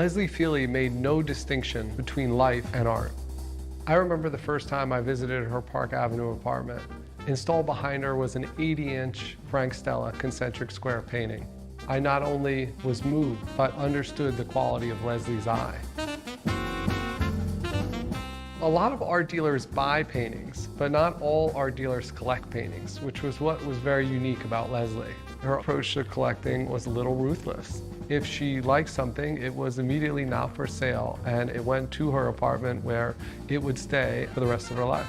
Leslie Feely made no distinction between life and art. I remember the first time I visited her Park Avenue apartment. Installed behind her was an 80-inch Frank Stella concentric square painting. I not only was moved, but understood the quality of Leslie's eye. A lot of art dealers buy paintings, but not all art dealers collect paintings, which was what was very unique about Leslie. Her approach to collecting was a little ruthless. If she liked something, it was immediately not for sale, and it went to her apartment where it would stay for the rest of her life.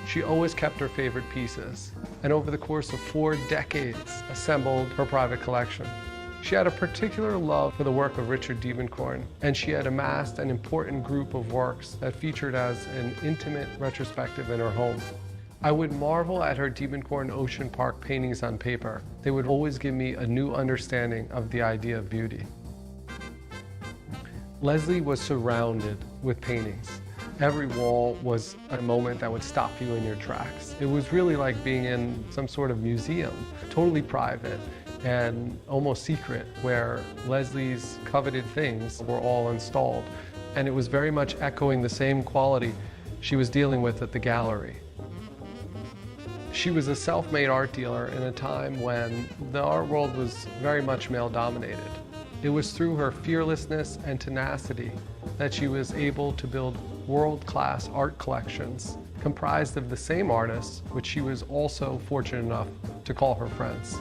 She always kept her favorite pieces, and over the course of 4 decades, assembled her private collection. She had a particular love for the work of Richard Diebenkorn, and she had amassed an important group of works that featured as an intimate retrospective in her home. I would marvel at her Diebenkorn Ocean Park paintings on paper. They would always give me a new understanding of the idea of beauty. Leslie was surrounded with paintings. Every wall was a moment that would stop you in your tracks. It was really like being in some sort of museum, totally private and almost secret, where Leslie's coveted things were all installed. And it was very much echoing the same quality she was dealing with at the gallery. She was a self-made art dealer in a time when the art world was very much male-dominated. It was through her fearlessness and tenacity that she was able to build world-class art collections comprised of the same artists, which she was also fortunate enough to call her friends.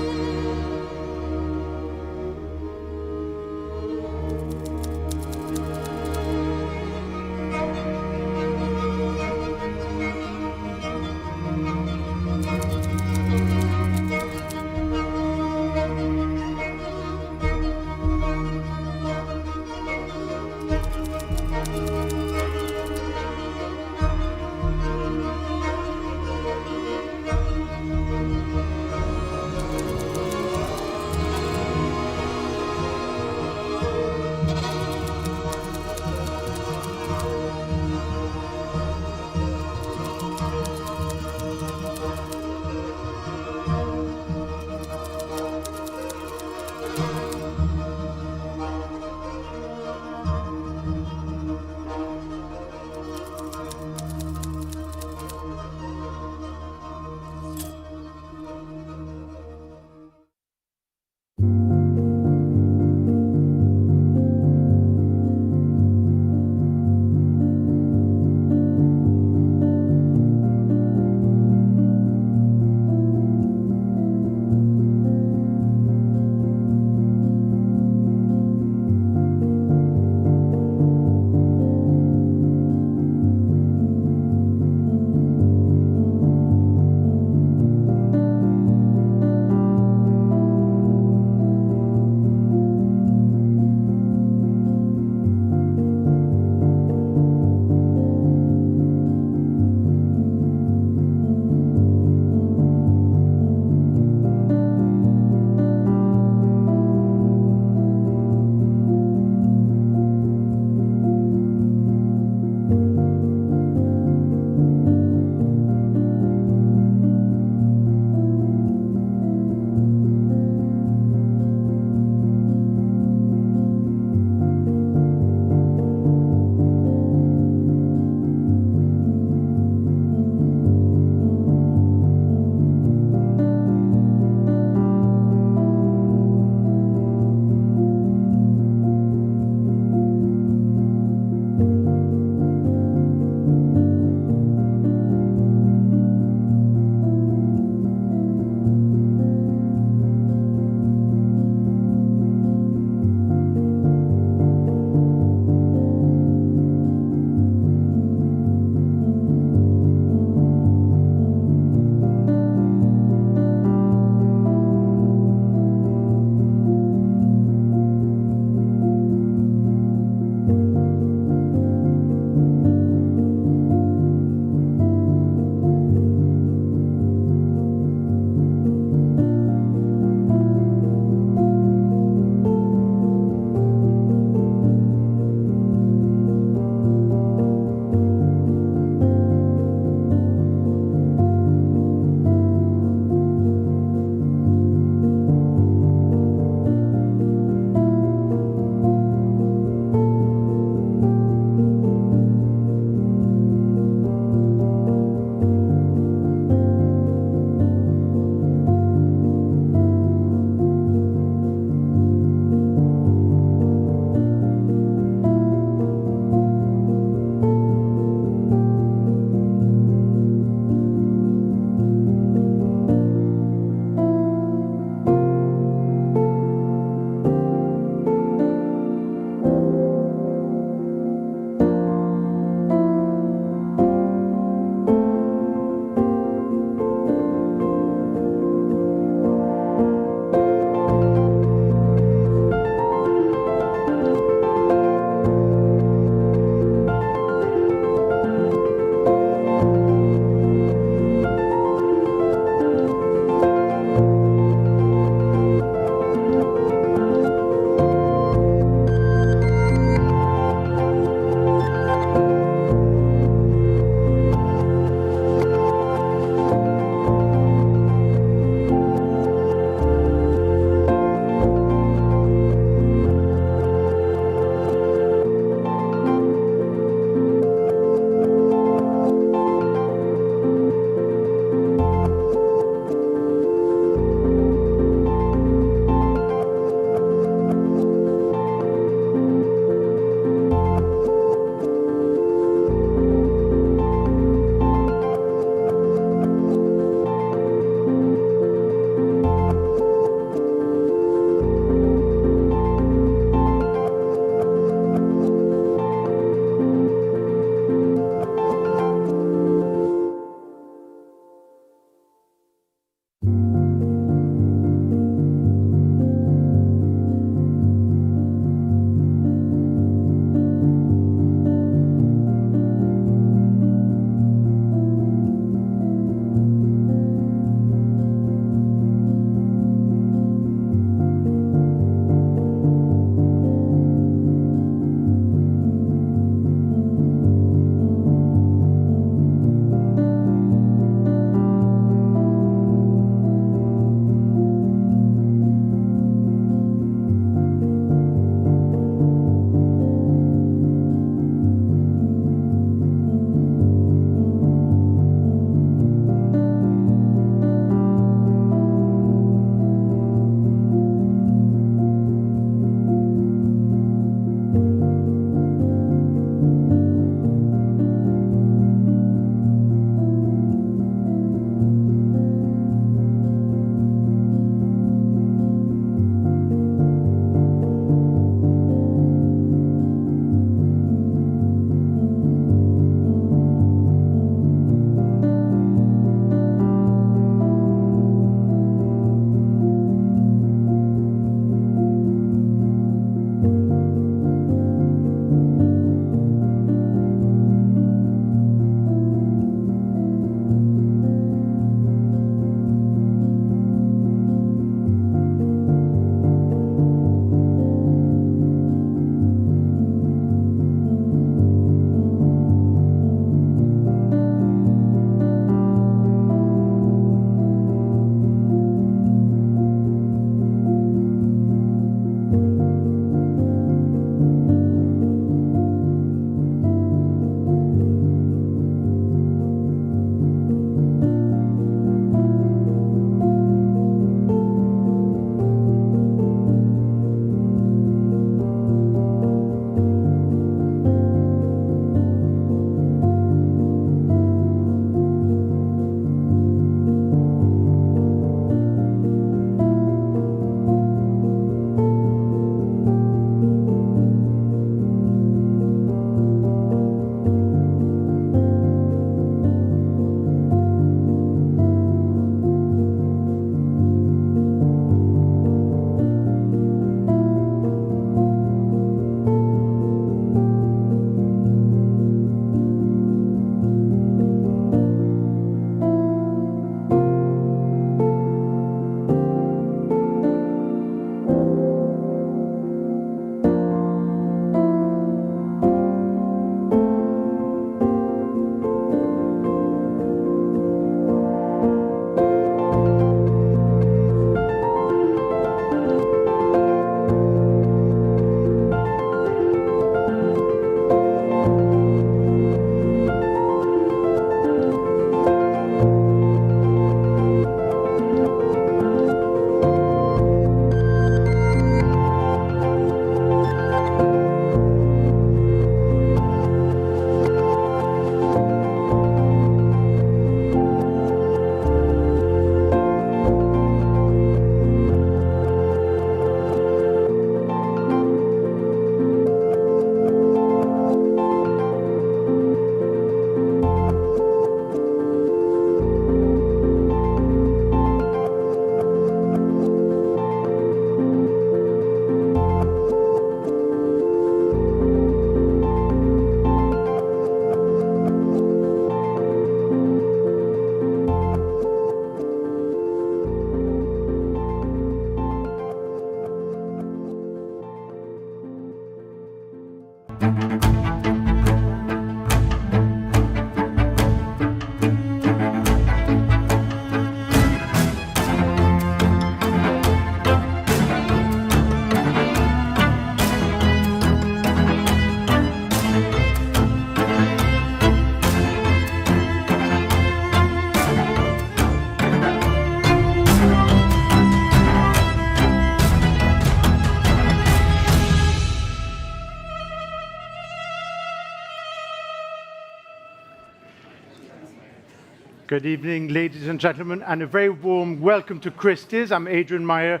Good evening, ladies and gentlemen, and a very warm welcome to Christie's. I'm Adrian Meyer,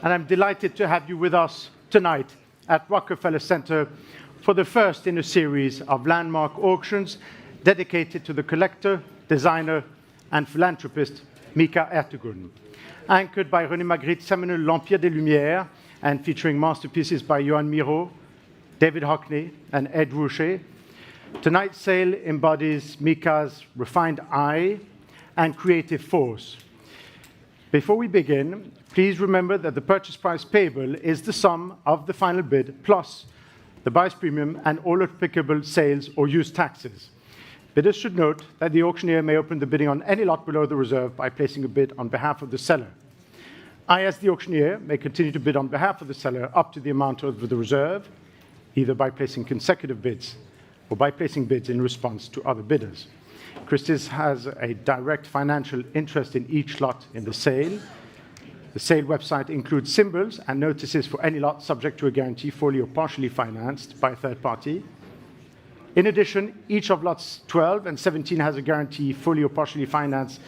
and I'm delighted to have you with us tonight at Rockefeller Center for the first in a series of landmark auctions dedicated to the collector, designer, and philanthropist MICA ERTEGUN. Anchored by René Magritte's seminal L'Empire des Lumières and featuring masterpieces by Joan Mitchell, David Hockney, and Ed Ruscha, tonight's sale embodies MICA's refined eye and creative force. Before we begin, please remember that the purchase price payable is the sum of the final bid plus the buyer's premium and all applicable sales or use taxes. Bidders should note that the auctioneer may open the bidding on any lot below the reserve by placing a bid on behalf of the seller. I, as the auctioneer, may continue to bid on behalf of the seller up to the amount of the reserve, either by placing consecutive bids or by placing bids in response to other bidders. Christie's has a direct financial interest in each lot in the sale. The sale website includes symbols and notices for any lot subject to a guarantee fully or partially financed by a third party. In addition, each of lots 12 and 17 has a guarantee fully or partially financed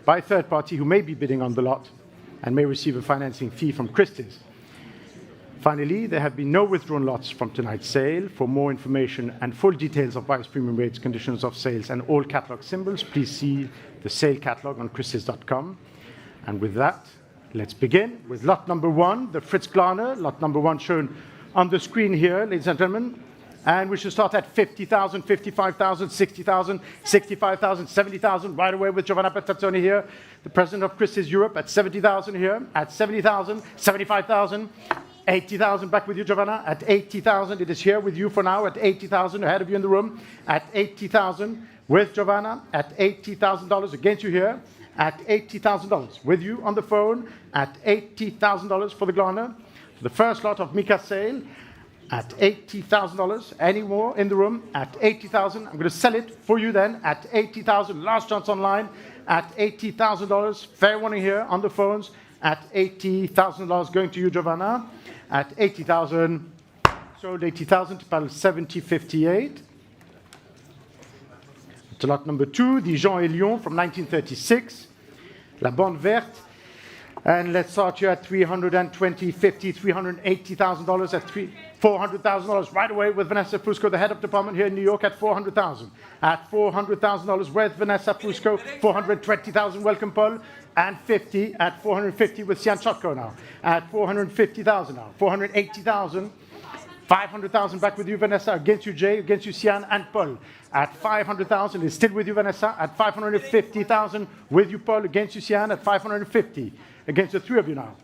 by a third party who may be bidding on the lot and may receive a financing fee from Christie's. Finally, there have been no withdrawn lots from tonight's sale. For more information and full details of buyer's premium rates, conditions of sales, and all catalog symbols, please see the sale catalog on christies.com. And with that, let's begin with lot number one, the Fritz Glarner, lot number one shown on the screen here, ladies and gentlemen. And we should start at 50,000, 55,000, 60,000, 65,000, 70,000, right away with Giovanna Pettazzoni here, the president of Christie's Europe, at 70,000 here, at 70,000, 75,000, 80,000, back with you, Giovanna, at 80,000. It is here with you for now, at 80,000, ahead of you in the room, at 80,000, with Giovanna, at $80,000, against you here, at $80,000, with you on the phone, at $80,000 for the Glarner, for the first lot of MICA sale, at $80,000. Any more in the room? At $80,000. I'm going to sell it for you then at $80,000. Last chance online at $80,000. Fair warning here on the phones at $80,000. Going to you, Giovanna, at $80,000. Sold $80,000 to pile 7058. To lot number two, Dijon et Lyon from 1936. La Bande Verte. And let's start here at $320,000, $50,000, $380,000 at $400,000 right away with Vanessa Fusco, the head of department here in New York, at $400,000. At $400,000 with Vanessa Fusco, $420,000, welcome Paul, and $50,000 at $450,000 with Sian Chotko now. At $450,000 now, $480,000. $500,000 back with you, Vanessa, against you, Jay, against you, Sian and Paul. At $500,000, is still with you, Vanessa. At $550,000 with you, Paul, against you, Sian, at $550,000. Against the three of you now.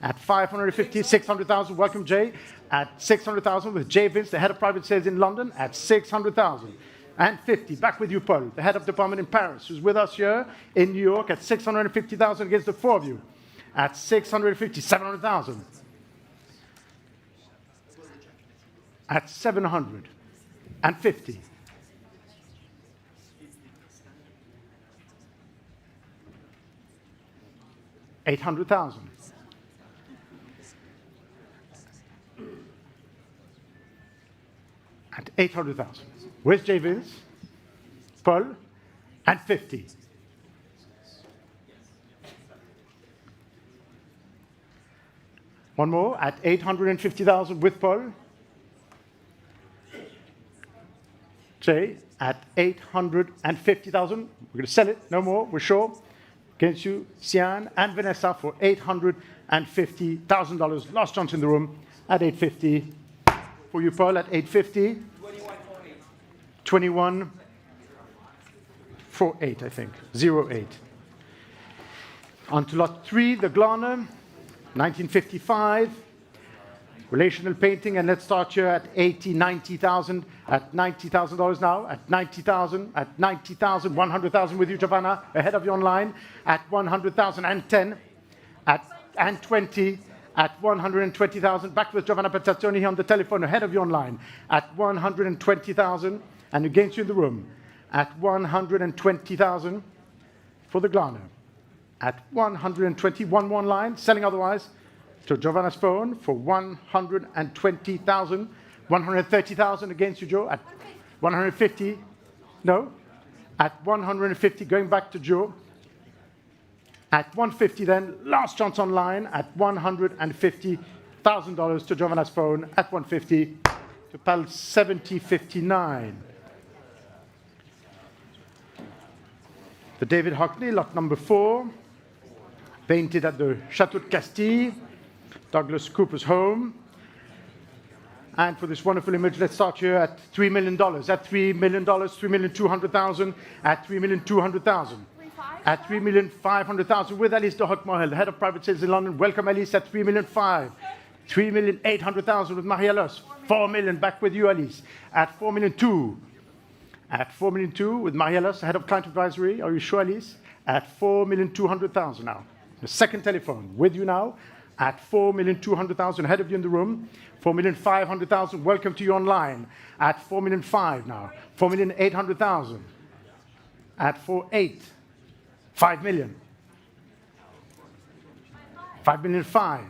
At $550,000, $600,000, welcome, Jay. At $600,000 with Jay Vince, the head of private sales in London, at $600,000. And $50,000, back with you, Paul, the head of department in Paris, who's with us here in New York, at $650,000 against the four of you. At $650,000, $700,000. At $750,000. $800,000. At $800,000. With J. Vince, Paul, and $50,000. One more at $850,000 with Paul. Jay at $850,000. We're going to sell it, no more, we're sure. Against you, Sian and Vanessa for $850,000. Last chance in the room at $850,000. For you, Paul, at $850,000. 2148, I think. 08. On to lot three, the Glarner, 1955. Relational painting, and let's start here at $90,000, at $90,000 now, at $90,000, at $90,000, $100,000 with you, Giovanna, ahead of you online, at $100,000 and $10,000, and $20,000, at $120,000, back with Giovanna Pettazzoni here on the telephone, ahead of you online, at $120,000, and against you in the room, at $120,000 for the Glarner, at $120,000, one more line, selling otherwise, to Giovanna's phone for $120,000, $130,000 against you, Joe, at $150,000, no, At 150, going back to Joe. At 150 then, last chance online at $150,000 to Giovanna's phone. At 150 to PAL 7059. The David Hockney, lot number 4, painted at the Chateau de Castille, Douglas Cooper's home. And for this wonderful image, let's start here at $3 million. At $3 million, $3,200,000, at $3,200,000. At $3,500,000 with Alice de Hockmore, the head of private sales in London. Welcome, Alice, at $3,500,000. $3,800,000 with Maria Loss. $4 million, back with you, Alice. At $4,200,000. At $4,200,000 with Maria Loss, head of client advisory. Are you sure, Alice? At $4,200,000 now. The second telephone with you now. At $4,200,000, ahead of you in the room. $4,500,000, welcome to you online. At $4,500,000 now. $4,800,000. At $4,800,000. $5 million. $5,500,000.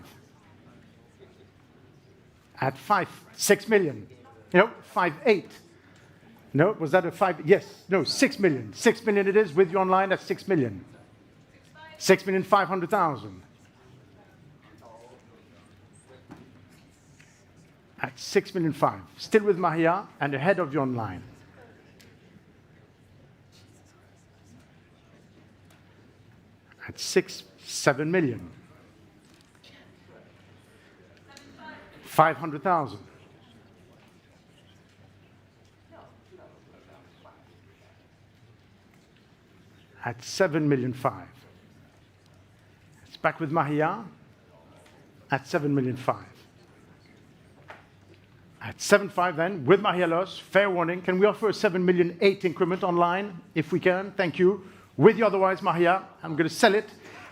At $6 million. No, $5,800,000. No, was that a 5? Yes, no, $6 million. $6 million it is with you online at $6 million. $6,500,000. At $6,500,000. Still with Maria and ahead of you online. At $7 million. $500,000. At $7,500,000. It's back with Maria at $7,500,000. At $7,500,000 then, with Maria Loss, fair warning, can we offer a $7,800,000 increment online, if we can? Thank you. With you otherwise, Maria, I'm going to sell it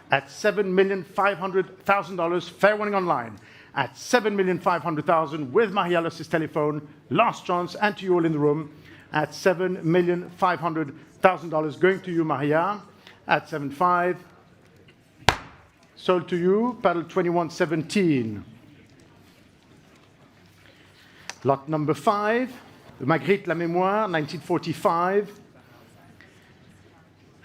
at $7,500,000, fair warning online. At $7,500,000 with Maria Loss's telephone, last chance, and to you all in the room, at $7,500,000 going to you, Maria, at $7,500,000. Sold to you, paddle 2117. Lot number 5, Magritte La Mémoire, 1945.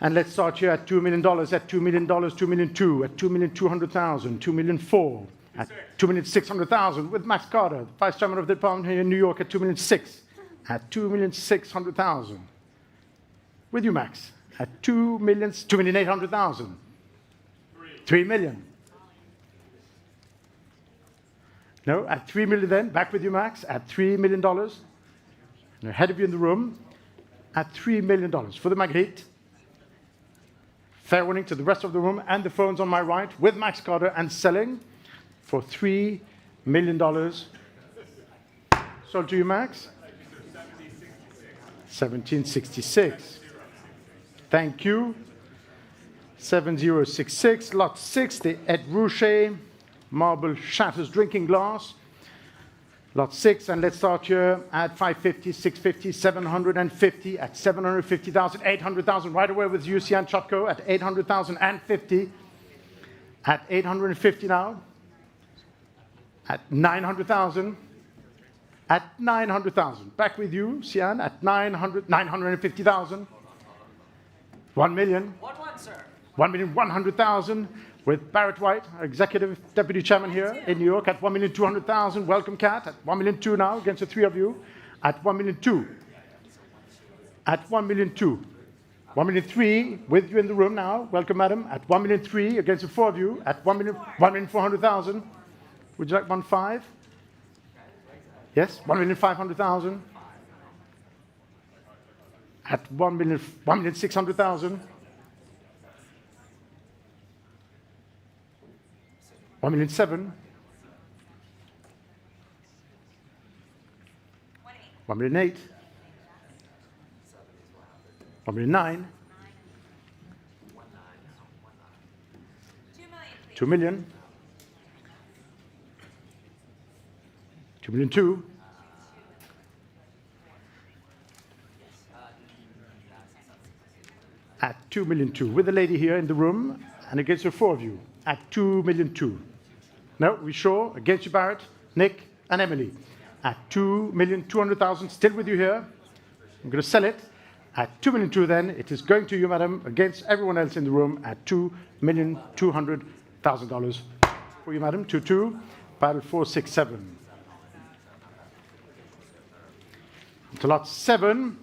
And let's start here at $2 million, at $2 million, $2,200,000, at $2,200,000, $2,400,000, at $2,600,000 with Max Carter, Vice Chairman of the Department here in New York, at $2,600,000, at $2,600,000. With you, Max, at $2,800,000. $3 million. No, at $3 million then, back with you, Max, at $3 million. And ahead of you in the room, at $3 million for the Magritte. Fair warning to the rest of the room and the phones on my right with Max Carter and selling for $3 million. Sold to you, Max? 1766. Thank you. 7066, lot 6, the Ed Ruscha marble shatters drinking glass. Lot 6, and let's start here at 550, 650, 750, at 750,000, 800,000, right away with Yusian Chotko at 800,000 and 50. At 850 now. At 900,000. At 900,000. Back with you, Sian, at 950,000. 1 million. 1,100,000 with Barrett White, our Executive Deputy Chairman here in New York, at 1,200,000. Welcome, Kat, at 1,200,000 now against the three of you. At 1,200,000. At 1,200,000. 1,300,000 with you in the room now. Welcome, madam. At 1,300,000 against the four of you. At 1,400,000. Would you like 1,500,000? Yes, 1,500,000. At 1,600,000. 1,700,000. 1,800,000. 1,900,000. 2 million. 2,200,000. At 2,200,000 with the lady here in the room and against the four of you at 2,200,000. No, we sure against you, Barrett, Nick, and Emily at 2,200,000. Still with you here. I'm going to sell it At 2,200,000 then, it is going to you, madam, against everyone else in the room at $2,200,000. For you, madam, 2-2, pile 4-6-7. To lot 7.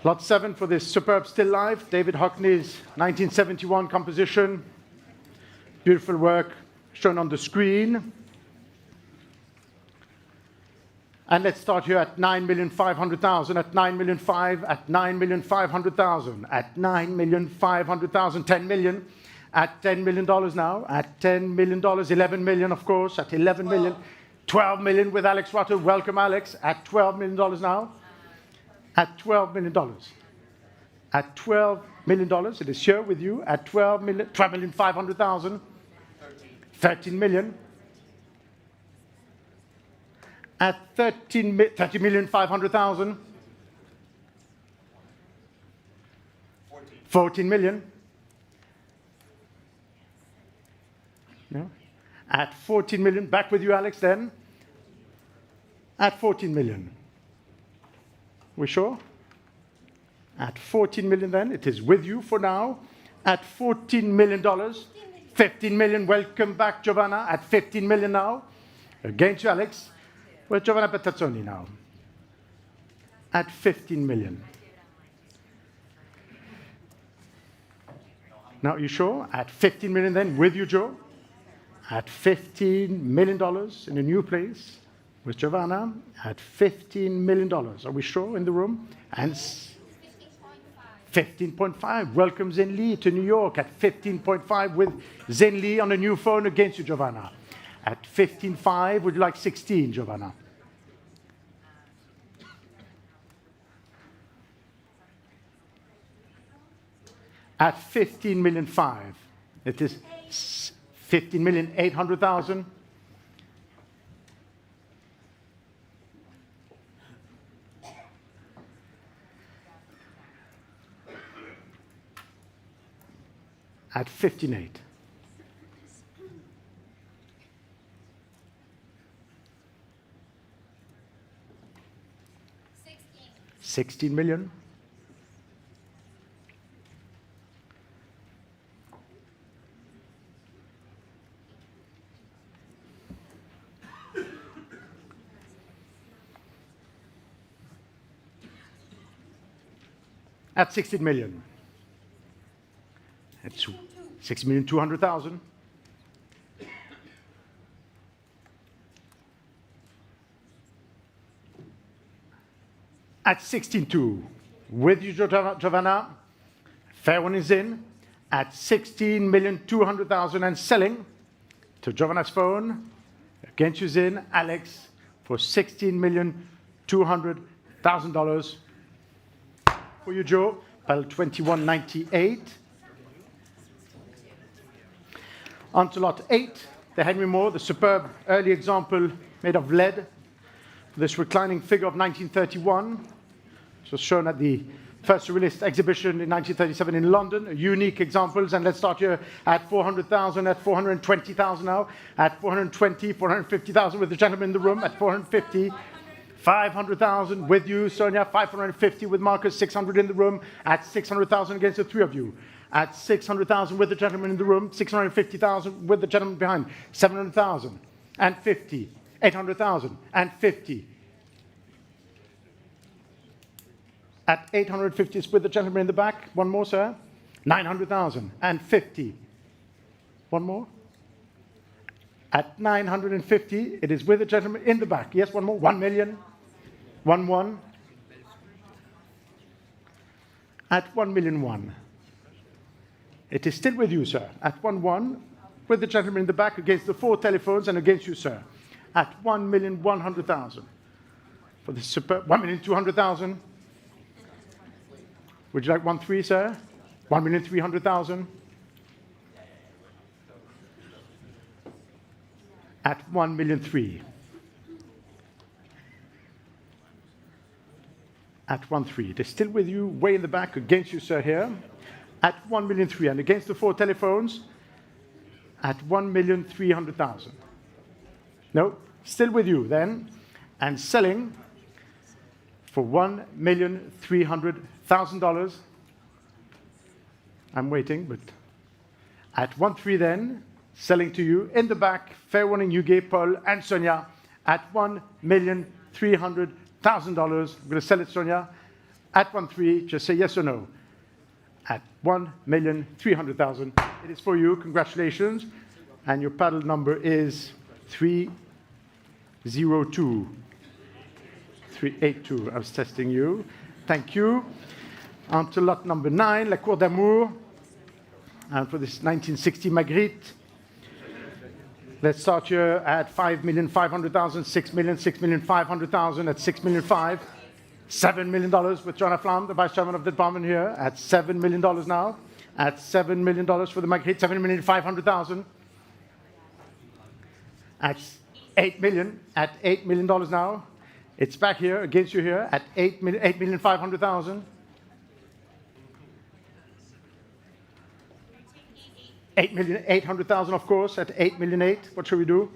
Lot 7 for this superb still life, David Hockney's 1971 composition. Beautiful work shown on the screen. And let's start here at 9,500,000, at 9,500,000, at 9,500,000, at 9,500,000, 10 million, at $10 million now, at $10 million, 11 million, of course, at 11 million, 12 million with Alex Rutter. Welcome, Alex, at $12 million now, at $12 million, at $12 million. It is here with you at 12,500,000, 13 million. At 30,500,000, 14 million. No. At 14 million, back with you, Alex, then. At 14 million. We sure? At 14 million, then, it is with you for now. At $14 million, 15 million. Welcome back, Giovanna. At 15 million now. Against you, Alex. Where's Giovanna Petazzoni now? At 15 million. Now, you sure? At 15 million then, with you, Joe? At $15 million in a new place with Giovanna. At $15 million. Are we sure in the room? And 15.5. Welcome Zin Lee to New York at 15.5 with Zin Lee on a new phone against you, Giovanna. At 15.5, would you like 16, Giovanna? At 15,500,000, it is 15,800,000. At 15.8. $16 million. At 16 million. At 6,200,000. At 16.2, with you, Giovanna. Fair one is in. At 16,200,000 and selling to Giovanna's phone. Against you, Zin, Alex, for $16,200,000. For you, Joe, pile 2198. On to lot 8, the Henry Moore, the superb early example made of lead. This reclining figure of 1931. It was shown at the first surrealist exhibition in 1937 in London. Unique examples, and let's start here at 400,000, at 420,000 now, at 420, 450,000 with the gentleman in the room, at 450, 500,000 with you, Sonia, 550 with Marcus, 600 in the room, at 600,000 against the three of you, at 600,000 with the gentleman in the room, 650,000 with the gentleman behind, 700,000, and 50, 800,000, and 50. At 850 is with the gentleman in the back. One more, sir. 900,000 and 50. One more. At 950, it is with the gentleman in the back. Yes, one more. 1 million. 1. At 1,000,001. It is still with you, sir. At 1 with the gentleman in the back against the 4 telephones and against you, sir. At 1,100,000. For the superb 1,200,000. Would you like 1.3, sir? 1,300,000. At 1,000,003. At 1.3. It is still with you, way in the back, against you, sir, here. At 1,000,003. And against the 4 telephones, at 1,300,000. No, still with you, then. And selling for 1,300,000. $1,000. I'm waiting, but at 1.3 then, selling to you in the back, fair warning, Huguet, Paul, and Sonia at $1,300,000. I'm going to sell it, Sonia. At 1.3, just say yes or no. At $1,300,000. It is for you. Congratulations. And your paddle number is 302. 382. I was testing you. Thank you. On to lot number 9, La Cour d'Amour. And for this 1960 Magritte. Let's start here at $5,500,000, $6,000,000, $6,500,000 at $6,500,000. $7 million with Joanna Flam, the Vice Chairman of the department here, at $7 million now. At $7 million for the Magritte, $7,500,000. At $8 million, at $8 million now. It's back here against you here at $8,500,000. $8,800,000, of course, at $8,800,000. What should we do?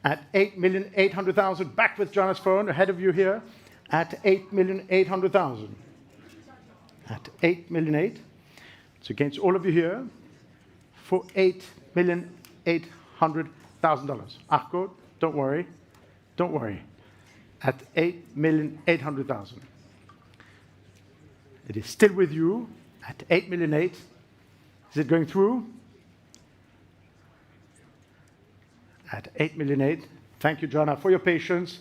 At $8,800,000, back with Joanna's phone, ahead of you here, at $8,800,000. At $8,800,000. It's against all of you here for $8,800,000. Arco, don't worry. Don't worry. At $8,800,000. It is still with you at $8,800,000. Is it going through? At $8,800,000. Thank you, Joanna, for your patience.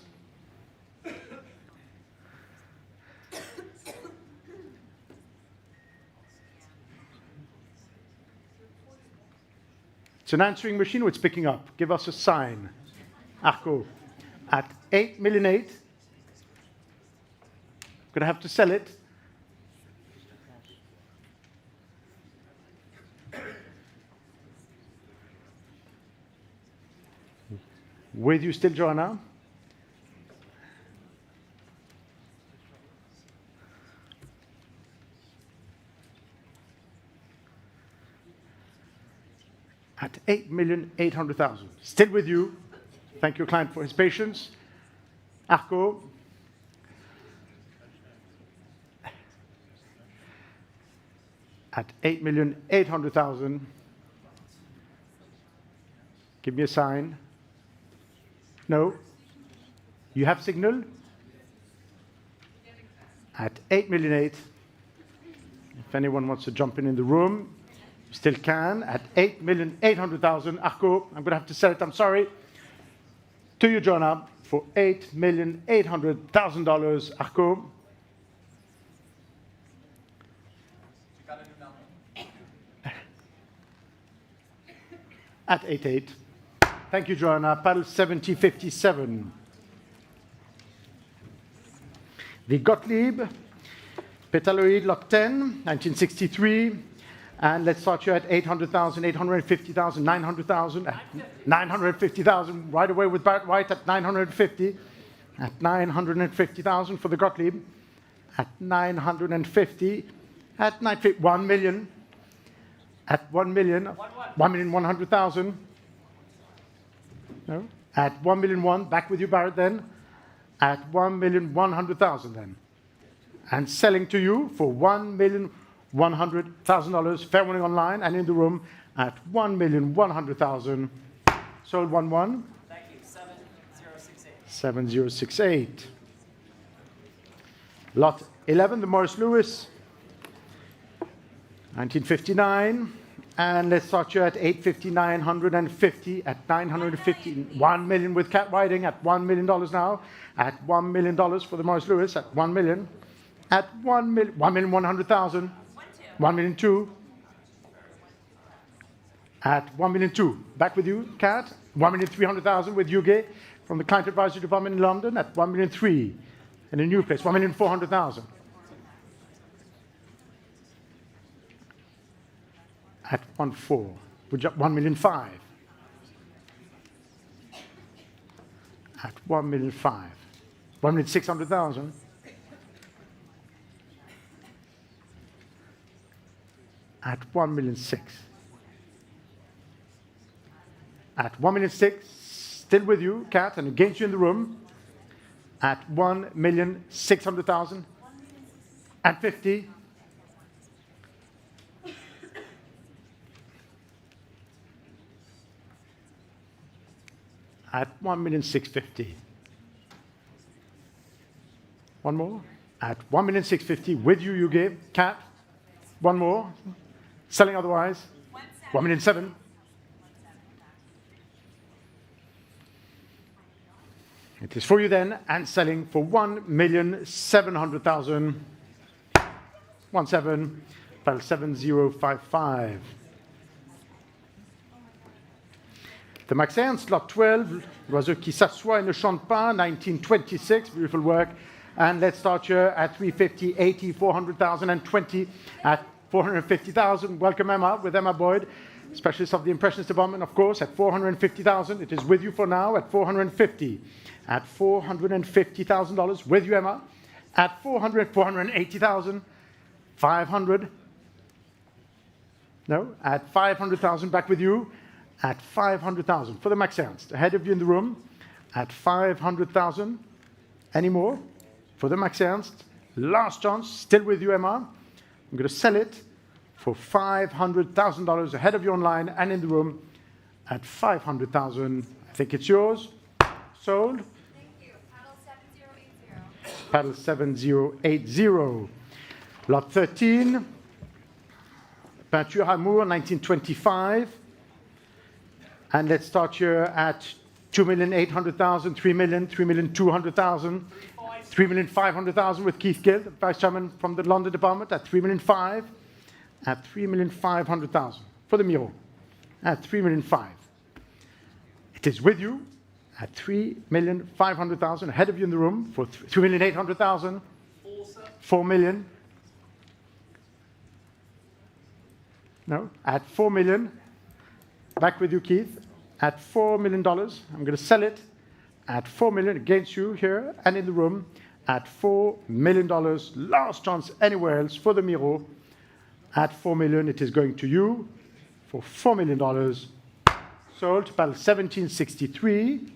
It's an answering machine, or it's picking up. Give us a sign. Arco. At $8,800,000. Going to have to sell it. With you still, Joanna? At $8,800,000. Still with you. Thank your client for his patience. Arco. At $8,800,000. Give me a sign. No. You have signal? At $8,800,000. If anyone wants to jump in the room, you still can. At $8,800,000. Arco, I'm going to have to sell it, I'm sorry. To you, Joanna, for $8,800,000. Arco. At 8.8. Thank you, Joanna. Paddle 7057. The Gottlieb, Petaloid, lot 10, 1963. And let's start you at 800,000, 850,000, 900,000, 950,000. Right away with Bart White at 950. At 950,000 for the Gottlieb. At 950. At 950, 1 million. At 1 million. 1,100,000. No. At 1,000,001, back with you, Barrett, then. At 1,100,000, then. And selling to you for $1,100,000. Fair warning online and in the room at $1,100,000. Sold 1-1. Thank you. 7068. 7068. Lot 11, the Morris Lewis. 1959. And let's start you at 850,950 at 950, 1 million with cat riding at $1 million now, at $1 million for the Morris Lewis at 1 million, at 1,100,000, 1,200,000, at 1,200,000. Back with you, Cat. 1,300,000 with Huguet from the Client Advisory Department in London at 1,300,000. In a new place, 1,400,000. At 1.4, would you 1,500,000? At 1,500,000, 1,600,000. At 1,600,000. At 1,600,000, still with you, Cat, and against you in the room. at 1,600,000 and 50. At 1,650,000. One more. At 1,650,000 with you give. Cat. One more. Selling otherwise. 1,700,000. It is for you then, and selling for 1,700,000. 17, file 7055. The Max Ernst, lot 12, l'oiseau qui s'assoit et ne chante pas, 1926, beautiful work. And let's start here at 350, 80, 400,000, and 20 at 450,000. Welcome Emma, with Emma Boyd, specialist of the Impressionist department, of course, at 450,000. It is with you for now at 450. At $450,000, with you, Emma. At 480,000. 500. No, at 500,000, back with you. At 500,000 for the Max Ernst. Ahead of you in the room. At 500,000. Any more? For the Max Ernst. Last chance, still with you, Emma. I'm going to sell it for $500,000 ahead of you online and in the room at 500,000. I think it's yours. Sold. Thank you. Paddle Paddle 7080. 7080. Lot 13. Peinture Amour, 1925. And let's start here at 2,800,000, 3,000,000, 3,200,000, 3,500,000 with Keith Gill, the Vice Chairman from the London department, at 3,500,000, at 3,500,000 for the Miró, at 3,500,000. It is with you at 3,500,000, ahead of you in the room for 3,800,000, 4 million. No, at 4 million. Back with you, Keith, at $4 million. I'm going to sell it at 4 million against you here and in the room at $4 million. Last chance anywhere else for the Miró. At 4 million, it is going to you for $4 million. Sold to Paddle 1763.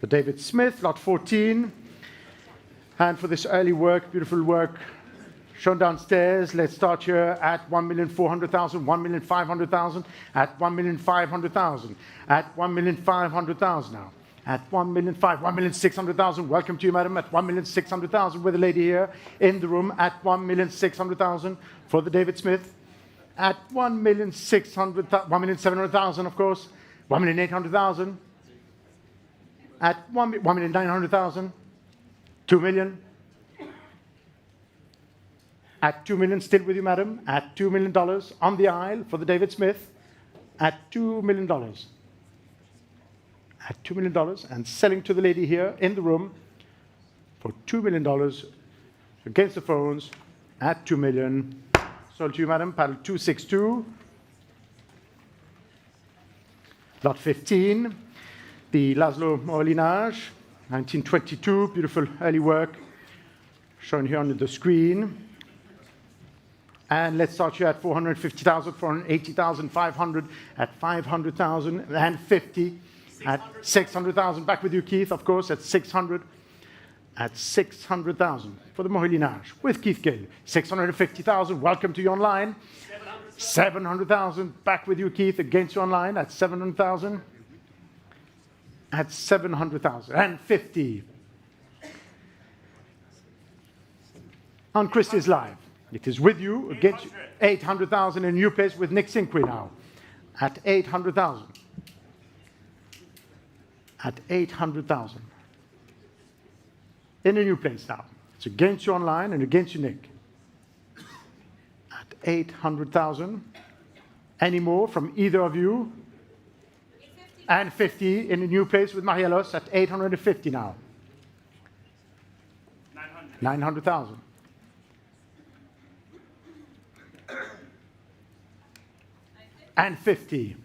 The David Smith, lot 14. And for this early work, beautiful work, shown downstairs. Let's start here at 1,400,000, 1,500,000, at 1,500,000, at 1,500,000 now. At 1,600,000. Welcome to you, madam, at 1,600,000 with a lady here in the room at 1,600,000 for the David Smith. At 1,700,000, of course. 1,800,000. At 1,900,000. 2 million. At 2 million, still with you, madam. At $2 million on the aisle for the David Smith. At $2 million. At $2 million and selling to the lady here in the room for $2 million against the phones at 2 million. Sold to you, madam. Paddle 262. Lot 15. The Laszlo Molinage, 1922. Beautiful early work shown here on the screen. And let's start here at 450,000, 480,000, 500, at 500,000, and 50, at 600,000. Back with you, Keith, of course, at 600, at 600,000 for the Molinage with Keith Gill. 650,000. Welcome to you online. 700,000. Back with you, Keith, against you online at 700,000. At 700,000 and 50 on Christie's Live. It is with you against 800,000 in a new place with Nick Sinqui now. At 800,000. At 800,000. In a new place now. It's against you online and against you, Nick. At 800,000. Any more from either of you? And 50 in a new place with Marielos at 850 now. 900,000. And 50.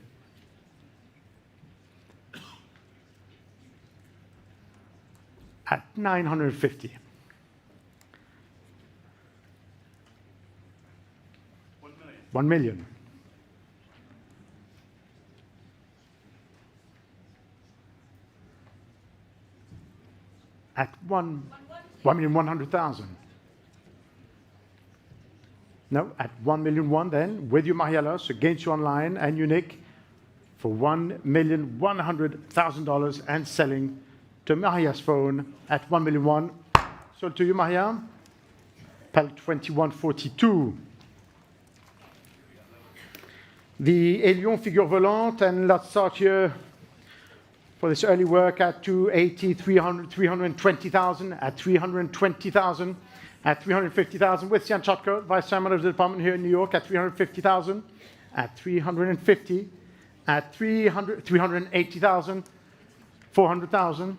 At 950. 1 million. at 1,100,000. No, at 1,000,001 then, with you, Marielos, against you online, and you, Nick, for $1,100,000 and selling to Maria's phone at 1,000,001. Sold to you, Maria. Pal 2142. The Elion figure volante, and let's start here for this early work at 280, 300, 320,000, at 320,000, at 350,000 with Sian Chotko, Vice Chairman of the Department here in New York, at 350,000, at 350, at 300, 380,000, 400,000,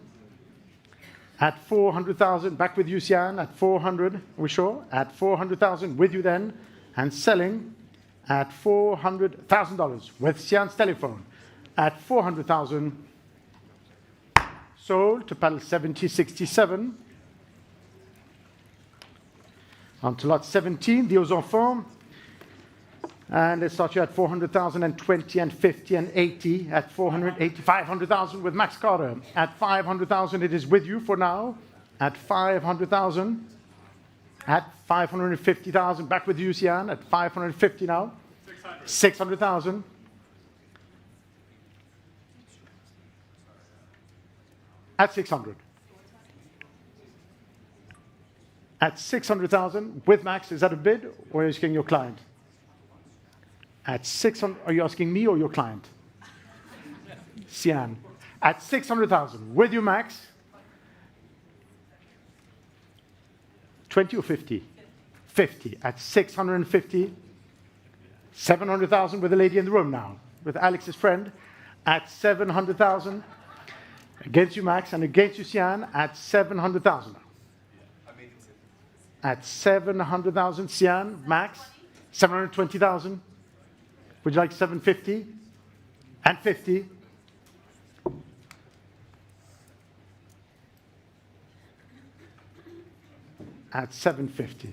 at 400,000, back with you, Sian, at 400, are we sure? At 400,000, with you then, and selling at $400,000 with Sian's telephone, at 400,000, sold to panel 7067. On to lot 17, the aux enfants. And let's start you at 400,000 and 20 and 50 and 80 at 480, 500,000 with Max Carter. At 500,000, it is with you for now. At 500,000, at 550,000, back with you, Sian, at 550 now. 600,000. At 600. At 600,000 with Max, is that a bid or are you asking your client? At 600, are you asking me or your client? Sian. At 600,000 with you, Max. 20 or 50? 50. At 650. 700,000 with the lady in the room now, with Alex's friend. At 700,000. Against you, Max, and against you, Sian, at 700,000. At 700,000, Sian, Max, 720,000. Would you like 750? And 50? At 750.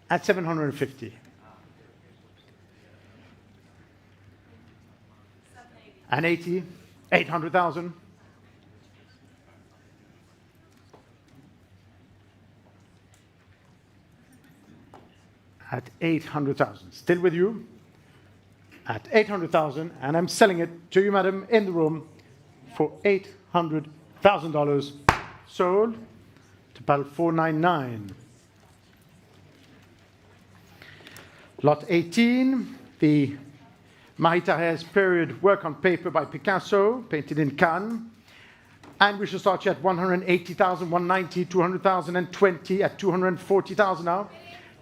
At 750. And 80, 800,000. At 800,000, still with you. At 800,000, and I'm selling it to you, madam, in the room for $800,000. Sold to PAL 499. Lot 18, the Marie-Thérèse period work on paper by Picasso, painted in Cannes. And we should start you at 180,000, 190, 200,000, and 20 at 240,000 now.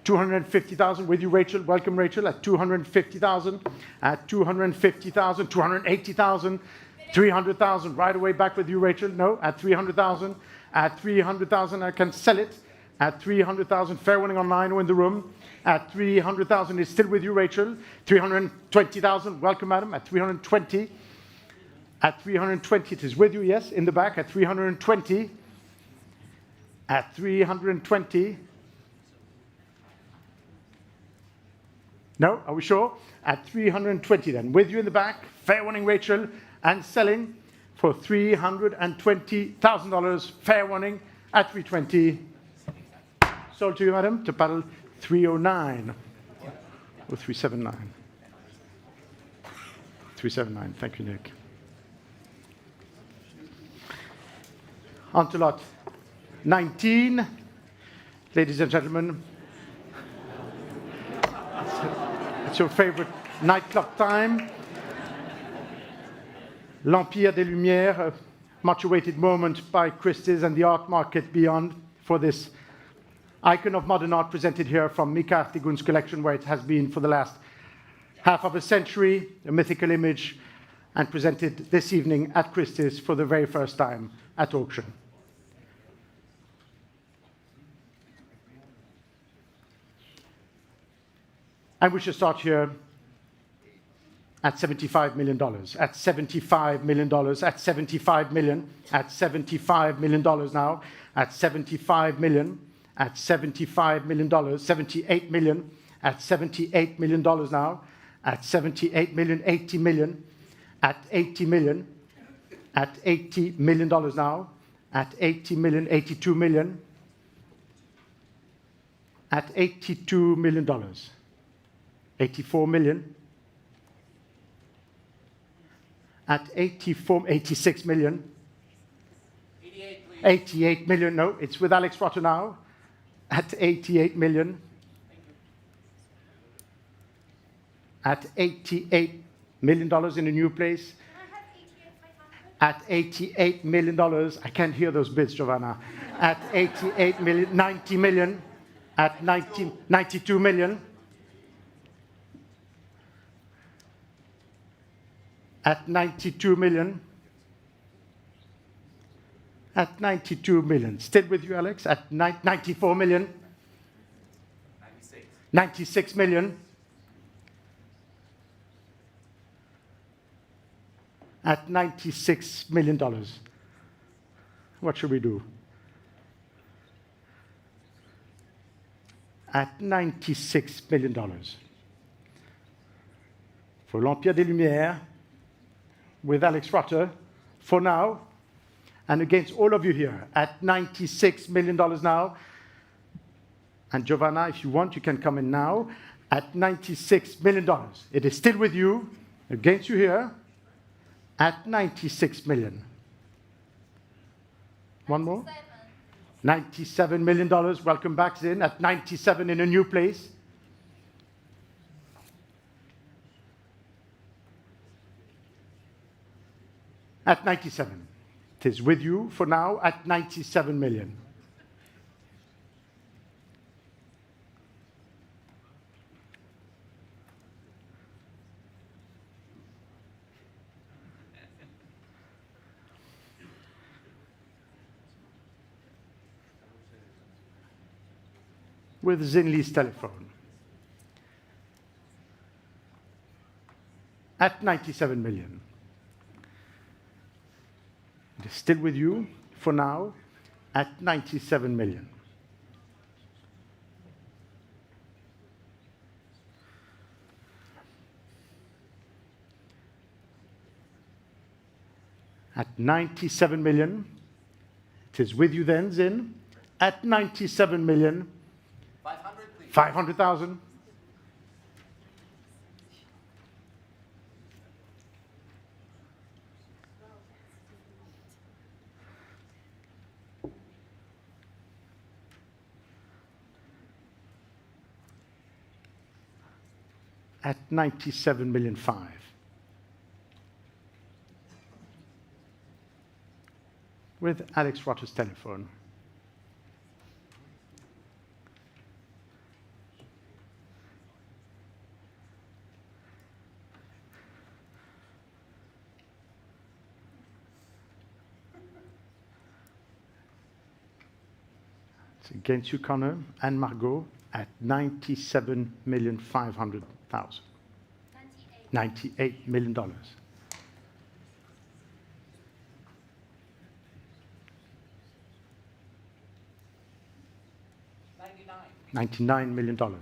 250,000 with you, Rachel. Welcome, Rachel, at 250,000, at 250,000, 280,000, 300,000. Right away back with you, Rachel. No, at 300,000. At 300,000, I can sell it. At 300,000, fair winning online or in the room. At 300,000, it's still with you, Rachel. 320,000, welcome, madam. At 320. At 320, it is with you, yes, in the back. At 320. At 320. No, are we sure? At 320 then. With you in the back, fair warning, Rachel, and selling for $320,000. Fair warning at 320. Sold to you, madam, to paddle 309 or 379. 379. Thank you, Nick. On to lot 19. Ladies and gentlemen, it's your favorite nightclub time. L'Empire des Lumières, a much awaited moment by Christie's and the art market beyond for this icon of modern art presented here from MICA ERTEGUN's collection, where it has been for the last half of a century, a mythical image, and presented this evening at Christie's for the very first time at auction. And we should start here at $75 million, at $75 million, at $75 million, at $75 million now, at $75 million, at $75 million, $78 million, at $78 million now, at $78 million, $80 million, at 80 million, at $80 million now, at 80 million, 82 million, at $82 million, 84 million, at 86 million, 88, please. 88 million, no, it's with Alex Rutter now, at 88 million, at $88 million in a new place, at $88 million, I can't hear those bids, Giovanna, at 88 million, 90 million, at 92 million, at 92 million, at 92 million. Still with you, Alex, at 94 million, 96 million, at $96 million. What should we do? At $96 million. For l'Empire des Lumières, with Alex Rutter, for now, and against all of you here, at $96 million now. And Giovanna, if you want, you can come in now, at $96 million. It is still with you, against you here, at $96 million. One more? $97 million. Welcome back, Zin, at 97 in a new place. At 97. It is with you for now at 97 million. With Zinli's telephone. At 97 million. It is still with you for now at 97 million. At 97 million. It is with you then, Zin. At 97 million. 500, please. 500,000. At 97 million 5. With Alex Rutter's telephone. It's against you, Connor and Margot, at 97,500,000. $98 million. 99 million dollars.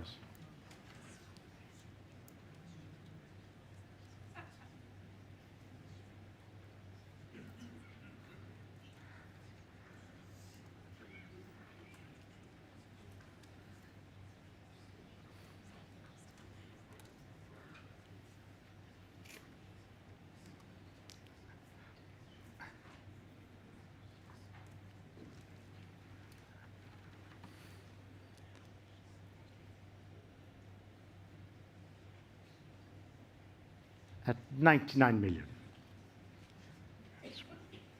At 99 million.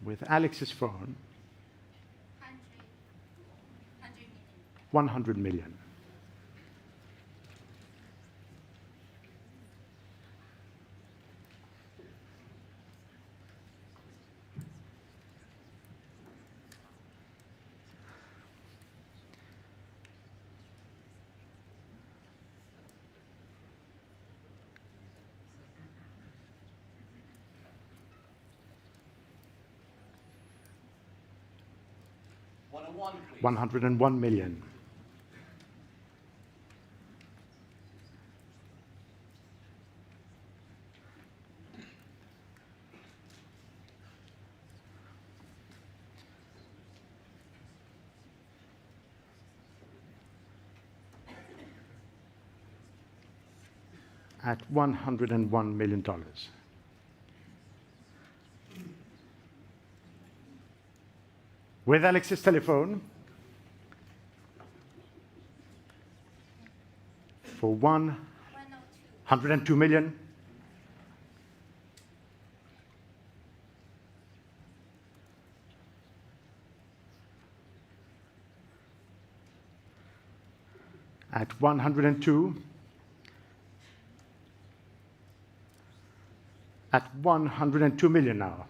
With Alex's phone, 100 million. Please. 101 million. at $101 million. With Alex's telephone for $102 million. At 102, at 102 million now.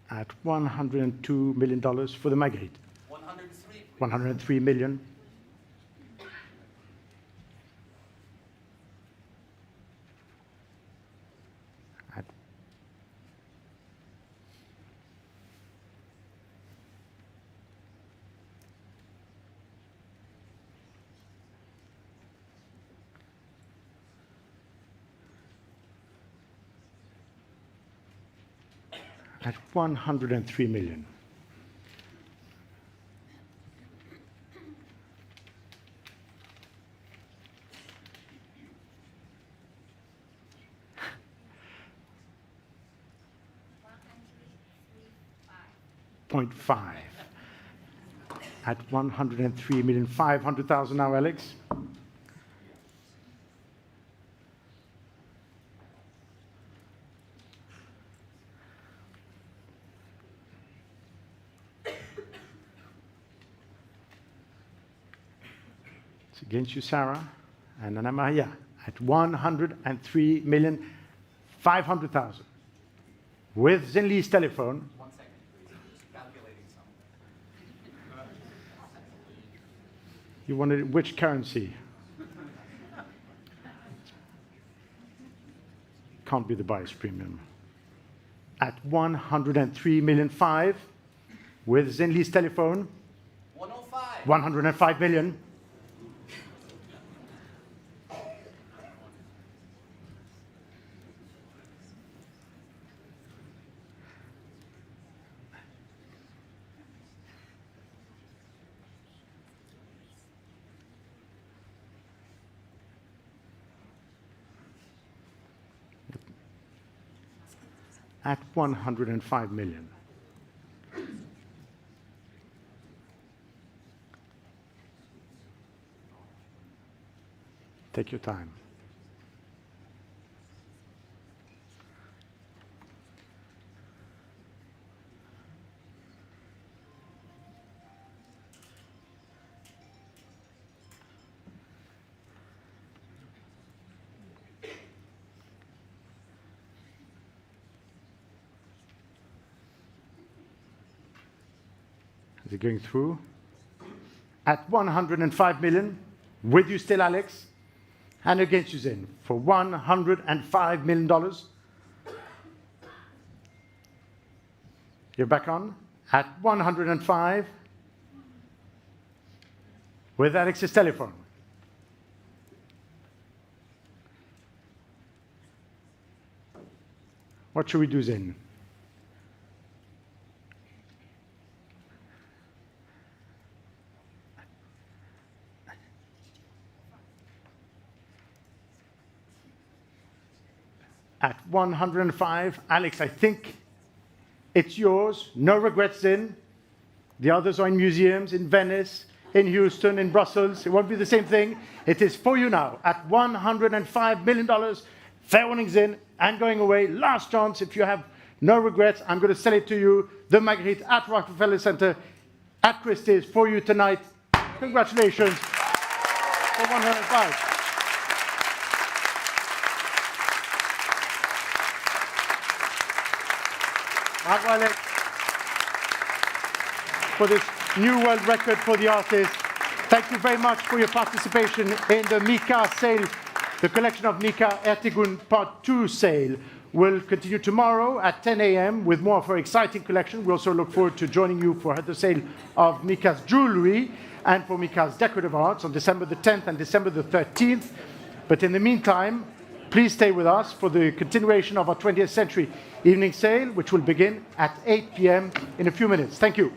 At $102 million for the Magritte. 103, please. 103 million. At 103 million. .5. At 103,500,000 now, Alex. Against you, Sarah, and Ana Maria at 103,500,000 with Zinli's telephone. 1 second, please. Calculating something. You wanted which currency? Can't be the buyer's premium. At 103,500,000 with Zinli's telephone. 105. 105 million. At 105 million. Take your time. Is it going through? At 105 million, with you still, Alex, and against you, Zin, for $105 million. You're back on at 105 with Alex's telephone. What should we do, Zin? At 105, Alex, I think it's yours. No regrets, in. The others are in museums, in Venice, in Houston, in Brussels. It won't be the same thing. It is for you now. At $105 million, fair warnings in and going away. Last chance. If you have no regrets, I'm going to sell it to you. The Magritte at Rockefeller Center at Christie's for you tonight. Congratulations for 105. Alex, for this new world record for the artist. Thank you very much for your participation in the MICA sale. The collection of MICA ERTEGUN Part 2 sale will continue tomorrow at 10 a.m. with more of her exciting collection. We also look forward to joining you for the sale of MICA's jewelry and for MICA's decorative arts on December the 10th and December the 13th. But in the meantime, Please stay with us for the continuation of our 20th century evening sale, which will begin at 8 p.m. in a few minutes. Thank you.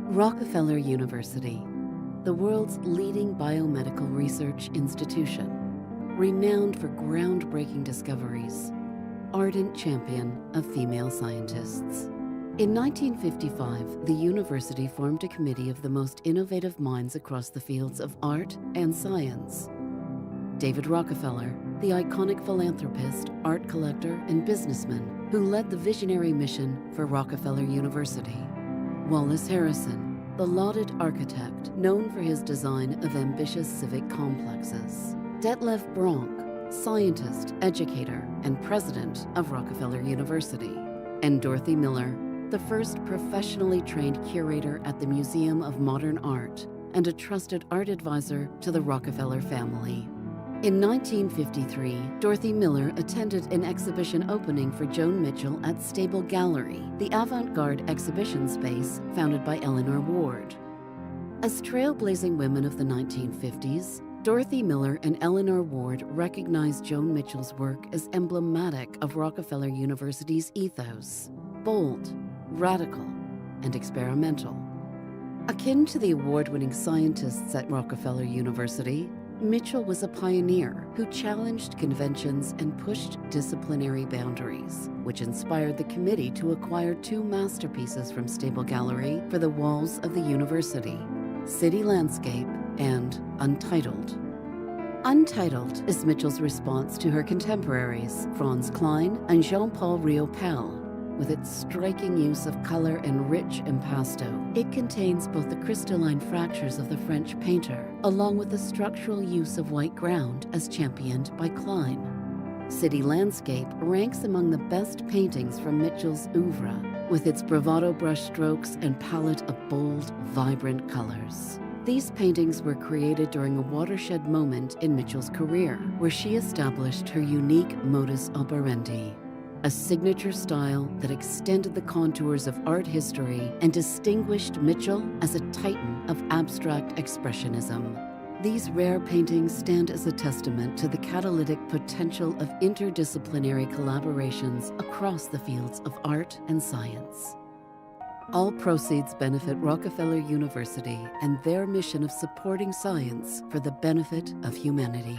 Rockefeller University, the world's leading biomedical research institution, renowned for groundbreaking discoveries, ardent champion of female scientists. In 1955, the university formed a committee of the most innovative minds across the fields of art and science. David Rockefeller, the iconic philanthropist, art collector, and businessman who led the visionary mission for Rockefeller University. Wallace Harrison, the lauded architect known for his design of ambitious civic complexes. Detlev Bronk, scientist, educator, and president of Rockefeller University. And Dorothy Miller, the first professionally trained curator at the Museum of Modern Art and a trusted art advisor to the Rockefeller family. In 1953, Dorothy Miller attended an exhibition opening for Joan Mitchell at Stable Gallery, the avant-garde exhibition space founded by Eleanor Ward. As trailblazing women of the 1950s, Dorothy Miller and Eleanor Ward recognized Joan Mitchell's work as emblematic of Rockefeller University's ethos: bold, radical, and experimental. Akin to the award-winning scientists at Rockefeller University, Mitchell was a pioneer who challenged conventions and pushed disciplinary boundaries, which inspired the committee to acquire two masterpieces from Stable Gallery for the walls of the university: City Landscape and Untitled. Untitled is Mitchell's response to her contemporaries, Franz Klein and Jean-Paul Riopelle. With its striking use of color and rich impasto, it contains both the crystalline fractures of the French painter, along with the structural use of white ground as championed by Klein. City Landscape ranks among the best paintings from Mitchell's oeuvre, with its bravado brushstrokes and palette of bold, vibrant colors. These paintings were created during a watershed moment in Mitchell's career, where she established her unique modus operandi, a signature style that extended the contours of art history and distinguished Mitchell as a titan of abstract expressionism. These rare paintings stand as a testament to the catalytic potential of interdisciplinary collaborations across the fields of art and science. All proceeds benefit Rockefeller University and their mission of supporting science for the benefit of humanity.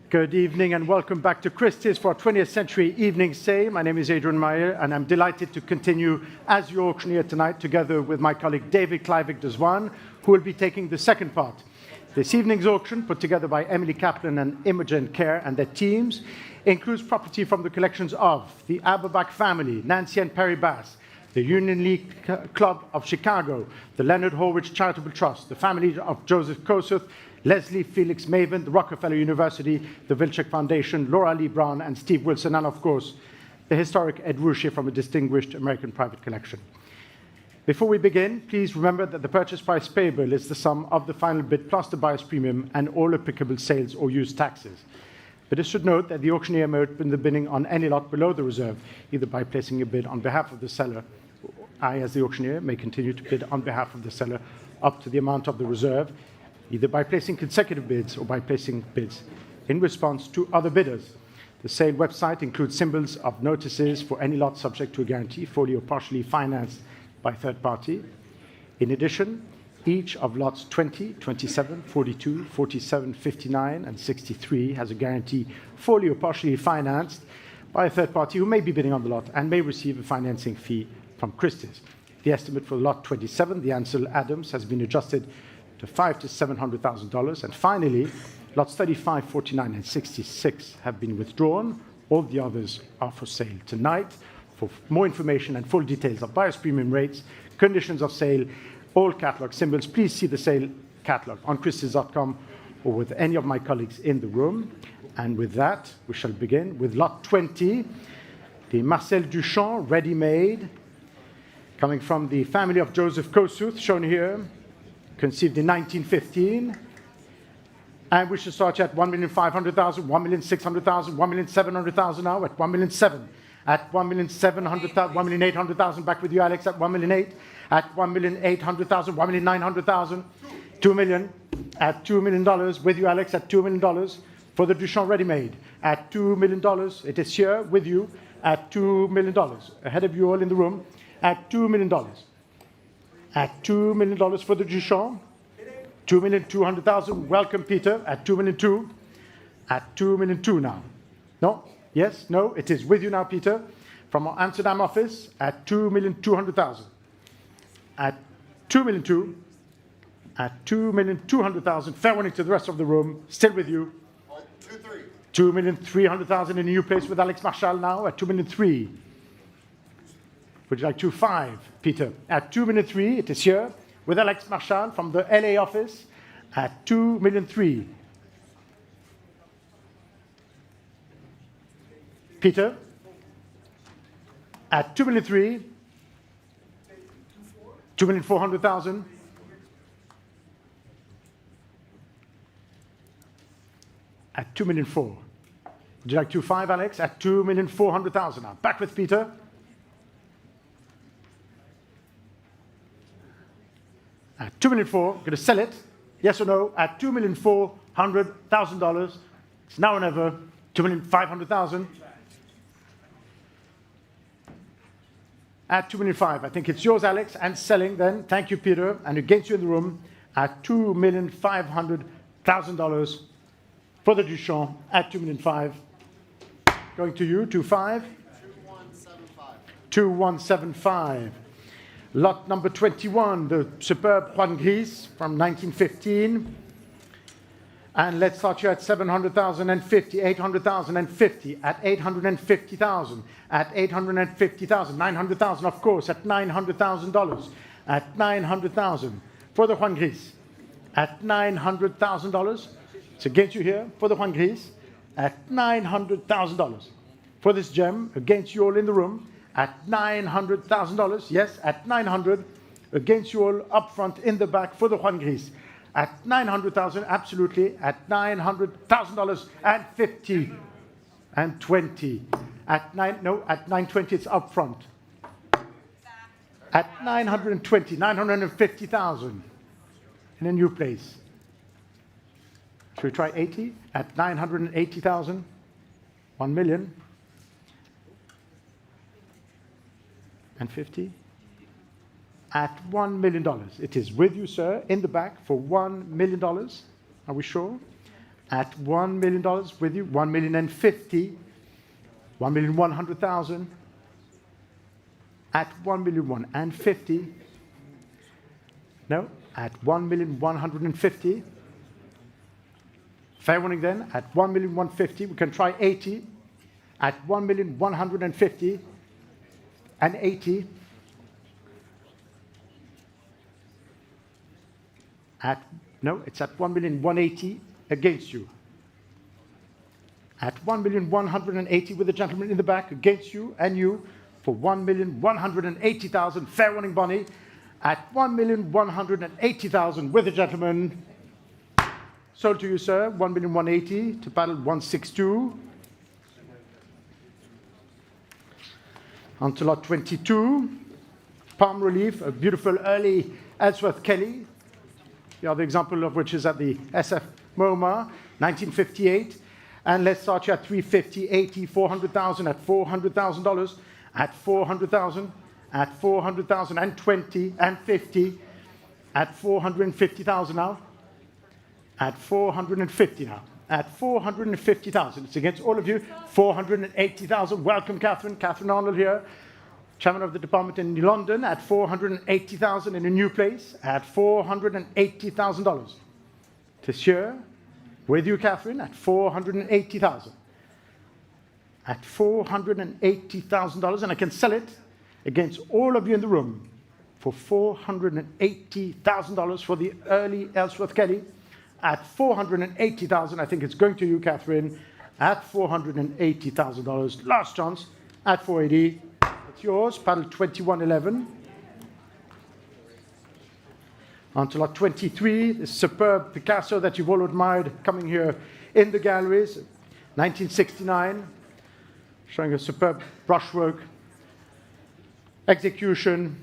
Good evening and welcome back to Christie's for our 20th century evening sale. My name is Adrian Meyer and I'm delighted to continue as your auctioneer tonight together with my colleague David Clivig de Zwaan, who will be taking the second part. This evening's auction, put together by Emily Kaplan and Imogen Kerr and their teams, includes property from the collections of the Aberbach family, Nancy and Perry Bass, the Union League Club of Chicago, the Leonard Horwich Charitable Trust, the family of Joseph Kosuth, Leslie Felix Maven, the Rockefeller University, the Wilczek Foundation, Laura Lee Brown, and Steve Wilson, and of course, the historic Ed Ruscha from a distinguished American private collection. Before we begin, please remember that the purchase price payable is the sum of the final bid plus the buyer's premium and all applicable sales or use taxes. But it should note that the auctioneer may open the bidding on any lot below the reserve, either by placing a bid on behalf of the seller. I, as the auctioneer, may continue to bid on behalf of the seller up to the amount of the reserve, either by placing consecutive bids or by placing bids in response to other bidders. The sale website includes symbols of notices for any lot subject to a guarantee, fully or partially financed by third party. In addition, each of lots 20, 27, 42, 47, 59, and 63 has a guarantee fully or partially financed by a third party who may be bidding on the lot and may receive a financing fee from Christie's. The estimate for lot 27, the Ansel Adams, has been adjusted to $500,000 to $700,000. And finally, lots 35, 49, and 66 have been withdrawn. All the others are for sale tonight. For more information and full details of buyer's premium rates, conditions of sale, all catalog symbols, please see the sale catalog on christies.com or with any of my colleagues in the room. And with that, we shall begin with lot 20, the Marcel Duchamp ready-made, coming from the family of Joseph Kosuth, shown here, conceived in 1915, and we should start at 1,500,000, 1,600,000, 1,700,000 now, at 1,700,000, at 1,700,000, 1,800,000, back with you, Alex, at 1,800,000, at 1,800,000, 1,900,000, 2 million, at $2 million, with you, Alex, at $2 million, for the Duchamp ready-made, at $2 million, it is here with you, at $2 million, ahead of you all in the room, at $2 million. At $2 million for the Duchamp, 2,200,000. Welcome, Peter. At 2,200,000. At 2,200,000 now. No? Yes? No? It is with you now, Peter, from our Amsterdam office. At 2,200,000. At 2,200,000. At 2,200,000. Fair warning to the rest of the room. Still with you. 2,300,000 in a new place with Alex Marshall now. At 2,300,000. Would you like 2,500,000, Peter? At 2,300,000, it is here, with Alex Marchand from the LA office, at 2,300,000. Peter? At 2,300,000. 2,400,000. At 2,400,000. Would you like 2,500,000, Alex? At 2,400,000 now. Back with Peter. At 2,400,000, going to sell it, yes or no, at $2,400,000. It's now or never, 2,500,000. At 2,500,000, I think it's yours, Alex, and selling then. Thank you, Peter, and against you in the room at $2,500,000 for the Duchamp at 2,500,000. Going to you, 2,500,000. 2,175. Lot number 21, the superb Juan Gris from 1915. And let's start you at 700,050, 800,050, at 850,000, at 850,000, 900,000, of course, at $900,000, at 900,000 for the Juan Gris, at $900,000. It's against you here for the Juan Gris, at $900,000 for this gem, against you all in the room. At $900,000, yes, at 900, against you all up front in the back for the Juan Gris. At 900,000, absolutely, at $900,000 and 50 and 20. At 920, it's up front. At 920, 950,000 in a new place. Should we try 80? At 980,000, 1 million. And 50 at $1 million. It is with you, sir, in the back for $1 million. Are we sure? At $1 million with you, $1,050,000, $1,100,000. At $1,150,000. No, at $1,150,000. Fair warning then, at $1,150,000, we can try 80. At $1,150,000 and 80. No, it's at $1,180,000 against you. At $1,180,000 with the gentleman in the back against you and you for $1,180,000. Fair warning, Bonnie. At $1,180,000 with the gentleman. Sold to you, sir. $1,180,000 to paddle 162. On to lot 22. Palm relief, a beautiful early Ellsworth Kelly. The other example of which is at the SF MoMA, 1958. And let's start here at 350, 80, 400,000 at $400,000, at 400,000, at 400,000 and 20 and 50, at 450,000 now, at 450 now, at 450,000. It's against all of you. 480,000. Welcome, Catherine. Catherine Arnold here, chairman of the department in London, at 480,000 in a new place, at $480,000. This year, with you, Catherine, at 480,000. At $480,000, and I can sell it against all of you in the room for $480,000 for the early Ellsworth Kelly. At $480,000, I think it's going to you, Catherine, at $480,000. Last chance at 480. It's yours, paddle 2111. On to lot 23, this superb Picasso that you've all admired coming here in the galleries, 1969, showing a superb brushwork, execution,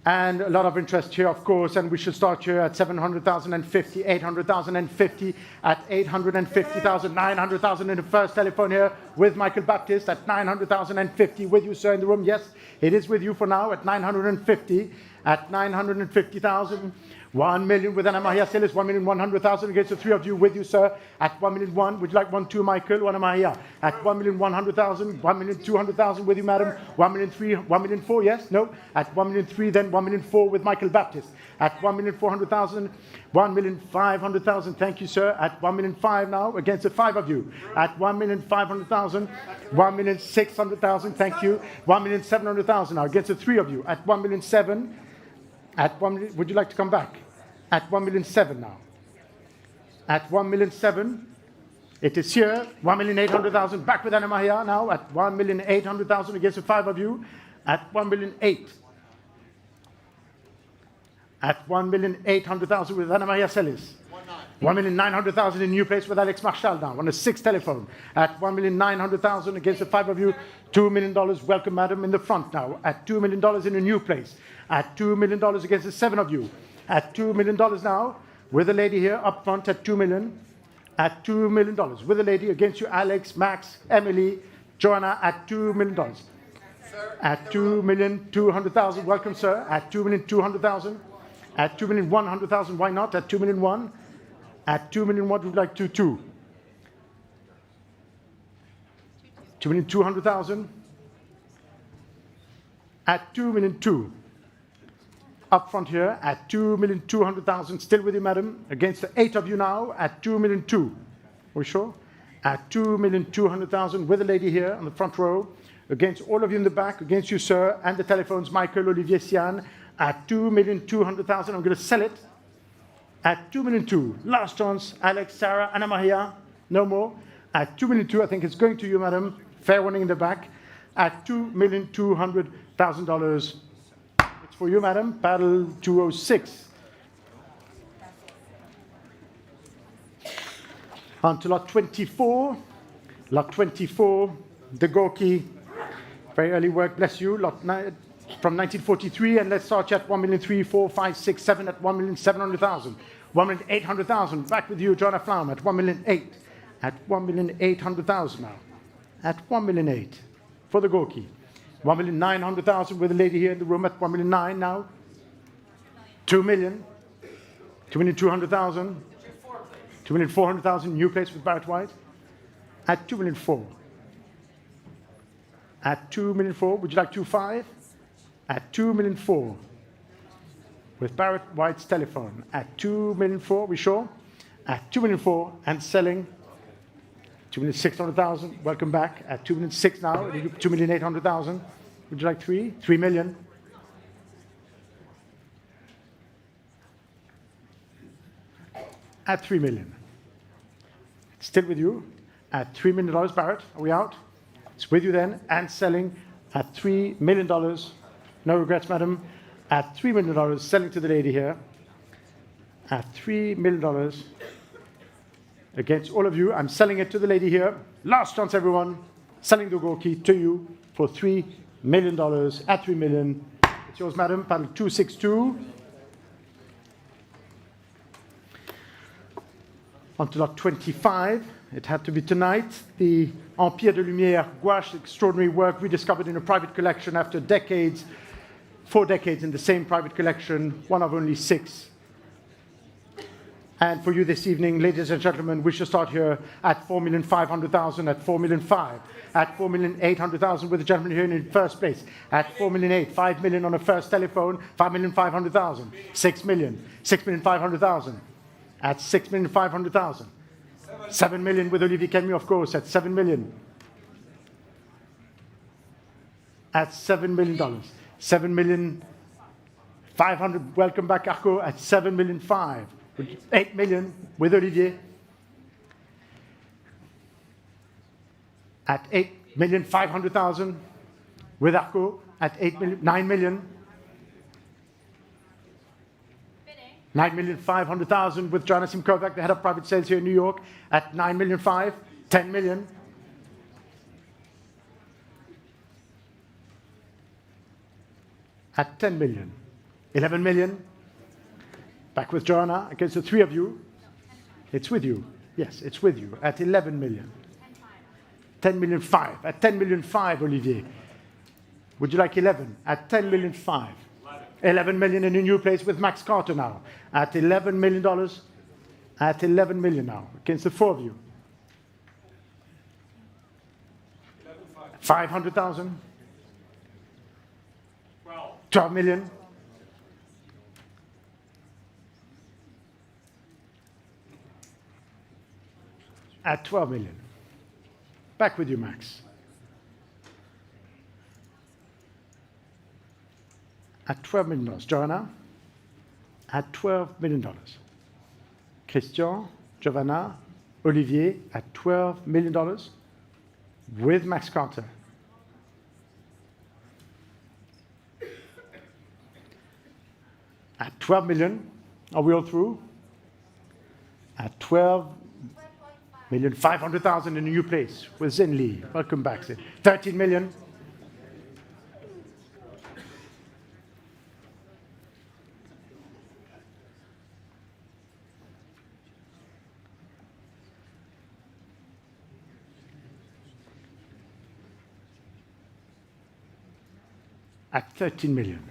and a lot of interest here, of course, and we should start here at 700,050, 800,050, at 850,000, 900,000 in the first telephone here with Michael Baptist at 900,050 with you, sir, in the room. Yes, it is with you for now at 950, at 950,000. 1 million with Anna Maria Celis, 1,100,000 against the three of you with you, sir, at 1,000,001. Would you like 1, 2, Michael, Anna Maria? At 1,100,000, 1,200,000 with you, madam. 1,003,000, 1,004,000, yes, no. At 1,003,000, then 1,004,000 with Michael Baptist. At 1,400,000, 1,500,000, thank you, sir. At 1,500,000 now against the five of you. At 1,500,000, 1,600,000, thank you. 1,700,000 now against the three of you. At 1,700,000, at 1 million, would you like to come back? At 1,700,000 now. At 1,700,000, it is here. 1,800,000 back with Anna Maria now. At 1,800,000 against the five of you. At 1,800,000. At 1,800,000 with Anna Maria Celis. 1,900,000 in new place with Alex Marshall now on the sixth telephone. At 1,900,000 against the five of you. $2 million. Welcome, madam, in the front now. At $2 million in a new place. At $2 million against the seven of you. At $2 million now with a lady here up front at $2 million. At $2 million with a lady against you, Alex, Max, Emily, Joanna at $2 million. Sir, at 2,200,000. Welcome, sir. At 2,200,000. At 2,100,000. Why not? At 2,000,001. At 2,000,001, would you like to 2? 2,200,000. At 2,002,000. Up front here at 2,200,000. Still with you, madam. Against the 8 of you now at 2,002,000. Are we sure? At 2,200,000 with a lady here on the front row. Against all of you in the back. Against you, sir. And the telephones, Michael, Olivier, Sian. At 2,200,000. I'm going to sell it. At 2,200,000. Last chance. Alex, Sarah, Anna Maria. No more. At 2,200,000. I think it's going to you, madam. Fair warning in the back. At $2,200,000. It's for you, madam. Paddle 206. On to lot 24. Lot 24. The Gorky. Very early work, bless you. Lot 9, from 1943. And let's start at 1,300,000, 4, 5, 6, 7 at 1,700,000. 1,800,000. Back with you, Joanna Flaum at 1,800,000. At 1,800,000 now. At 1,800,000 for the Gorky. 1,900,000 with a lady here in the room at 1,900,000 now. 2 million. 2,200,000. 2,400,000, new place with Barrett White. At 2,400,000. At 2,400,000, would you like 2.5? At 2,400,000. With Barrett White's telephone. At 2,400,000, we sure? At 2,400,000 and selling 2,600,000. Welcome back. At 2,600,000 now. 2,800,000. Would you like 3? 3 million. At 3 million. Still with you. At $3 million, Barrett. Are we out? It's with you then. And selling at $3 million. No regrets, madam. At $3 million, selling to the lady here. At $3 million. Against all of you, I'm selling it to the lady here. Last chance, everyone. Selling the Gorky to you for $3 million. At $3 million. It's yours, madam. Panel 262. On to lot 25. It had to be tonight. The Empire de Lumière gouache, extraordinary work rediscovered in a private collection after decades, 4 decades in the same private collection, one of only 6. And for you this evening, ladies and gentlemen, we shall start here at 4,500,000, at 4,500,000, at 4,800,000 with the gentleman here in first place, at 4,800,000, 5 million on a first telephone, 5,500,000, 6 million, 6,500,000, at 6,500,000. 7 million with Olivier Camus, of course, at 7 million. At $7 million. 7 million 500. Welcome back, Arco, at 7 million 5. 8 million with Olivier. At 8,500,000 with Arco. At 8 million, 9 million. 9,500,000 with Joanna Simkovac, the head of private sales here in New York, at 9 million 5, 10 million. At 10 million, 11 million. Back with Joanna against the 3 of you. It's with you. Yes, it's with you. At 11 million. 10 million 5. At 10 million 5, Olivier. Would you like 11? At 10 million 5. 11 million in a new place with Max Carter now. At $11 million. At 11 million now. Against the 4 of you. 500,000. 12 million. At 12 million. Back with you, Max. At $12 million. Joanna, at $12 million. Christian, Giovanna, Olivier, at $12 million with Max Carter. At 12 million, are we all through? At 12,500,000 in a new place with Zin Lee. Welcome back, Zin. 13 million. At 13 million.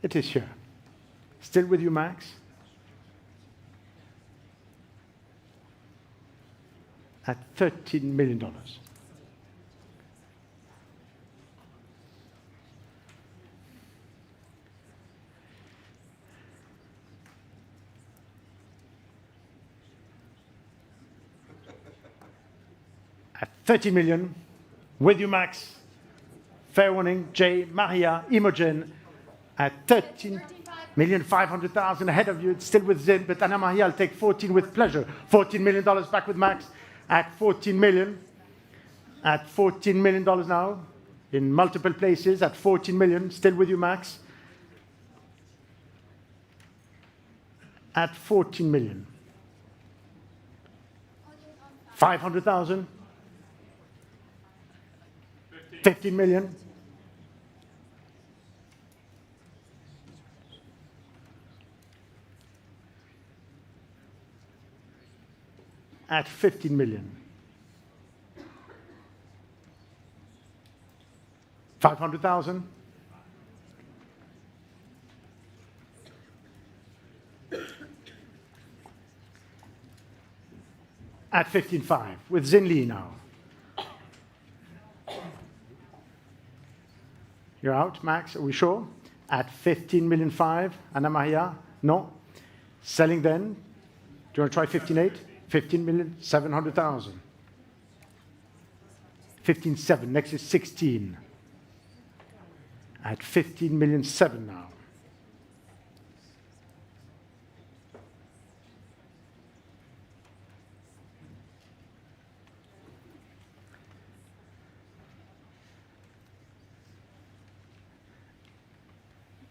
It is here. Still with you, Max? At $13 million. At 30 million, with you, Max. Fair warning, Jay, Maria, Imogen, at 13,500,000 ahead of you. It's still with Zin, but Anna Maria, I'll take 14 with pleasure. $14 million back with Max at 14 million. At $14 million now, in multiple places, at 14 million. Still with you, Max. At 14 million. 500,000. 15 million. At 15 million. 500,000. at 15.5 with Xin Li now. You're out, Max, are we sure? At 15.5 Anna Maria? No. Selling then. Do you want to try 15.8? 15,700,000. 15.7, next is 16. At 15,700,000 now.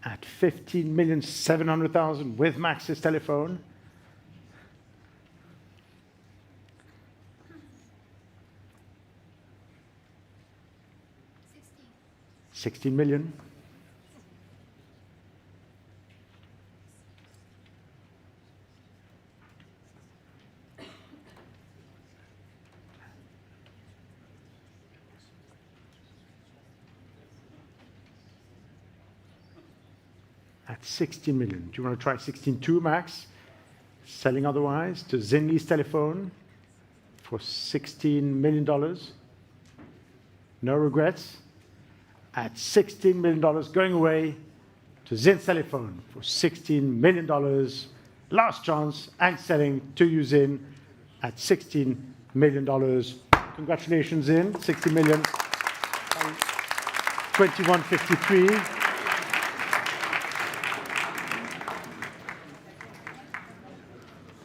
At 15,700,000 with Max's telephone. 16 million. At 16 million. Do you want to try 16.2, Max? Selling otherwise to Xin Li's telephone for $16 million. No regrets. At $16 million, going away to Zin's telephone for $16 million. Last chance, and selling to you, Zin, at $16 million. Congratulations, Zin, 60 million. 21.53.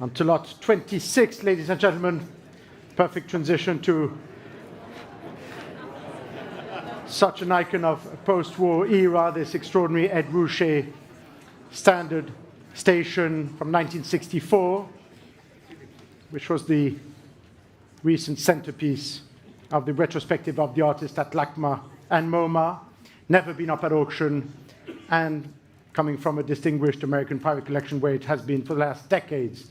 On to lot 26, ladies and gentlemen. Perfect transition to such an icon of post-war era, this extraordinary Ed Ruscha standard station from 1964, which was the recent centerpiece of the retrospective of the artist at LACMA and MoMA, never been up at auction, and coming from a distinguished American private collection where it has been for the last decades.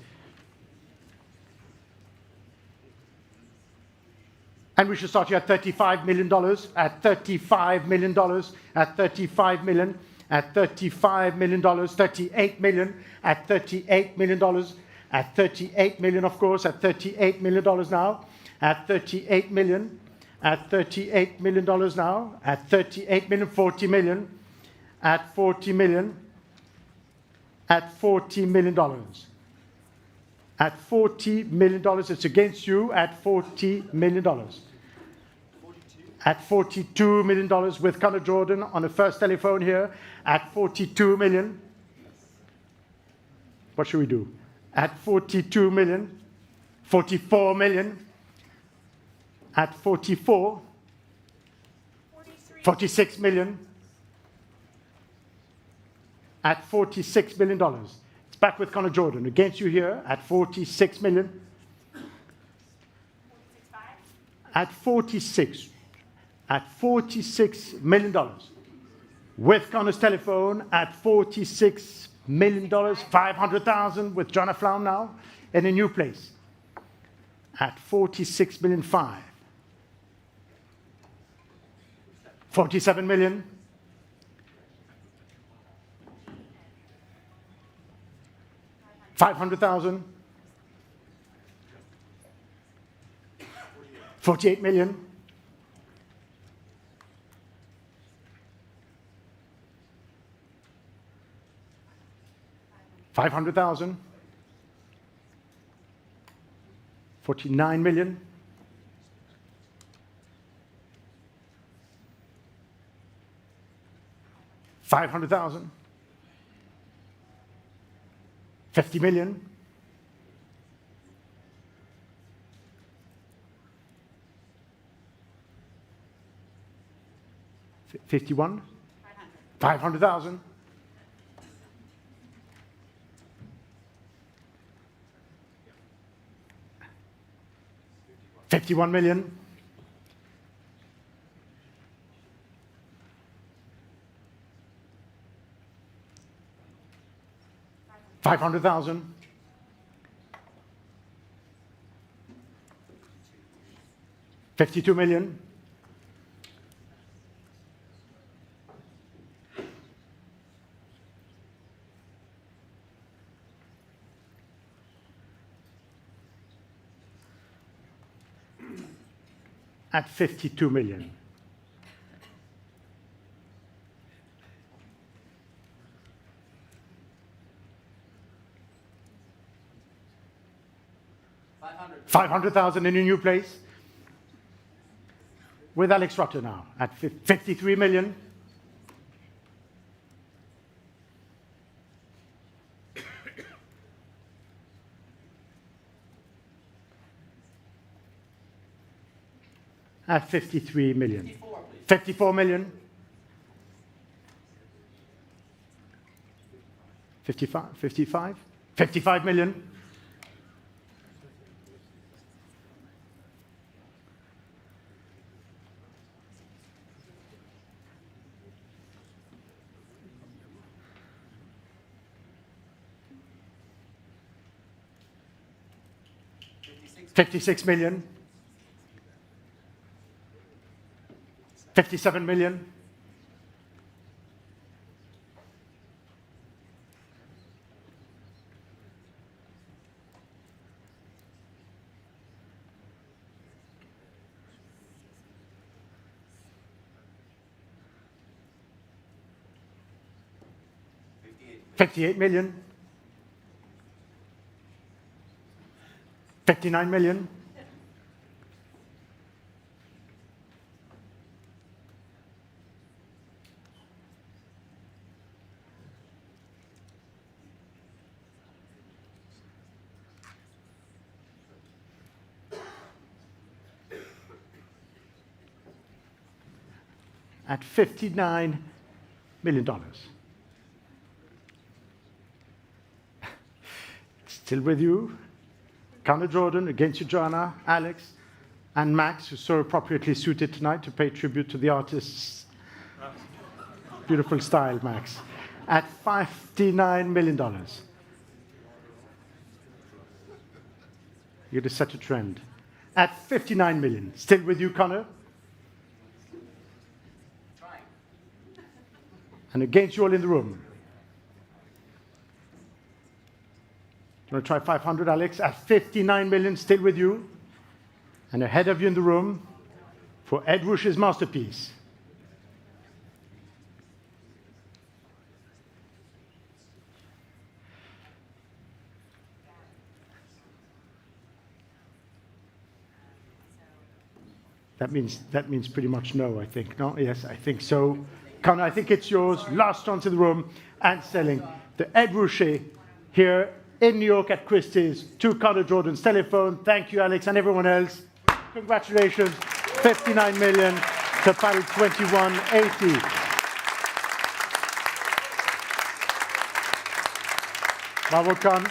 And we should start here at $35 million, at $35 million, at $35 million, at $35 million, $38 million, at $38 million, at $38 million, of course, at $38 million now, at $38 million, at $38 million now, at $38 million, 40 million, at $40 million, at $40 million. At $40 million, it's against you, at $40 million. At $42 million with Conor Jordan on the first telephone here, at $42 million. What should we do? At $42 million, $44 million, at 44, 46 million, at $46 million. It's back with Conor Jordan against you here at 46 million. At 46. At $46 million. With Conor's telephone at $46 million, 500,000 with John Aflam now in a new place. At 46 million 5. 47 million. $500,000. 48 million. 500,000. 49 million. 500,000. 50 million. 51. 500,000. 51 million. 500,000. 52 million. at 52 million. $500,000 in a new place. With Alex Rutter now at 53 million. At 53 million. 54 million. 55 million. $56 million. 57 million. $58 million. 59 million. At $59 million. Still with you, Connor Jordan, against you, Joanna, Alex, and Max, who's so appropriately suited tonight to pay tribute to the artist's beautiful style, Max, at $59 million. You're going to set a trend. At 59 million. Still with you, Connor? And against you all in the room. You want to try 500, Alex? At 59 million, still with you. And ahead of you in the room for Ed Ruscha's masterpiece. That means pretty much no, I think. No? Yes, I think so. Connor, I think it's yours. Last chance in the room and selling the Ed Ruscha here in New York at Christie's to Connor Jordan's telephone. Thank you, Alex, and everyone else. Congratulations. 59 million to panel 2180. Welcome.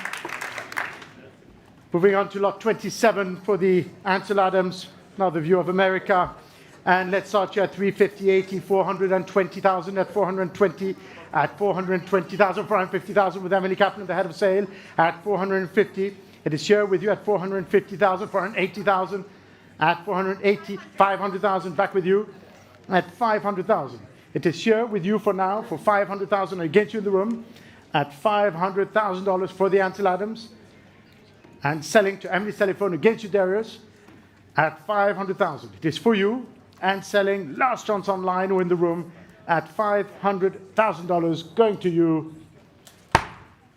Moving on to lot 27 for the Ansel Adams, another view of America. And let's start here at 350, 80, 420,000 at 420, at 420,000, 450,000 with Emily Kaplan at the head of sale at 450. It is here with you at 450,000, 480,000 at 480, 500,000 back with you at 500,000. It is here with you for now for 500,000 against you in the room at $500,000 for the Ansel Adams. And selling to Emily's telephone against you, Darius, at 500,000. It is for you. And selling last chance online or in the room at $500,000 going to you.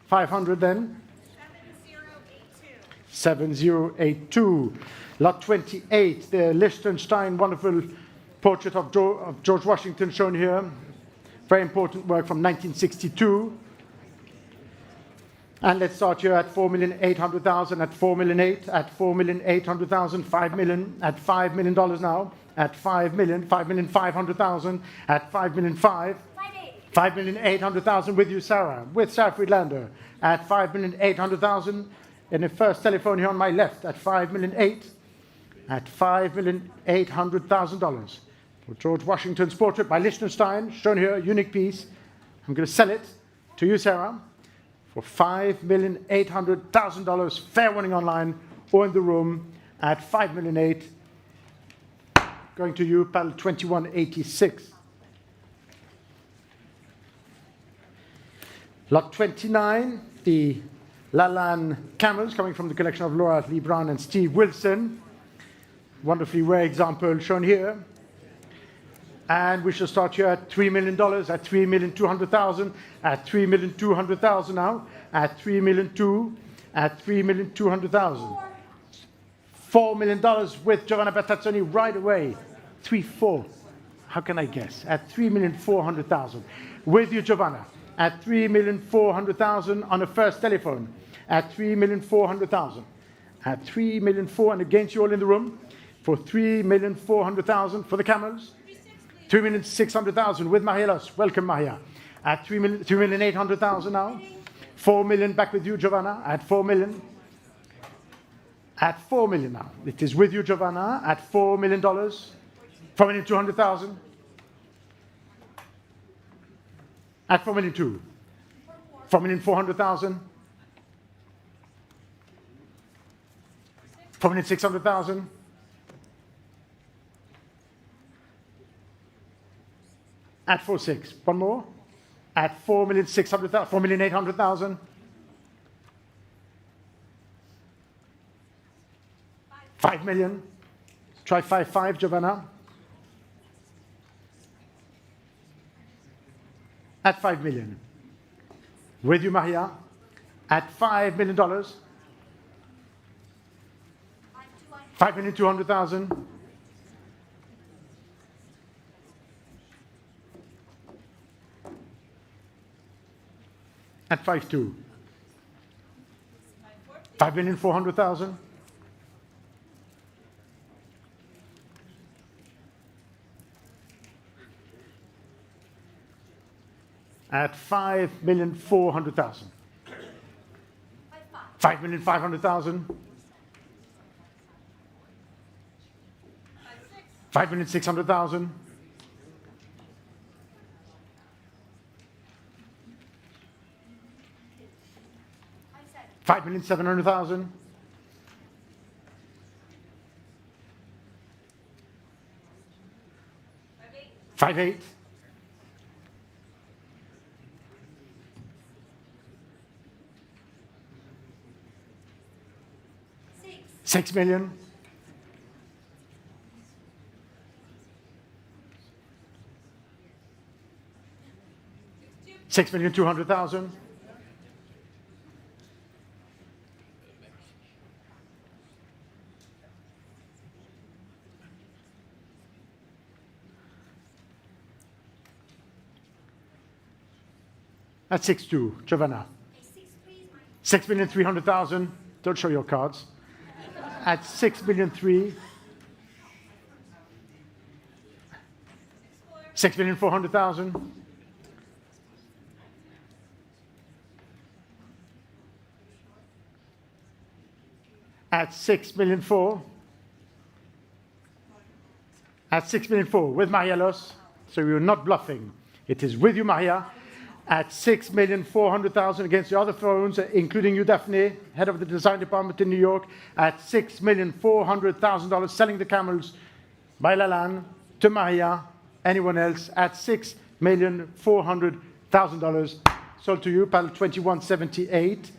500 then. 7082. Lot 28, the Liechtenstein wonderful portrait of George Washington shown here. Very important work from 1962. And let's start here at 4,800,000, at 4,800,000, at 4,800,000, 5 million, at $5 million now. At 5 million, 5,500,000, at 5,500,000, 5,800,000 with you, Sarah, with Sarah Friedlander, at 5,800,000, in the first telephone here on my left, at 5,800,000, at $5,800,000. For George Washington's portrait by Liechtenstein, shown here, a unique piece. I'm going to sell it to you, Sarah, for $5,800,000, fair winning online or in the room at 5,800,000. Going to you, panel 2186. Lot 29, the Lalanne camels coming from the collection of Laura Lee Brown and Steve Wilson. wonderfully rare example shown here. And we shall start here at $3 million, at $3,200,000, at $3,200,000 now, at $3,200,000, at $3,200,000. $4 million with Giovanna Bertazzoni right away. 3-4. How can I guess? At $3,400,000. With you, Giovanna. At $3,400,000 on the first telephone. At $3,400,000. At $3,400,000, and against you all in the room for $3,400,000 for the camels. $3,600,000 with Mahia. Welcome, Mahia. At $3,800,000 now. $4 million back with you, Giovanna. At $4 million. At $4 million now. It is with you, Giovanna. At $4 million. $4,200,000. At $4,200,000. $4,400,000. $4,600,000. At 4.6. One more. At 4,600,000. 4,800,000. $5 million. Try 5.5, Giovanna. At $5 million. With you, Mahia. At $5 million. $5,200,000. At 5.2. $5,400,000. At $5,400,000. $5,500,000. $5,600,000. $5,700,000. $5.8. $6 million. $6,200,000. At 6.2, Giovanna. 6,300,000. Don't show your cards. At 6,300,000. 6,400,000. At 6,400,000. At 6,400,000 with Marielos. So you're not bluffing. It is with you, Maria. At $6,400,000 against the other phones, including you, Daphne, head of the design department in New York, at $6,400,000, selling the camels by Lalanne to Maria. Anyone else at $6,400,000, sold to you, panel 2178.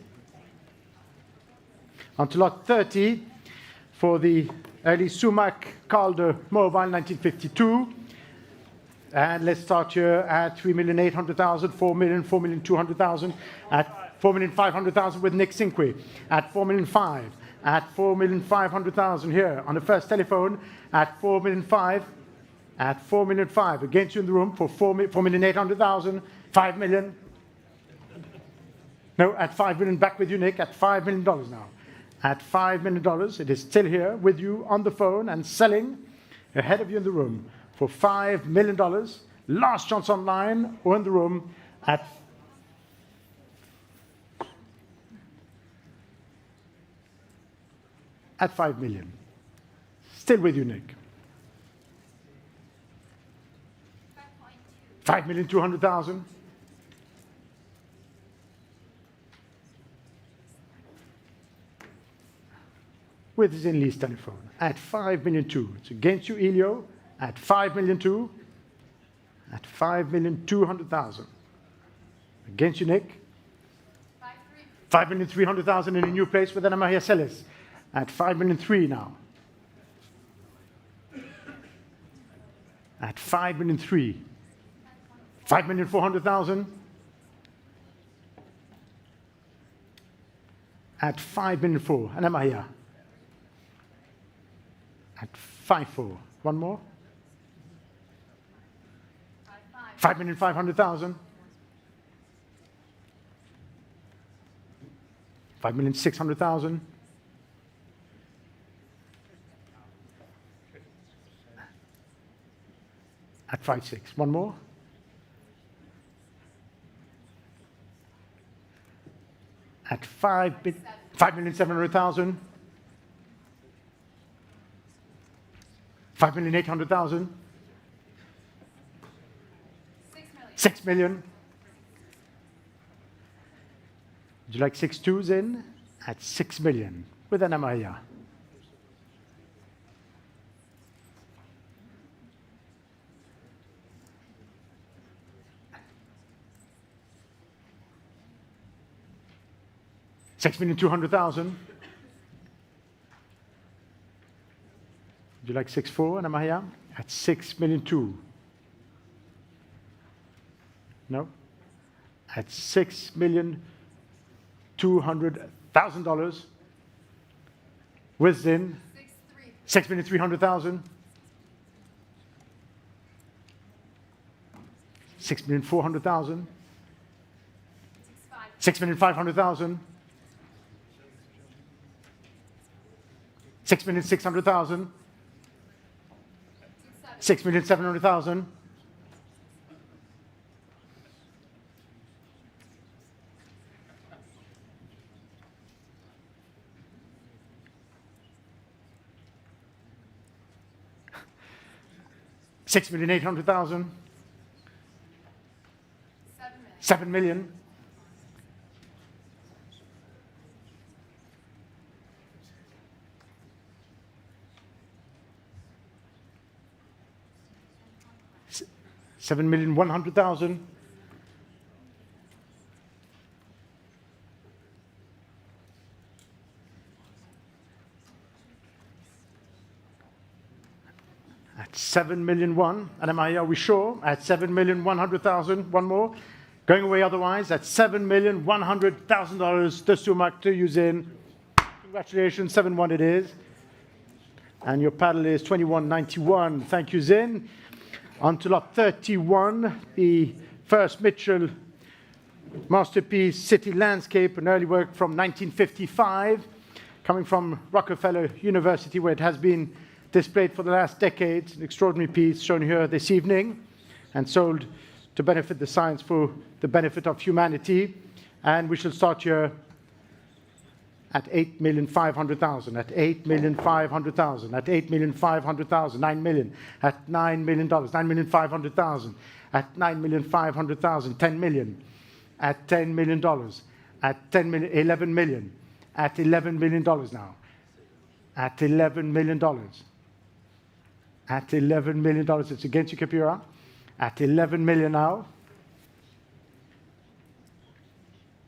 On to lot 30 for the early Sumac Calder Mobile 1952. And let's start here at $3,800,000, $4 million, $4,200,000, at $4,500,000 with Nick Cinque, at $4,500,000, at $4,500,000 here on the first telephone, at $4,500,000, at $4,500,000 against you in the room for $4,800,000, $5 million. No, at $5 million, back with you, Nick, at $5 million now. At $5 million, it is still here with you on the phone and selling ahead of you in the room. For $5 million, last chance online or in the room at $5 million. Still with you, Nick. 5,200,000. With his in-lease telephone at $5,200,000. It's against you, Elio. At $5,200,000, at $5,200,000. Against you, Nick. 5,300,000 in a new place with Anna Maria Celis. At $5,300,000 now. at 5,000,003, 5,400,000, at 5,000,004, and am I here? At 5,400, one more. 5,500,000, 5,600,000, at 5,600, one more. At 5,700,000, 5,800,000, 6 million. Would you like 6 twos in? At 6 million with an Amaya. $6,200,000. Would you like 6-4 and Amaya? At 6,200,000. No? At $6,200,000. With Zin? 6,300,000. 6,400,000. 6,500,000. 6,600,000. 6,700,000. 6,800,000. 7 million. 7,100,000. 7,000,001, and are we sure? At 7,100,000, one more. Going away otherwise, at $7,100,000, the sumac to use in. Congratulations, 7-1 it is. And your paddle is 21.91. Thank you, Zin. On to lot 31, the first Mitchell masterpiece, City Landscape, an early work from 1955, coming from Rockefeller University, where it has been displayed for the last decade, an extraordinary piece shown here this evening and sold to benefit the science for the benefit of humanity. And we shall start here at 8,500,000, at 8,500,000, at 8,500,000, 9 million, at $9 million, 9,500,000, at 9,500,000, 10 million, at $10 million, at 10 million, 11 million, at $11 million now, at $11 million. At $11 million, it's against you, Kapira. At 11 million now.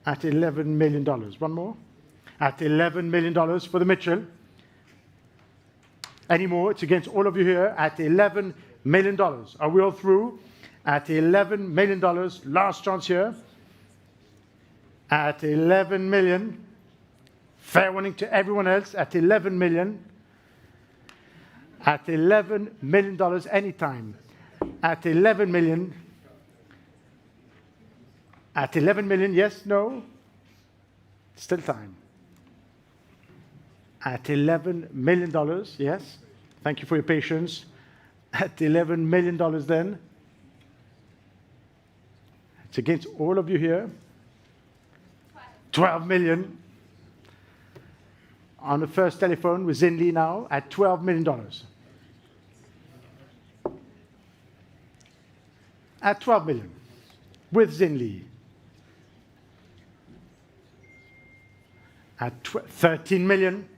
At $11 million. One more. At $11 million for the Mitchell. Any more? It's against all of you here. At $11 million. Are we all through? At $11 million. Last chance here. At 11 million. Fair warning to everyone else. At 11 million. At $11 million anytime. At 11 million. At 11 million, yes, no? Still time. At $11 million, yes. Thank you for your patience. At $11 million then. It's against all of you here. 12 million. On the first telephone with Zin Lee now at $12 million. At 12 million with Zin Lee. At 13 million.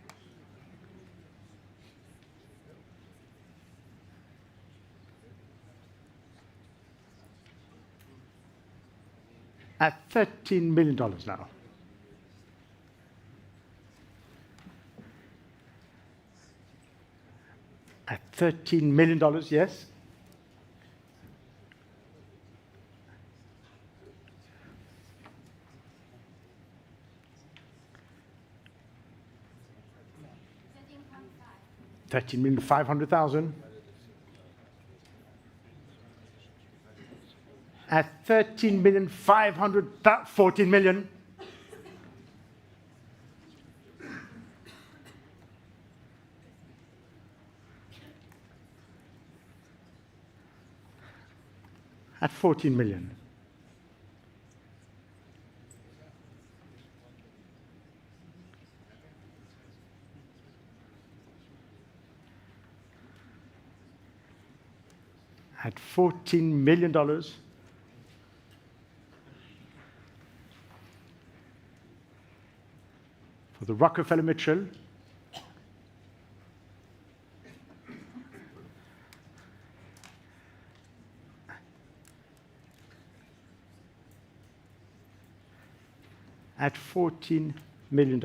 At $13 million now. At $13 million, yes. 13,500,000. At 13,500,000, 14 million. At 14 million. At $14 million. For the Rockefeller Mitchell. At $14 million.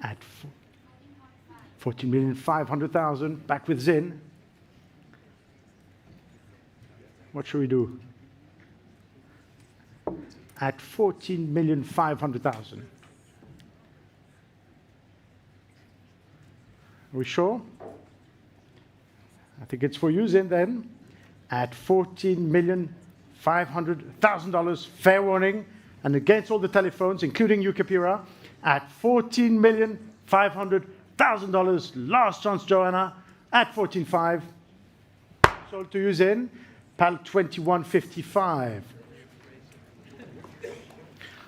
At 14,500,000, back with Zin. What should we do? At 14,500,000. Are we sure? I think it's for you, Zin, then. At $14,500,000, fair warning, and against all the telephones, including you, Kapira, at $14,500,000, last chance, Joanna, at 14.5. Sold to you, Zin, PAL 21.55.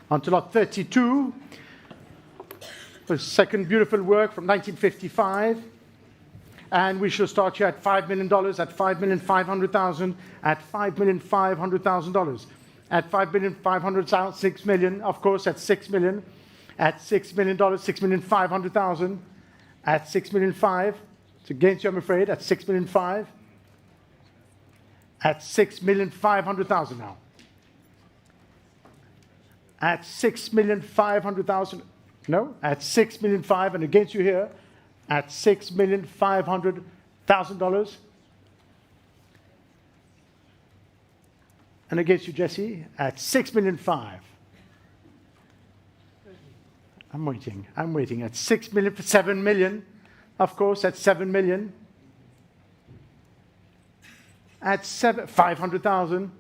On to lot 32, the second beautiful work from 1955. And we shall start here at $5 million, at $5,500,000, at $5,500,000. At $5,500,000, 6 million, of course, at $6 million. At $6 million, $6,500,000. At $6,500,000, it's against you, I'm afraid, at $6,500,000. At $6,500,000 now. At $6,500,000, no, at $6,500,000, and against you here, at $6,500,000. And against you, Jesse, at $6,500,000. I'm waiting. At 6 million, 7 million, of course, at 7 million. At 500,000.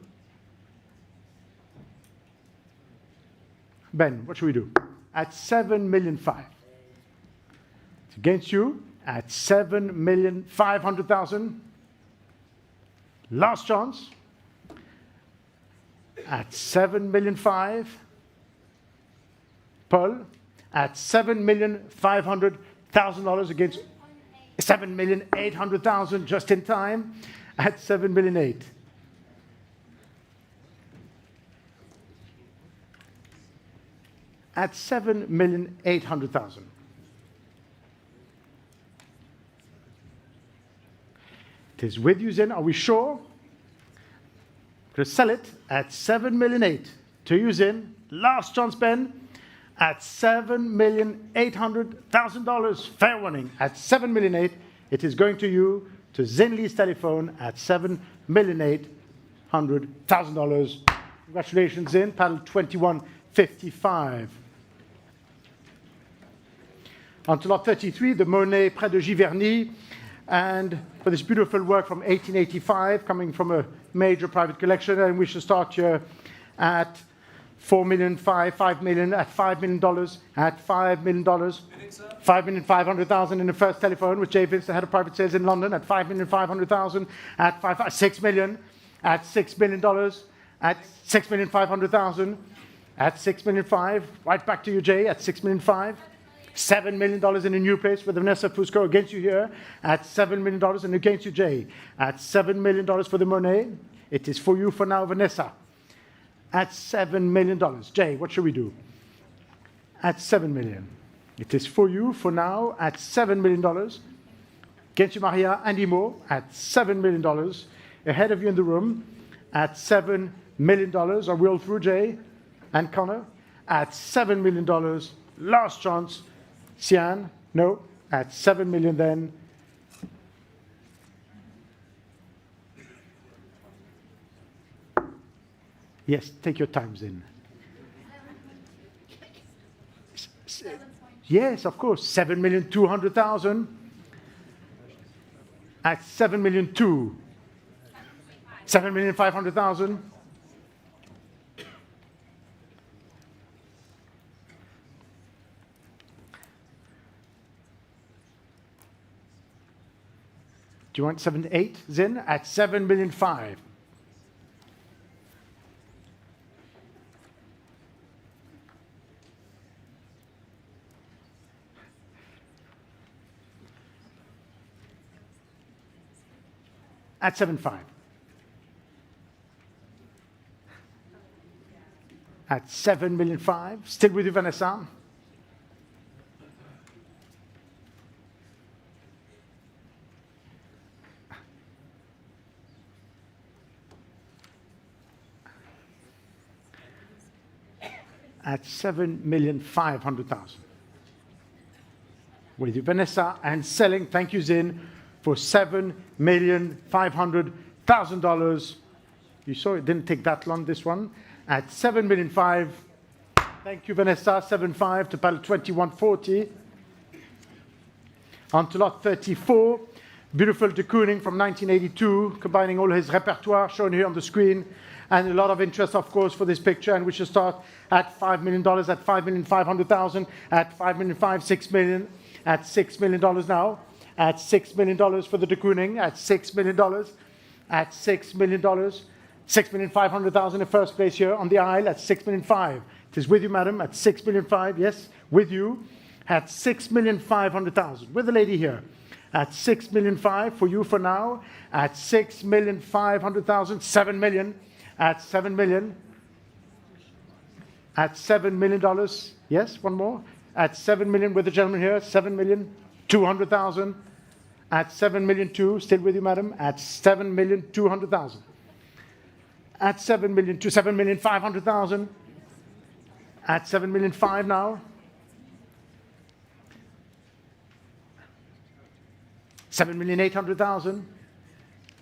Ben, what should we do? At 7,500,000. It's against you at 7,500,000. Last chance. At 7,500,000. Paul, at $7,500,000 against 7,800,000 just in time. At 7,800,000. At 7,800,000. It is with you, Zin. Are we sure? Going to sell it at 7,800,000 to you, Zin. Last chance, Ben. At $7,800,000. Fair warning. At 7,800,000, it is going to you, to Zin Lee's telephone at $7,800,000. Congratulations, Zin. Paddle 21.55. On to lot 33, the Monet Près de Giverny. And for this beautiful work from 1885, coming from a major private collection, and we shall start here at $4 million, $5 million, at $5 million, at $5 million, $5,500,000 in the first telephone with Jay Vince, the head of private sales in London, at $5,500,000, at $6 million, at $6 million, at $6,500,000, at $6,500,000, right back to you, Jay, at $6,500,000. $7 million in a new place with Vanessa Fusco against you here at $7 million, and against you, Jay, at $7 million for the Monet. It is for you for now, Vanessa, at $7 million. Jay, what should we do? At $7 million. It is for you for now at $7 million. Against you, Maria and Imo, at $7 million. Ahead of you in the room at $7 million. Are we all through, Jay and Connor? At $7 million. Last chance. Sian, no, at 7 million then. Yes, take your times in. Yes, of course. 7,200,000 at 7,200,000. 7,500,000. Do you want 7 to 8? Zin at 7,500,000. At 7,500,000. At 7,500,000. Still with you, Vanessa? At 7,500,000. With you, Vanessa, and selling, thank you, Zin, for $7,500,000. You saw it didn't take that long, this one. At 7,500,000. Thank you, Vanessa. 7,500,000 to paddle 2140. On to lot 34. Beautiful de Kooning from 1982, combining all his repertoire shown here on the screen. And a lot of interest, of course, for this picture. And we should start at $5 million, at $5,500,000, at $5,500,000, $6 million, at $6 million now. At $6 million for the de Kooning, at $6 million, at $6 million, $6,500,000 in first place here on the aisle, at $6,500,000. It is with you, madam, at $6,500,000, yes, with you, at $6,500,000, with the lady here, at $6,500,000 for you for now, at $6,500,000, $7 million, at $7 million, at $7 million, yes, one more, at $7 million with the gentleman here, $7,200,000. At 7,200,000, still with you, madam, at 7,200,000. At 7,500,000. At 7,500,000 now. 7,800,000.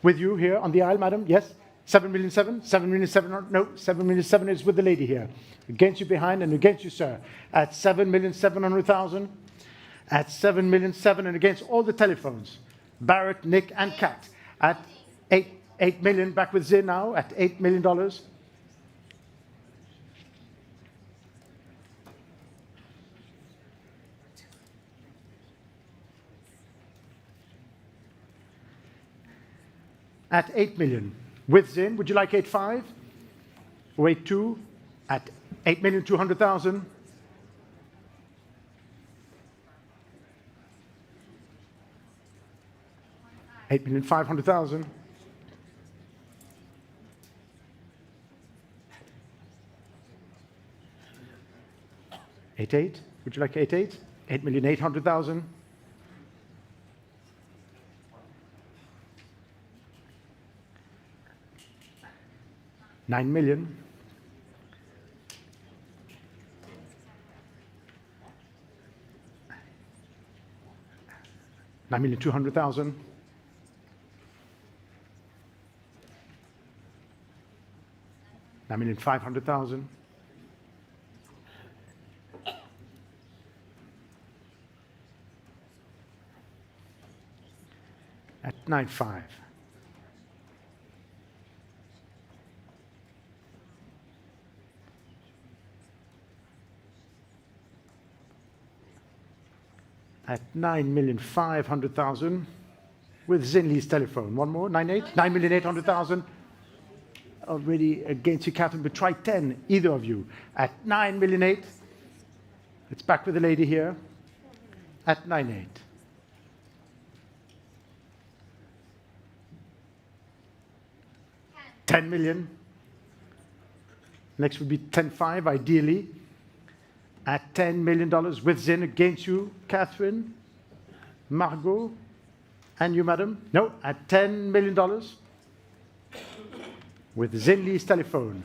With you here on the aisle, madam, yes. 7,700,000, 7,700,000, no, 7,700,000 is with the lady here. Against you behind and against you, sir. At 7,700,000. At 7,700,000 and against all the telephones, Barrett, Nick, and Kat. At 8 million, back with Zin now, at $8 million. At 8 million, with Zin, would you like 8.5 or 8.2? At 8,200,000. $8,500,000. $8.8. Would you like 8.8? 8,800,000. $9 million. $9,200,000. $9,500,000. At 9.5. At 9,500,000 with Zinli's telephone. One more, 9.8, 9,800,000. Already against you, Catherine, but try 10, either of you. At 9,800,000. It's back with the lady here. At 9.8. $10 million. Next would be 10.5, ideally. At $10 million with Zin against you, Catherine, Margot, and you, madam. No, at $10 million with Zinli's telephone.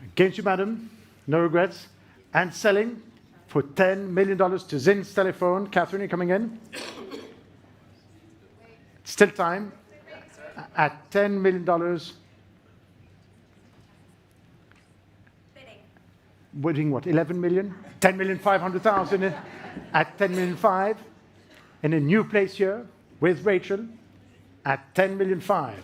Against you, madam. No regrets. And selling for $10 million to Zin's telephone. Catherine, you coming in? Still time. At $10 million. winning what, 11 million? 10,500,000 at 10,500,000. In a new place here with Rachel at 10,500,000.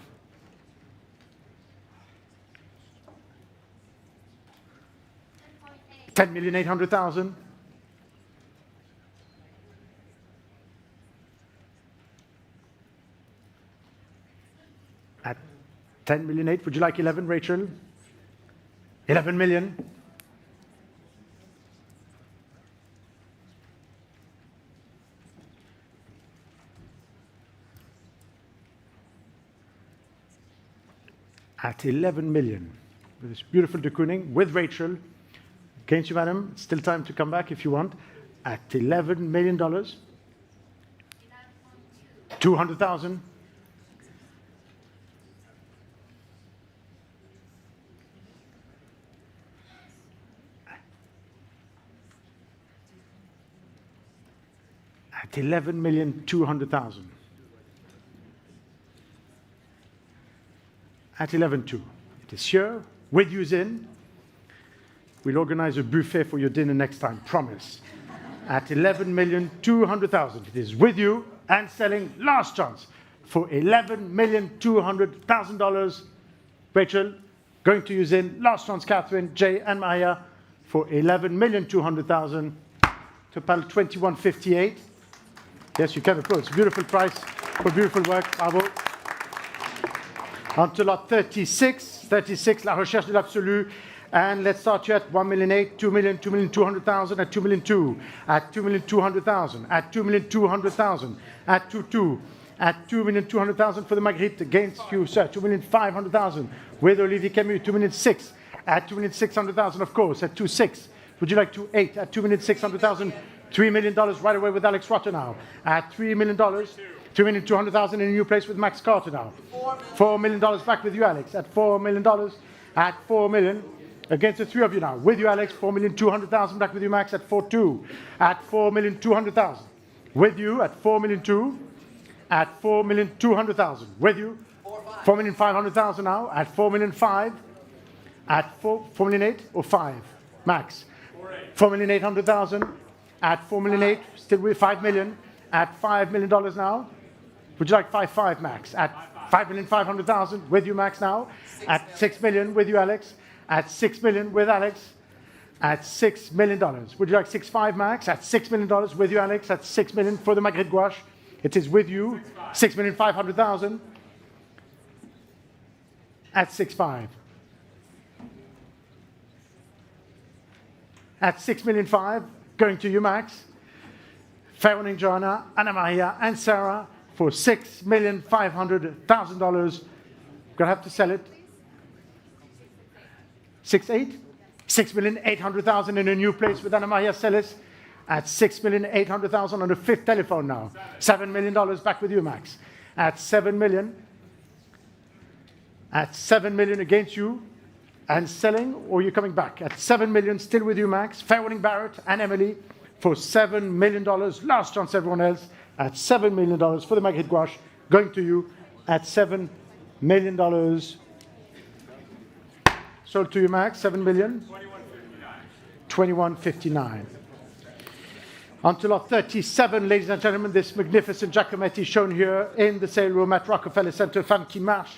$10,800,000. At 10,800,000, would you like 11, Rachel? 11 million. At 11 million, with this beautiful de Kooning with Rachel. Against you, madam. Still time to come back if you want. At $11 million. 200,000. At 11,200,000. At 11.2. It is here. With you's in. We'll organize a buffet for your dinner next time, promise. At 11,200,000. It is with you and selling last chance for $11,200,000. Rachel, going to use in last chance, Catherine, Jay, and Maya for $11,200,000 to pal 2158. Yes, you can applaud. It's a beautiful price for beautiful work. Bravo. On to lot 36, La Recherche de l'Absolu. And let's start here at 1,800,000, 2,000,000, 2,200,000, at 2,200,000, at 2,200,000, at 2,200,000, at 2,200,000, at 2,200,000 for the Magritte against you, sir. 2,500,000 with Olivier Camus. 2,600,000, at 2,600,000, of course, at 2,600,000. Would you like 2,800,000 at 2,600,000? $3 million right away with Alex Rotter now. At $3 million, 2,200,000 in a new place with Max Carter now. $4 million back with you, Alex. At $4 million, at $4 million. Against the three of you now. With you, Alex, 4,200,000 back with you, Max, at 4,200,000. At 4,200,000. With you at 4,200,000. At 4,200,000. With you, 4,500,000 now. At 4,500,000. At 4,800,000 or 5, Max. 4,800,000. At 4,800,000, still with 5 million. At $5 million now. Would you like 5,500, Max? At 5,500,000 with you, Max, now. At 6 million with you, Alex. At 6 million with Alex, at $6 million. Would you like 6,500, Max? At $6 million with you, Alex. At 6 million for the Magritte gouache. It is with you. 6,500,000. At 6,500. At 6,500,000, going to you, Max. Fair warning, Joanna, Anna Maria, and Sarah for $6,500,000. Gonna have to sell it. 6,800,000? 6,800,000 in a new place with Anna Maria Celis at 6,800,000 on the fifth telephone now. $7 million back with you, Max. At 7 million. At 7 million against you and selling, or you're coming back? At 7 million, still with you, Max. Fair warning, Barrett and Emily for $7 million. Last chance, everyone else. At $7 million for the Magritte gouache. Going to you at $7 million. Sold to you, Max, 7 million. 2159. On to lot 37, ladies and gentlemen, this magnificent Giacometti shown here in the sale room at Rockefeller Center, Femme qui marche,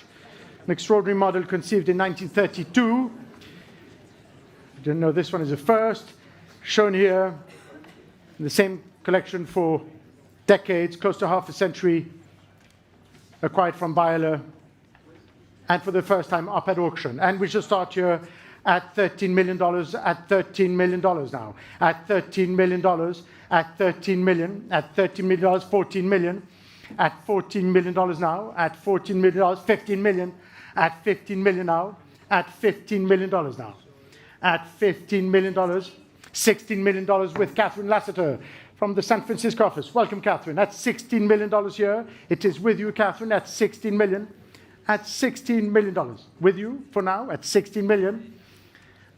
an extraordinary model conceived in 1932. I didn't know this one is a first. Shown here in the same collection for decades, close to half a century, acquired from Byler, and for the first time up at auction. And we shall start here at $13 million, at $13 million now. At $13 million, at $13 million, at $13 million, 14 million, at $14 million now, at $14 million, 15 million, at $15 million now, at $15 million now, at $15 million, $16 million with Catherine Lassiter from the San Francisco office. Welcome, Catherine. At $16 million here. It is with you, Catherine, at $16 million. At $16 million. With you for now at $16 million.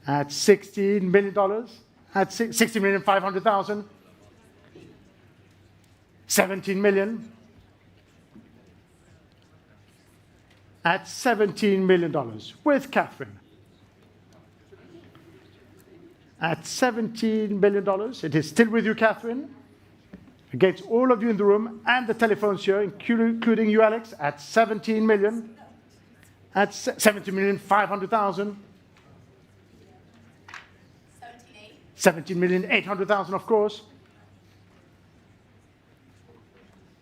At $16 million. At $16,500,000. 17 million. At $17 million with Catherine. at $17 million. It is still with you, Catherine. Against all of you in the room and the telephones here, including you, Alex, at 17 million. At 70,500,000. 17,800,000, of course.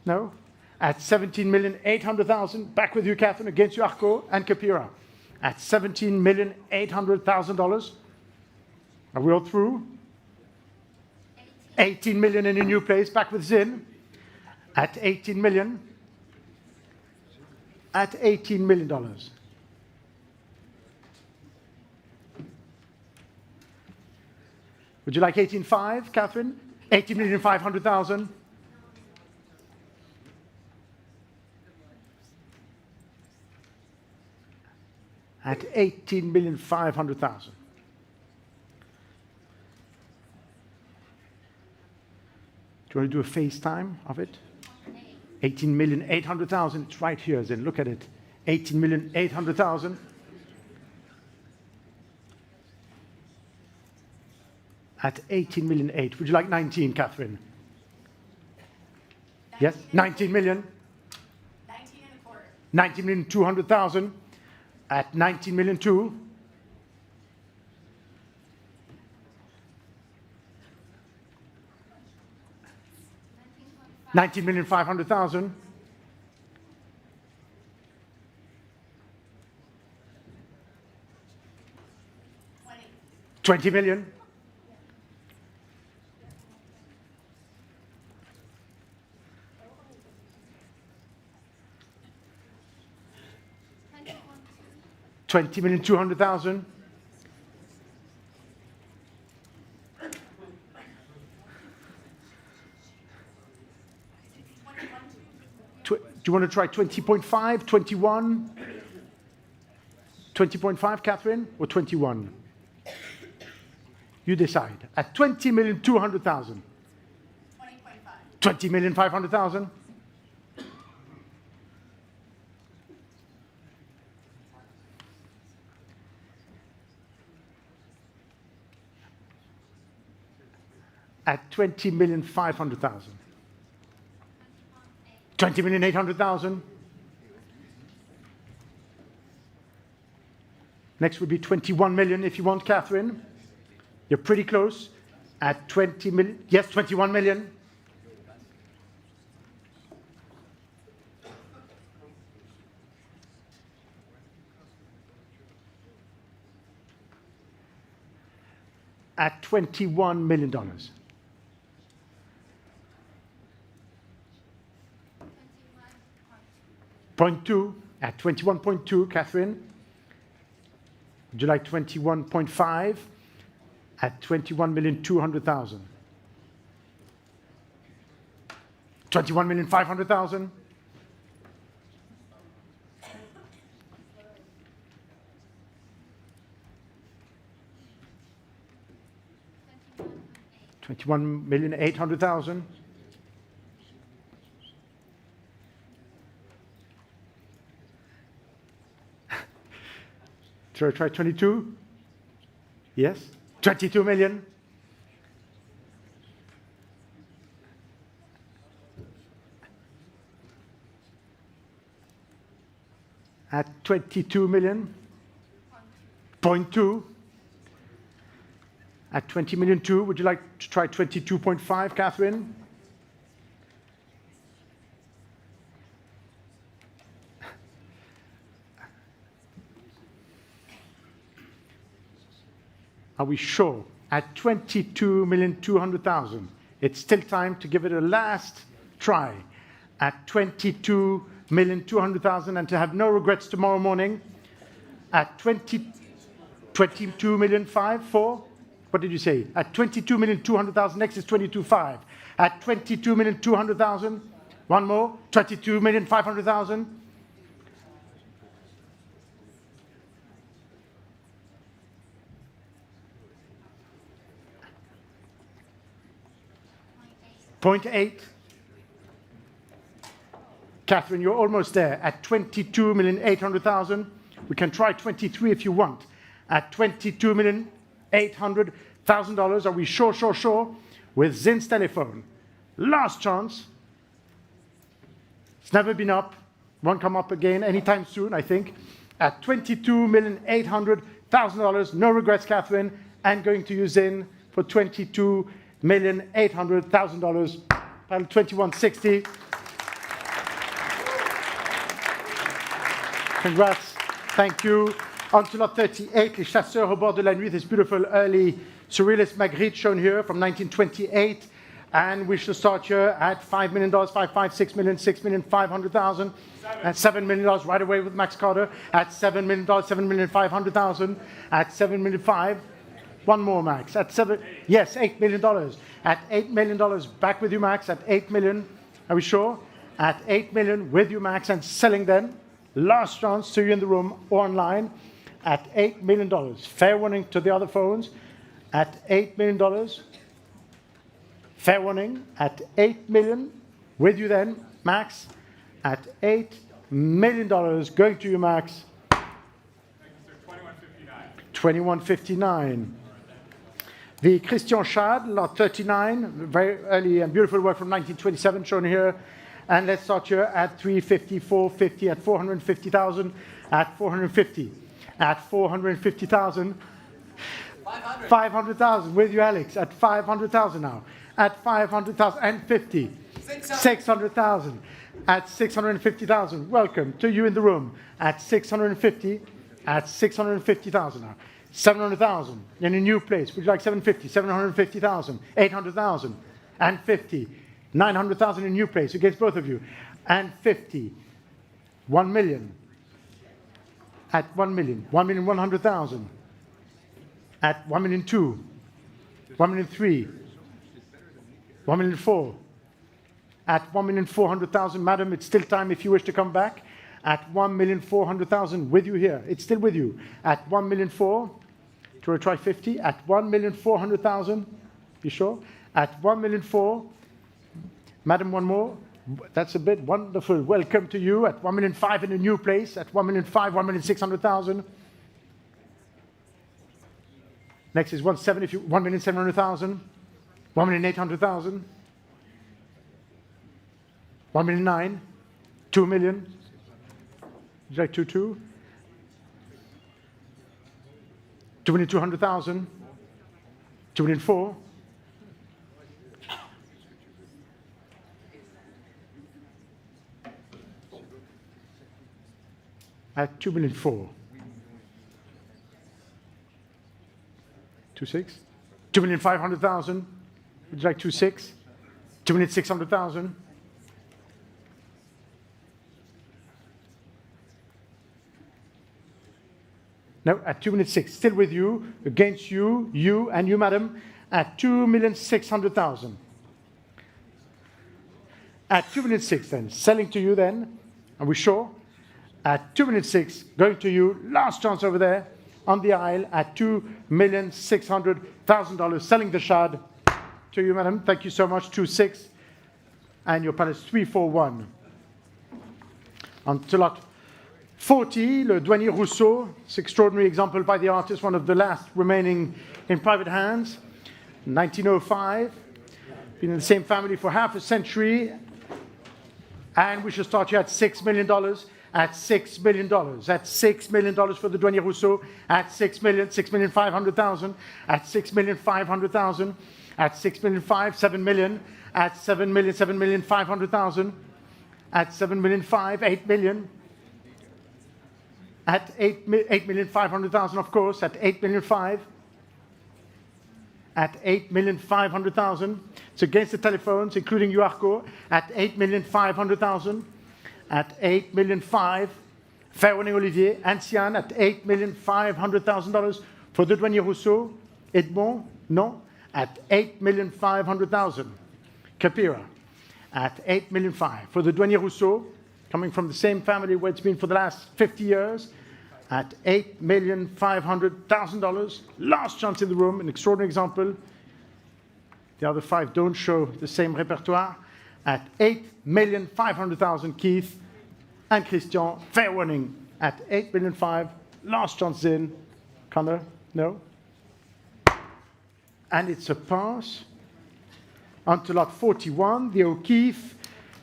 No? At 17,800,000. Back with you, Catherine, against you, Arco and Kapira. At $17,800,000. Are we all through? 18 million in a new place. Back with Zin. At 18 million. At $18 million. Would you like 18.5, Catherine? 18,500,000. At 18,500,000. Do you want to do a FaceTime of it? 18,800,000. It's right here, Zin. Look at it. 18,800,000. At 18,800,000. Would you like 19, Catherine? Yes? 19 million? 19,200,000. At 19,200,000. 19,500,000. 20 million. 20,200,000. Do you want to try 20.5, 21? 20.5, Catherine, or 21? You decide. At 20,200,000. 20,500,000. At 20,500,000. 20,800,000. Next would be 21 million if you want, Catherine. You're pretty close. At 20 million. Yes, 21 million. At $21 million. 0.2 at 21.2, Catherine. Would you like 21.5 at 21,200,000? 21,500,000. 21,800,000. Should I try 22? Yes? 22 million? At 22 million? 0.2? At 20,200,000, would you like to try 22.5, Catherine? Are we sure? At 22,200,000. It's still time to give it a last try. At 22,200,000 and to have no regrets tomorrow morning. At 22,500,000, 4? What did you say? At 22,200,000, next is 22.5. At 22,200,000, one more, 22,500,000. .8. Catherine, you're almost there. At 22,800,000. We can try 23 if you want. At 22,800,000, $1,000. Are we sure, sure, sure? With Zin's telephone. Last chance. It's never been up. Won't come up again anytime soon, I think. At $22,800,000. No regrets, Catherine. And going to use Zin for $22,800,000. Panel 2160. Congrats. Thank you. On to lot 38, Les Chasseurs au bord de la nuit, this beautiful early surrealist Magritte shown here from 1928. And we shall start here at $5 million, 5, 6 million, 6 million, 500,000. At $7 million right away with Max Carter. At $7 million, 7 million, 500,000. At $7 million, 5. One more, Max. At 7, yes, $8 million. At $8 million, back with you, Max. At 8 million, are we sure? At 8 million with you, Max, and selling then. Last chance to you in the room or online. At $8 million. Fair warning to the other phones. At $8 million. Fair warning. At 8 million. With you then, Max. At $8 million. Going to you, Max. 2159. The Christian Schad, lot 39. Very early and beautiful work from 1927 shown here. And let's start here at 350, 450, at 450,000, at 450. At 450,000. 500,000 with you, Alex. At 500,000 now. At 500,000 and 50. 600,000. At 650,000. Welcome to you in the room. At 650. At 650,000 now. 700,000 in a new place. Would you like 750? 750,000. 800,000 and 50. 900,000 in a new place against both of you. And 50. 1 million. At 1 million. 1,100,000. At 1,000,002. 1,000,003. 1,000,004. At 1,400,000, madam, it's still time if you wish to come back. At 1,400,000 with you here. It's still with you. At 1,004,000. To try 50. At 1,400,000. Be sure. At 1,004,000. Madam, one more. That's a bit wonderful. Welcome to you at 1,005,000 in a new place. At 1,005,000, 1,600,000. Next is 1,700,000 if you 1,700,000. 1,800,000. 1,009,000. 2 million. Would you like 2,200,000? 2,200,000. 2,400,000. At 2,400,000. 2,600,000. 2,500,000. Would you like 2,600,000? 2,600,000. No, at 2,600,000. Still with you, against you, you and you, madam, at 2,600,000. At 2,600,000 then, selling to you then, are we sure? At 2,600,000, going to you, last chance over there on the aisle at $2,600,000, selling the Shad to you, madam. Thank you so much. 2,600,000, and your panel is 341. On to lot 40, Le Douanier Rousseau. It's an extraordinary example by the artist, one of the last remaining in private hands. 1905. Been in the same family for half a century. And we should start here at $6 million. At $6 million. At $6 million for the Douanier Rousseau. At 6 million, 6,500,000. At 6,500,000. At 6,500,000, 7 million. At 7 million, 7,500,000. At 7,500,000, 8 million. At 8,500,000, of course. At 8,500,000. At 8,500,000. It's against the telephones, including you, Arco. At 8,500,000. At 8,500,000. Fair warning, Olivier. Ancien at $8,500,000 for the Douanier Rousseau. Edmond, no. At 8,500,000. Capira at 8,500,000 for the Douanier Rousseau, coming from the same family where it's been for the last 50 years. At $8,500,000. Last chance in the room, an extraordinary example. The other 5 don't show the same repertoire. At 8,500,000, Keith and Christian. Fair warning at 8,500,000. Last chance in. Connor, no. and it's a pass. Onto lot 41, the O'Keefe,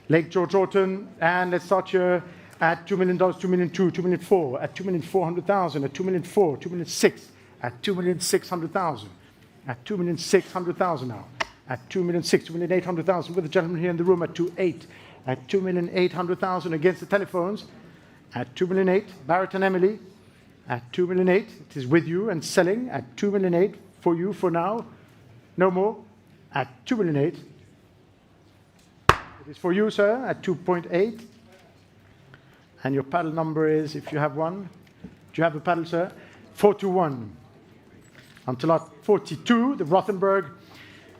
Lake George Orton, and let's start here at $2 million, $2 million, $2 million, $4, at $2,400,000, at $2 million, $4, $2 million, $6, at $2,600,000, at $2,600,000 now, at $2 million, $6, $2,800,000, with the gentleman here in the room at $2,800,000, at $2,800,000 against the telephones, at $2,800,000, Barrett and Emily, at $2,800,000, it is with you and selling at $2,800,000 for you for now, no more, at $2,800,000. It is for you, sir, at 2.8. And your paddle number is, if you have one, do you have a paddle, sir? 421. Until lot 42, the Rothenburg,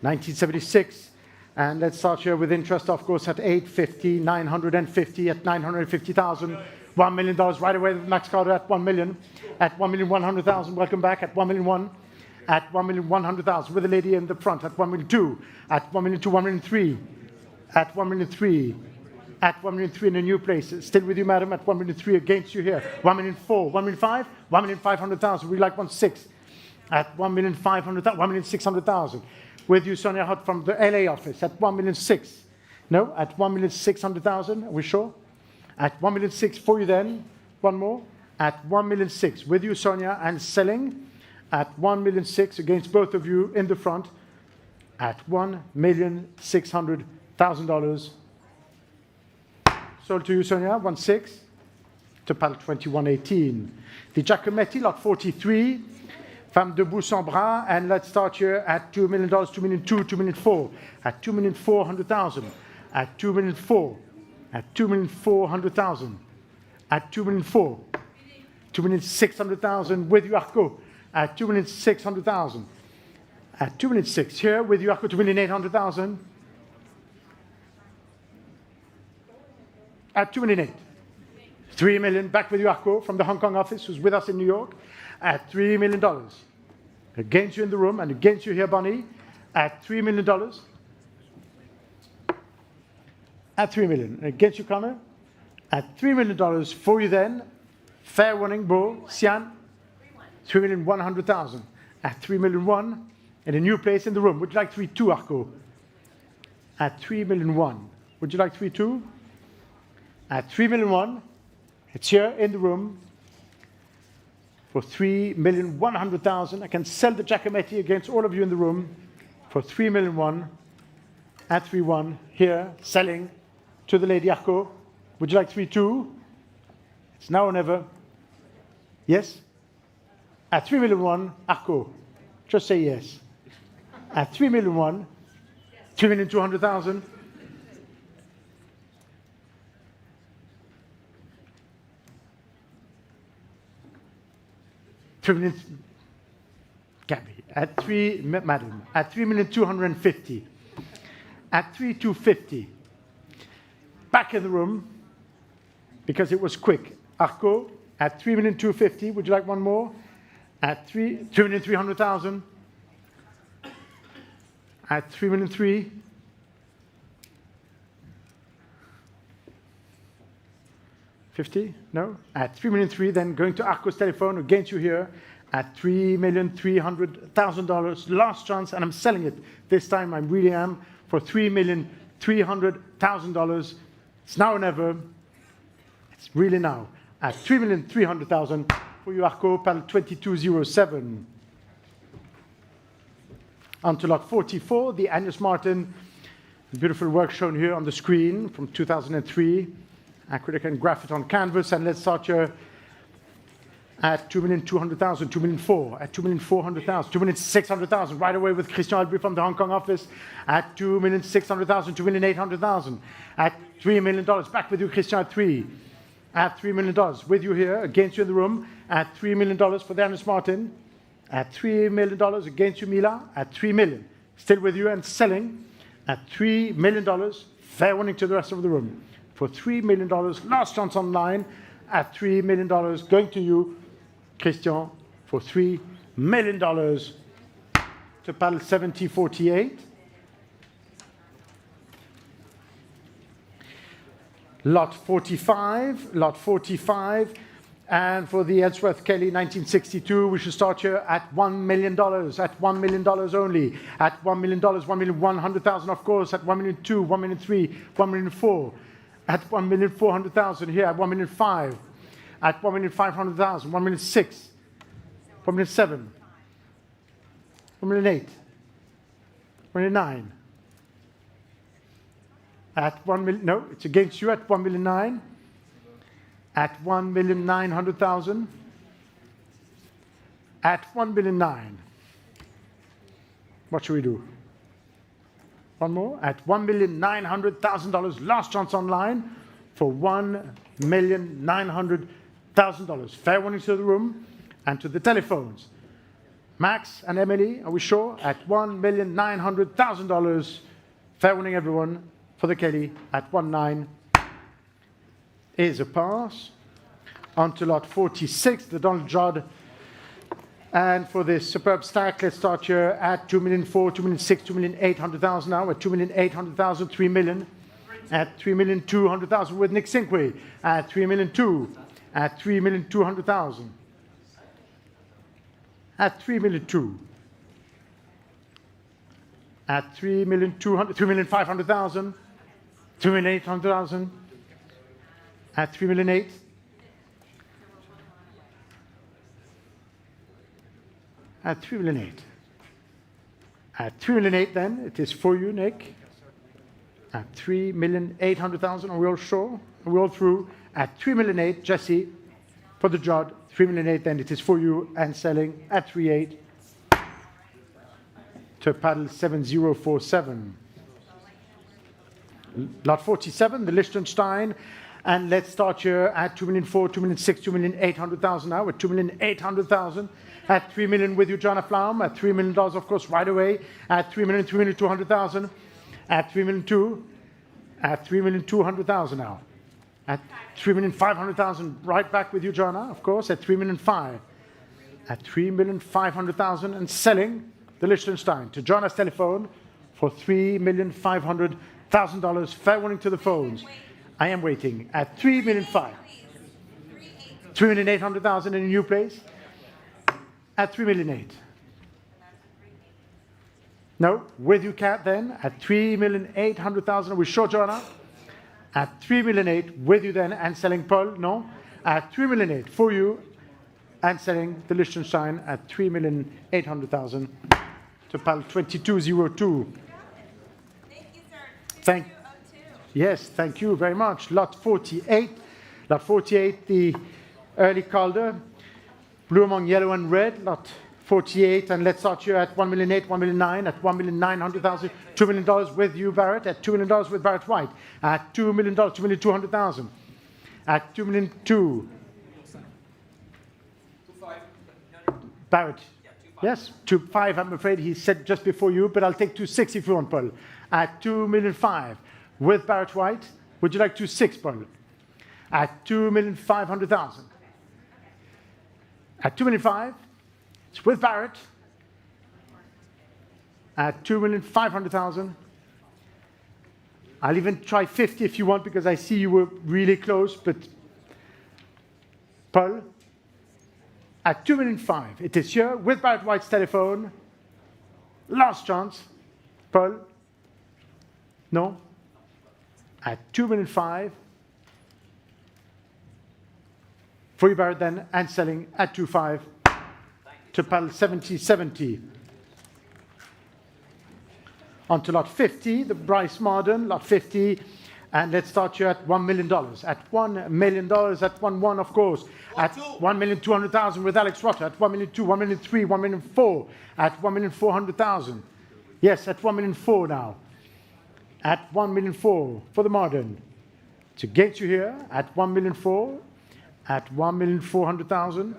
1976. And let's start here with interest, of course, at 850, 950, at 950,000, $1 million right away with Max Carter at 1 million, at 1,100,000. Welcome back at 1,000,001, at 1,100,000 with the lady in the front at 1,000,002, at 1,000,002, 1,000,003, at 1,000,003. At 1,000,003 in a new place. Still with you, madam, at 1,000,003 against you here. 1,000,004, 1,000,005, 1,500,000. We like 1.6. At 1,500,000, 1,600,000. With you, Sonia Hutt from the LA office at 1,006. No, at 1,600,000. Are we sure? At 1,006 for you then. One more. At 1,006. With you, Sonia, and selling at 1,006 against both of you in the front at $1,600,000. Sold to you, Sonia, 1.6 to paddle 21.18. The Giacometti, lot 43, Femme debout sans bras, and let's start here at $2 million, $2 million, $2 million, $4, at $2,400,000, at $2 million, $4, at $2,400,000, at $2 million, $4, $2,600,000 with you, Arco, at $2,600,000, at $2,600,000 here with you, Arco, $2,800,000. At $2,800,000. $3 million, back with you, Arco, from the Hong Kong office, who's with us in New York, at $3 million. Against you in the room, and against you here, Bonnie, at $3 million. At $3 million. Against you, Connor, at $3 million for you then. Fair warning, Bo, Sian, $3,100,000. At $3,000,001, in a new place in the room. Would you like 3.2, Arco? At $3,000,001. Would you like 3.2? At $3,000,001, it's here in the room for $3,100,000. I can sell the Giacometti against all of you in the room for $3,000,001 at 3.1 here, selling to the lady Arco. Would you like 3.2? It's now or never. Yes? At $3,000,001, Arco. Just say yes. At $3,000,001, $3,200,000. Gabby, at madam, at $3,250,000, at $3,250,000, back in the room, because it was quick. Arco, at $3,250,000, would you like one more? At $3,300,000, at $3,300,000, $50,000? No? At $3,300,000, then going to Arco's telephone against you here at $3,300,000. Last chance, and I'm selling it. This time I really am for $3,300,000. It's now or never. It's really now. At $3,300,000 for you, Arco, paddle 2207. On to lot 44, the Agnes Martin. Beautiful work shown here on the screen from 2003. Acrylic and graphite on canvas, and let's start here at $2,200,000, $2,400,000, at $2,400,000, $2,600,000, right away with Christian Albrecht from the Hong Kong office at $2,600,000, $2,800,000, at $3 million. Back with you, Christian, at $3 million. With you here, against you in the room, at $3 million for the Agnes Martin, at $3 million against you, Mila, at $3 million. Still with you and selling at $3 million. Fair warning to the rest of the room. For $3 million, last chance online at $3 million, going to you, Christian, for $3 million to paddle 7048. Lot 45, And for the Ellsworth Kelly 1962, we should start here at $1 million, at $1 million only, at $1 million, 1,100,000, of course, at 1,200,000, 1,300,000, 1,400,000, at 1,400,000 here, at 1,500,000, at 1,500,000, 1,600,000, 1,700,000, 1,800,000, 1,900,000. At 1 million, no, it's against you at 1,900,000. At 1,900,000. At 1,900,000. What should we do? One more. At $1,900,000. Last chance online for $1,900,000. Fair warning to the room and to the telephones. Max and Emily, are we sure? At $1,900,000. Fair warning, everyone, for the Kelly at 1,900,000. Is a pass. On to lot 46, the Donald Judd. And for this superb stack, let's start here at 2,400,000, 2,600,000, 2,800,000 now. At 2,800,000, 3 million. At 3,200,000 with Nick Sinque. At 3,200,000. At 3,200,000. At 3,200,000. At 3,200,000, 3,500,000. 3,800,000. At 3,800,000. At 3,800,000. At 3,800,000 then, it is for you, Nick. At 3,800,000, are we all sure? Are we all through? At 3,800,000, Jesse, for the Judd. 3,800,000 then, it is for you and selling at 3,800,000 to paddle 7047. Lot 47, the Liechtenstein. And let's start here at 2,400,000, 2,600,000, 2,800,000 now. At 2,800,000. At 3 million with you, John Flaum. At $3 million, of course, right away. At 3,200,000. At 3,200,000. At 3,200,000 now. At 3,500,000, right back with you, Joanna, of course. At 3,500,000. At 3,500,000 and selling the Liechtenstein to Joanna's telephone for $3,500,000. Fair warning to the phones. I am waiting at 3,500,000. 3,800,000 in a new place. At 3,800,000. No, with you, Cat, then at 3,800,000. Are we sure, Joanna? At 3,800,000 with you then and selling Paul? No. At 3,800,000 for you and selling the Liechtenstein at 3,800,000 to PAL 2202. Thank you, sir. Thank Yes, thank you very much. Lot 48. Lot 48, the early Calder. Blue among yellow and red. Lot 48. And let's start here at 1,800,000, 1,900,000, at 1,900,000. $2 million with you, Barrett. At $2 million with Barrett White. At $2 million, 2,200,000. At 2,200,000. Barrett. Yes, 2,500,000, I'm afraid he said just before you, but I'll take 2,600,000 if you want, Paul. At 2,500,000 with Barrett White. Would you like 2,600,000, Paul? At 2,500,000. At 2,500,000, it's with Barrett. At 2,500,000. I'll even try 50 if you want, because I see you were really close, but Paul, at 2,500,000, it is here with Barrett White's telephone. Last chance. Paul? No? At 2,500,000. For you, Barrett, then, and selling at 2,500,000 to PAL 7070. On to lot 50, the Bryce Marden, lot 50. And let's start here at $1 million. At $1 million, at 1,100,000, of course. At 1,200,000 with Alex Rotter. At 1,200,000, 1,300,000, 1,400,000. At 1,400,000. Yes, at 1,400,000 now. At 1,400,000 for the Marden. It's against you here at 1,400,000. At 1,400,000.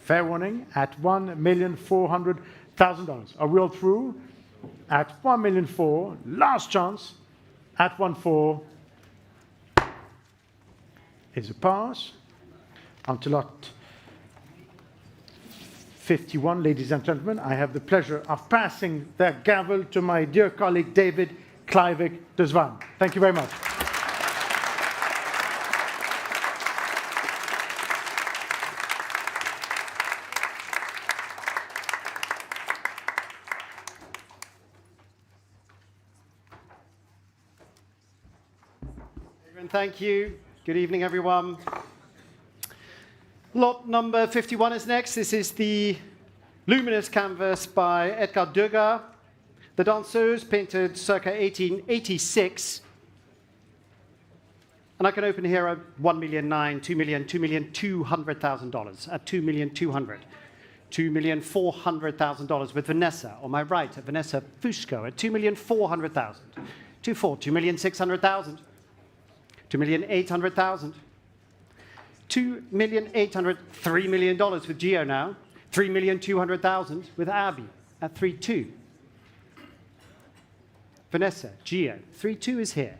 Fair warning at $1,400,000. Are we all through? At 1,400,000. Last chance. At 1,400,000 is a pass. On to lot 51, ladies and gentlemen. I have the pleasure of passing the gavel to my dear colleague David Kleiweg de Zwaan. Thank you very much. Joan, thank you. Good evening, everyone. Lot number 51 is next. This is the luminous canvas by Edgar Degas, The Danseuse, painted circa 1886. And I can open here at $1,009,000, $2,000,000, $2,200,000, at $2,200,000. $2,400,000 with Vanessa. On my right, at Vanessa Fusco at $2,400,000. 2,600,000. 2,800,000. $2,800,000, $3 million with Gio now. 3,200,000 with Abby at 3,2. Vanessa, Gio, 3,2 is here.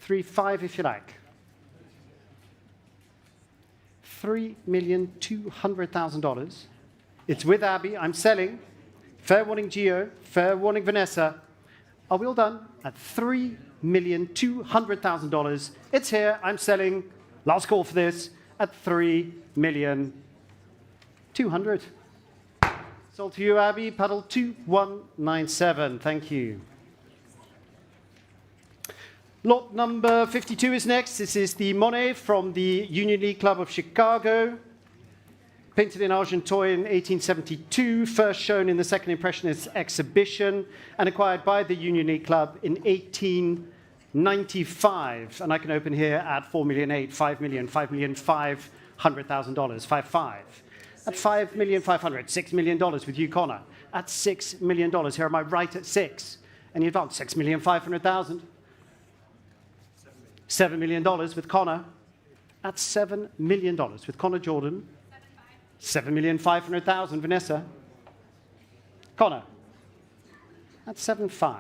3,5 if you like. $3,200,000. It's with Abby. I'm selling. Fair warning, Gio. Fair warning, Vanessa. Are we all done? At $3,200,000. It's here. I'm selling. Last call for this at $3,200,000. Sold to you, Abby. Paddle 2197. Thank you. Lot number 52 is next. This is the Monet from the Union League Club of Chicago. Painted in Argenteuil in 1872, first shown in the Second Impressionist exhibition, and acquired by the Union League Club in 1895. And I can open here at $4,800,000, $5,000,000, $5,500,000, 5,500,000. At $5,500,000, $6 million with you, Connor. At $6 million. Here am I right at 6. Any advance? $6,500,000. $7 million with Connor. At $7 million with Connor Jordan. $7,500,000, Vanessa. Connor. At 7.5.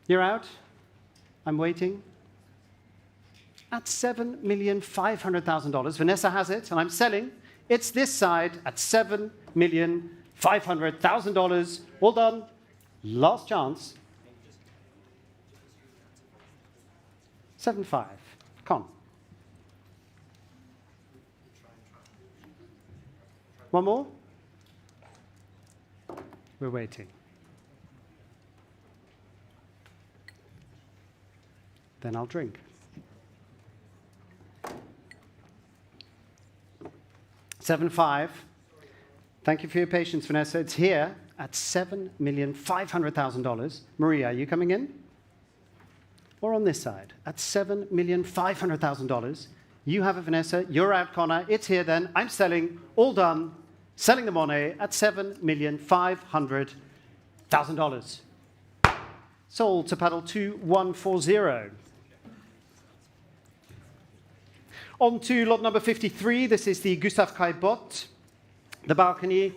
You're out. I'm waiting. At $7,500,000. Vanessa has it, and I'm selling. It's this side at $7,500,000. Well done. Last chance. 7.5. Come. One more? We're waiting. Then I'll drink. 7.5. Thank you for your patience, Vanessa. It's here at $7,500,000. Maria, are you coming in? Or on this side at $7,500,000. You have it, Vanessa. You're out, Connor. It's here then. I'm selling. All done. Selling the Monet at $7,500,000. Sold to paddle 2140. On to lot number 53. This is the Gustave Caillebotte, the balcony,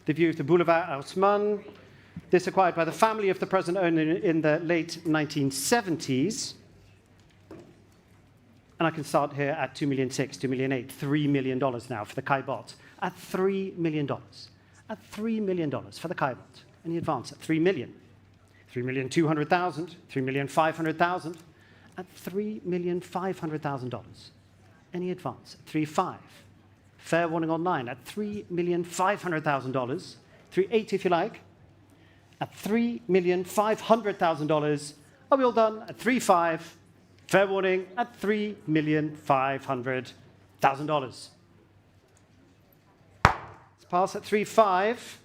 the view of the Boulevard Haussmann. This acquired by the family of the present owner in the late 1970s. And I can start here at $2,600,000, $2,800,000, $3 million now for the Caillebotte. At $3 million. At $3 million for the Caillebotte. Any advance at $3 million. $3,200,000, $3,500,000. At $3,500,000. Any advance at 3.5. Fair warning online at $3,500,000. 3.8 if you like. At $3,500,000. Are we all done? At 3.5. Fair warning at $3,500,000. Let's pass at 3.5.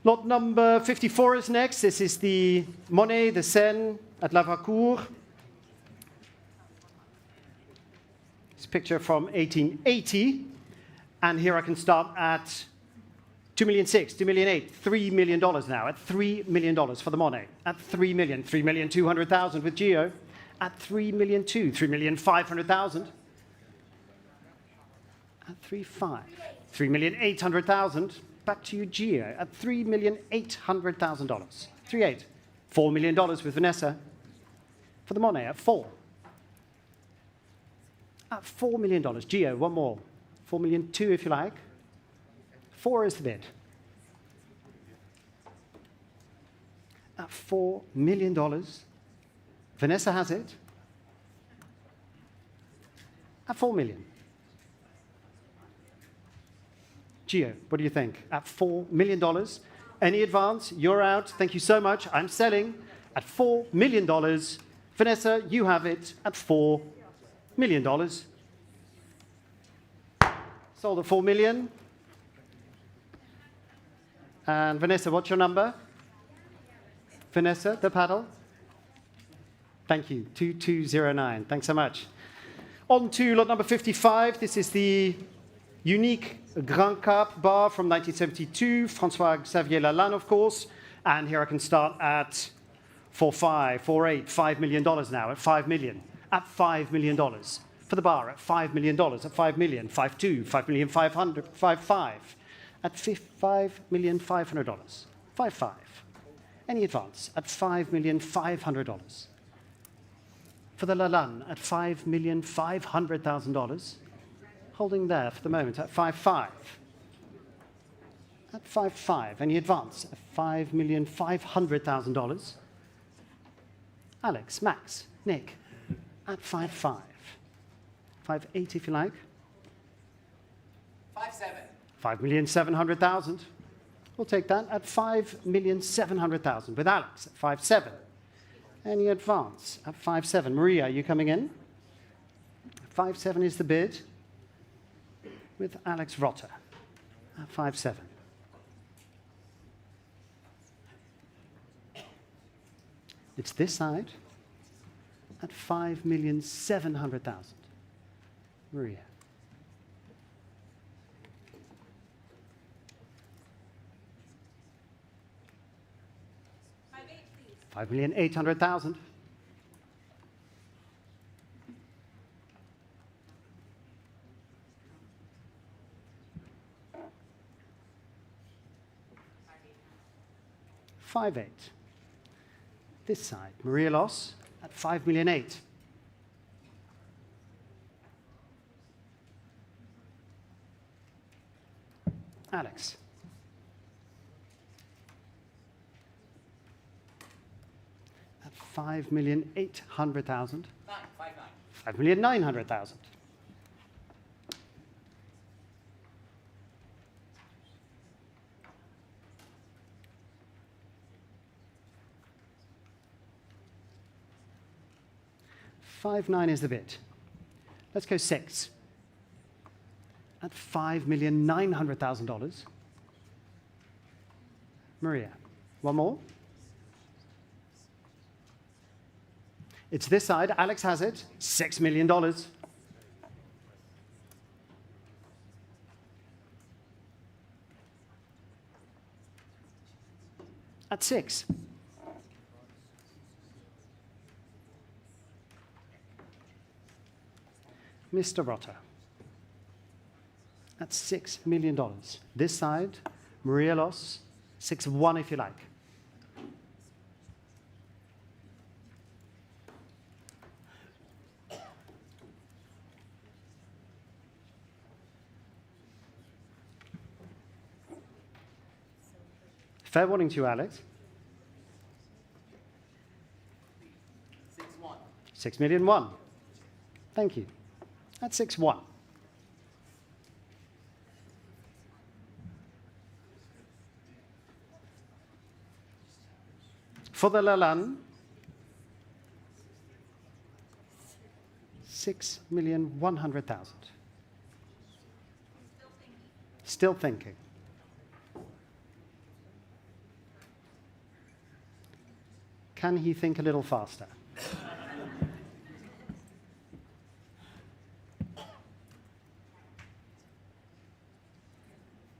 Lot number 54 is next. This is the Monet de Seine at Lavacour. It's a picture from 1880. And here I can start at $2,600,000, $2,800,000, $3 million now. At $3 million for the Monet. At $3 million, $3,200,000 with Gio. At $3,200,000, $3,500,000. At 3.5. $3,800,000. Back to you, Gio. At $3,800,000. 3.8. $4 million with Vanessa. For the Monet at 4. At $4 million. Gio, one more. 4,200,000 if you like. 4 is the bid. At $4 million. Vanessa has it. At 4 million. Gio, what do you think? At $4 million. Any advance? You're out. Thank you so much. I'm selling at $4 million. Vanessa, you have it at $4 million. Sold at $4 million. And Vanessa, what's your number? Vanessa, the paddle. Thank you, 2209. Thanks so much. On to lot number 55. This is the unique Grand Cap bar from 1972, François-Xavier Lalanne, of course. And here I can start at 4.5, 4.8, $5 million now, at $5 million, at $5 million. For the bar, at $5 million, at $5 million, 5.2, $5,500,000, 5.5, at $5,500,000, 5.5. Any advance at $5,500,000. For the Lalanne at $5,500,000. Holding there for the moment at 5.5. At 5.5. Any advance at $5,500,000. Alex, Max, Nick at 5.5. 5.8 if you like. 5.7. 5,700,000. We'll take that at 5,700,000 with Alex at 5.7. Any advance at 5.7? Maria, are you coming in? 5.7 is the bid with Alex Rotter at 5.7. It's this side at 5,700,000. Maria. 5,800,000. $5,800,000. This side, Maria Loss at $5,800,000. Alex. At $5,800,000. 5,900,000. $5,900,000 is the bid. Let's go 6. At $5,900,000. Maria, one more. It's this side. Alex has it. $6 million. At 6. Mr. Rotter. At $6 million. This side, Maria Loss, 6.1 if you like. Fair warning to you, Alex. 6.1. 6,000,001. Thank you. That's 6.1. For the Lalanne, 6,100,000. Still thinking. Can he think a little faster?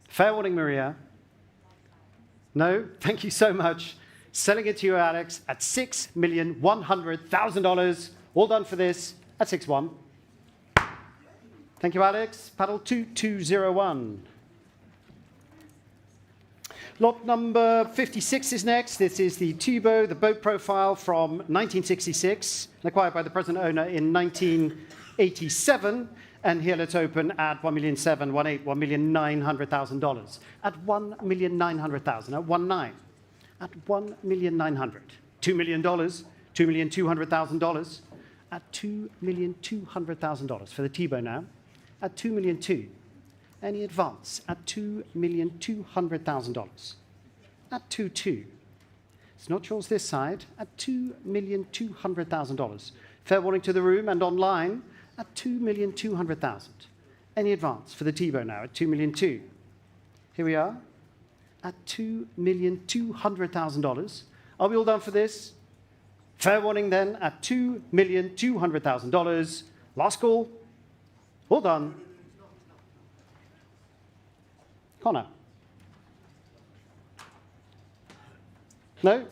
Fair warning, Maria. No, thank you so much. Selling it to you, Alex, at $6,100,000. All done for this at 6.1. Thank you, Alex. Paddle 2201. Lot number 56 is next. This is the Tubo, the boat profile from 1966, acquired by the present owner in 1987. And here let's open at $1,700,000, $1,900,000. At $1,900,000, at 1.9. At $1,900,000. $2 million, $2,200,000. At $2,200,000 for the T-bow now. At $2,200,000. Any advance at $2,200,000. at 2.2. It's not yours this side, at $2,200,000. Fair warning to the room and online at $2,200,000. Any advance for the T-bow now at $2,200,000. Here we are at $2,200,000. Are we all done for this? Fair warning then at $2,200,000. Last call. All done. Connor. No?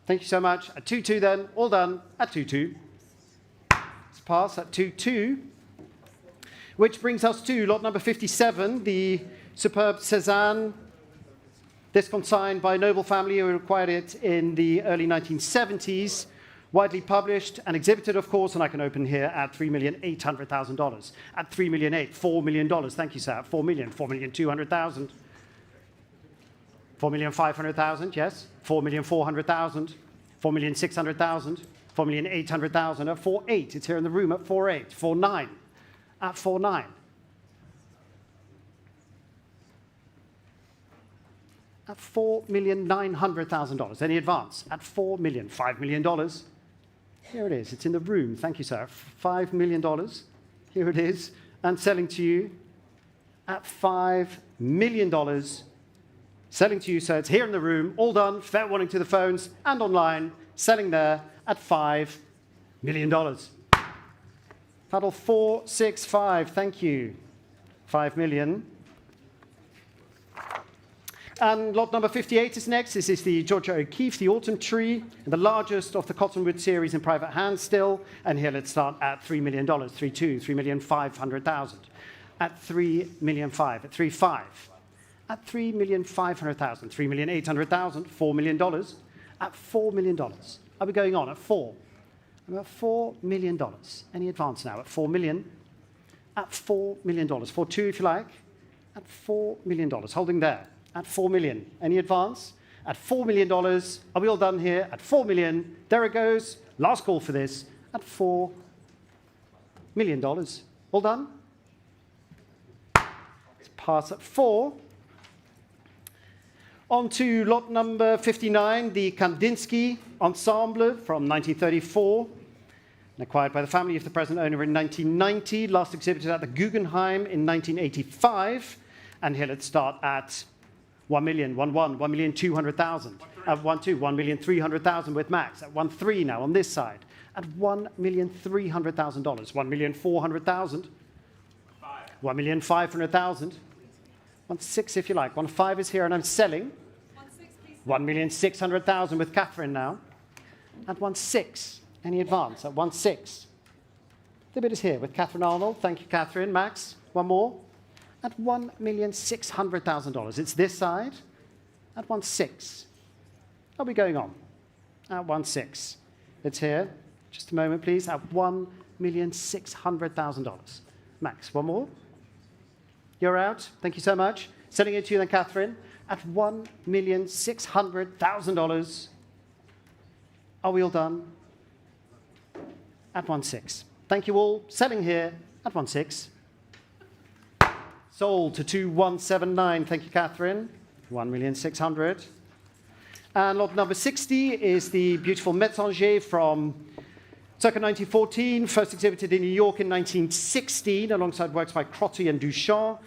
Thank you so much. At 2.2 then. All done at 2.2. Let's pass at 2.2. Which brings us to lot number 57, the superb Cézanne. This consigned by a noble family who acquired it in the early 1970s. Widely published and exhibited, of course, and I can open here at $3,800,000. At $3,800,000, $4 million. Thank you, sir. $4 million, $4,200,000. $4,500,000, yes. $4,400,000. $4,600,000. $4,800,000. At 4.8. It's here in the room at 4.8. 4.9. At 4.9. At $4,900,000. Any advance? At $4 million. $5 million. Here it is. It's in the room. Thank you, sir. $5 million. Here it is. And selling to you at $5 million. Selling to you, so it's here in the room. All done. Fair warning to the phones and online. Selling there at $5 million. Paddle 465. Thank you. 5 million. And lot number 58 is next. This is the Georgia O'Keeffe, the Autumn Tree, the largest of the Cottonwood series in private hands still. And here let's start at $3 million, 3.2, $3,500,000. At $3,500,000, at 3.5. At $3,500,000, $3,800,000, $4 million. At $4 million. Are we going on at 4? I'm at $4 million. Any advance now at 4 million? At $4 million. 4.2 if you like. At $4 million. Holding there. At 4 million. Any advance? At $4 million. Are we all done here? At 4 million. There it goes. Last call for this. At $4 million. All done? Let's pass at 4. On to lot number 59, the Kandinsky Ensemble from 1934. Acquired by the family of the present owner in 1990. Last exhibited at the Guggenheim in 1985. And here let's start at 1,200,000. At 1.2, 1,300,000 with max. At 1.3 now on this side. At $1,300,000. 1,400,000. 1,500,000. 1.6 if you like. 1.5 is here and I'm selling. 1,600,000 with Catherine now. At 1.6. Any advance? At 1.6. The bid is here with Catherine Arnold. Thank you, Catherine. Max, one more. At $1,600,000. It's this side. At 1.6. Are we going on? At 1.6. It's here. Just a moment, please. At $1,600,000. Max, one more. You're out. Thank you so much. Selling it to you then, Catherine. At $1,600,000. Are we all done? At 1.6. Thank you all. Selling here at 1.6. Sold to 2,179. Thank you, Catherine. 1,600,000. And lot number 60 is the beautiful Metzinger from circa 1914, first exhibited in New York in 1916, alongside works by Crotty and Duchamp.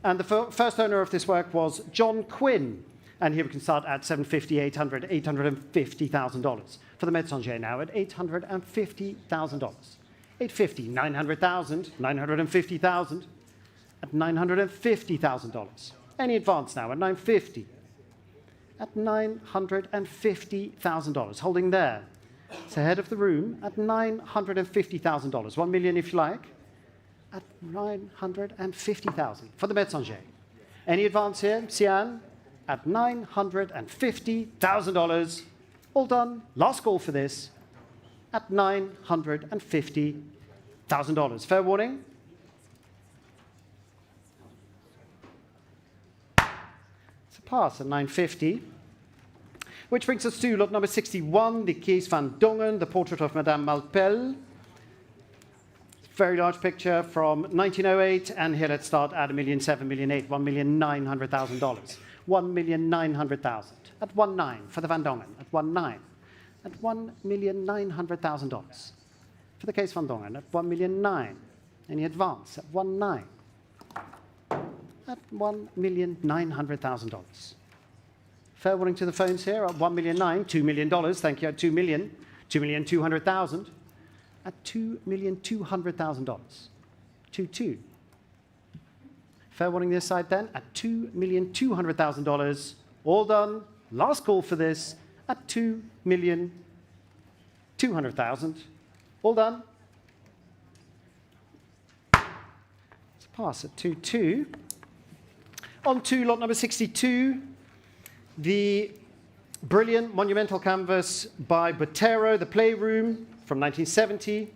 And the first owner of this work was John Quinn. And here we can start at $750,000, $800,000, $850,000. For the Metzinger now at $850,000. $850,000, $900,000, $950,000. At $950,000. Any advance now at $950,000. At $950,000. Holding there. It's ahead of the room at $950,000. 1 million if you like. At $950,000 for the Metzinger. Any advance here, Sian? At $950,000. All done. Last call for this. At $950,000. Fair warning. It's a pass at 950. Which brings us to lot number 61, the Kees van Dongen, the portrait of Madame Malpel. Very large picture from 1908, and here let's start at $1,700,000, $1,800,000, $1,900,000. $1,900,000. at 1.9 for the Van Dongen, at 1.9, at $1,900,000 for the case Van Dongen, at 1,000,009. Any advance at 1.9, at $1,900,000. Fair warning to the phones here at 1,000,009, $2 million. Thank you. At 2 million, 2,200,000. At $2,200,000. 2.2. Fair warning this side then at $2,200,000. All done. Last call for this at $2,200,000. All done. Let's pass at 2.2. On to lot number 62. The brilliant monumental canvas by Botero, The Playroom, from 1970.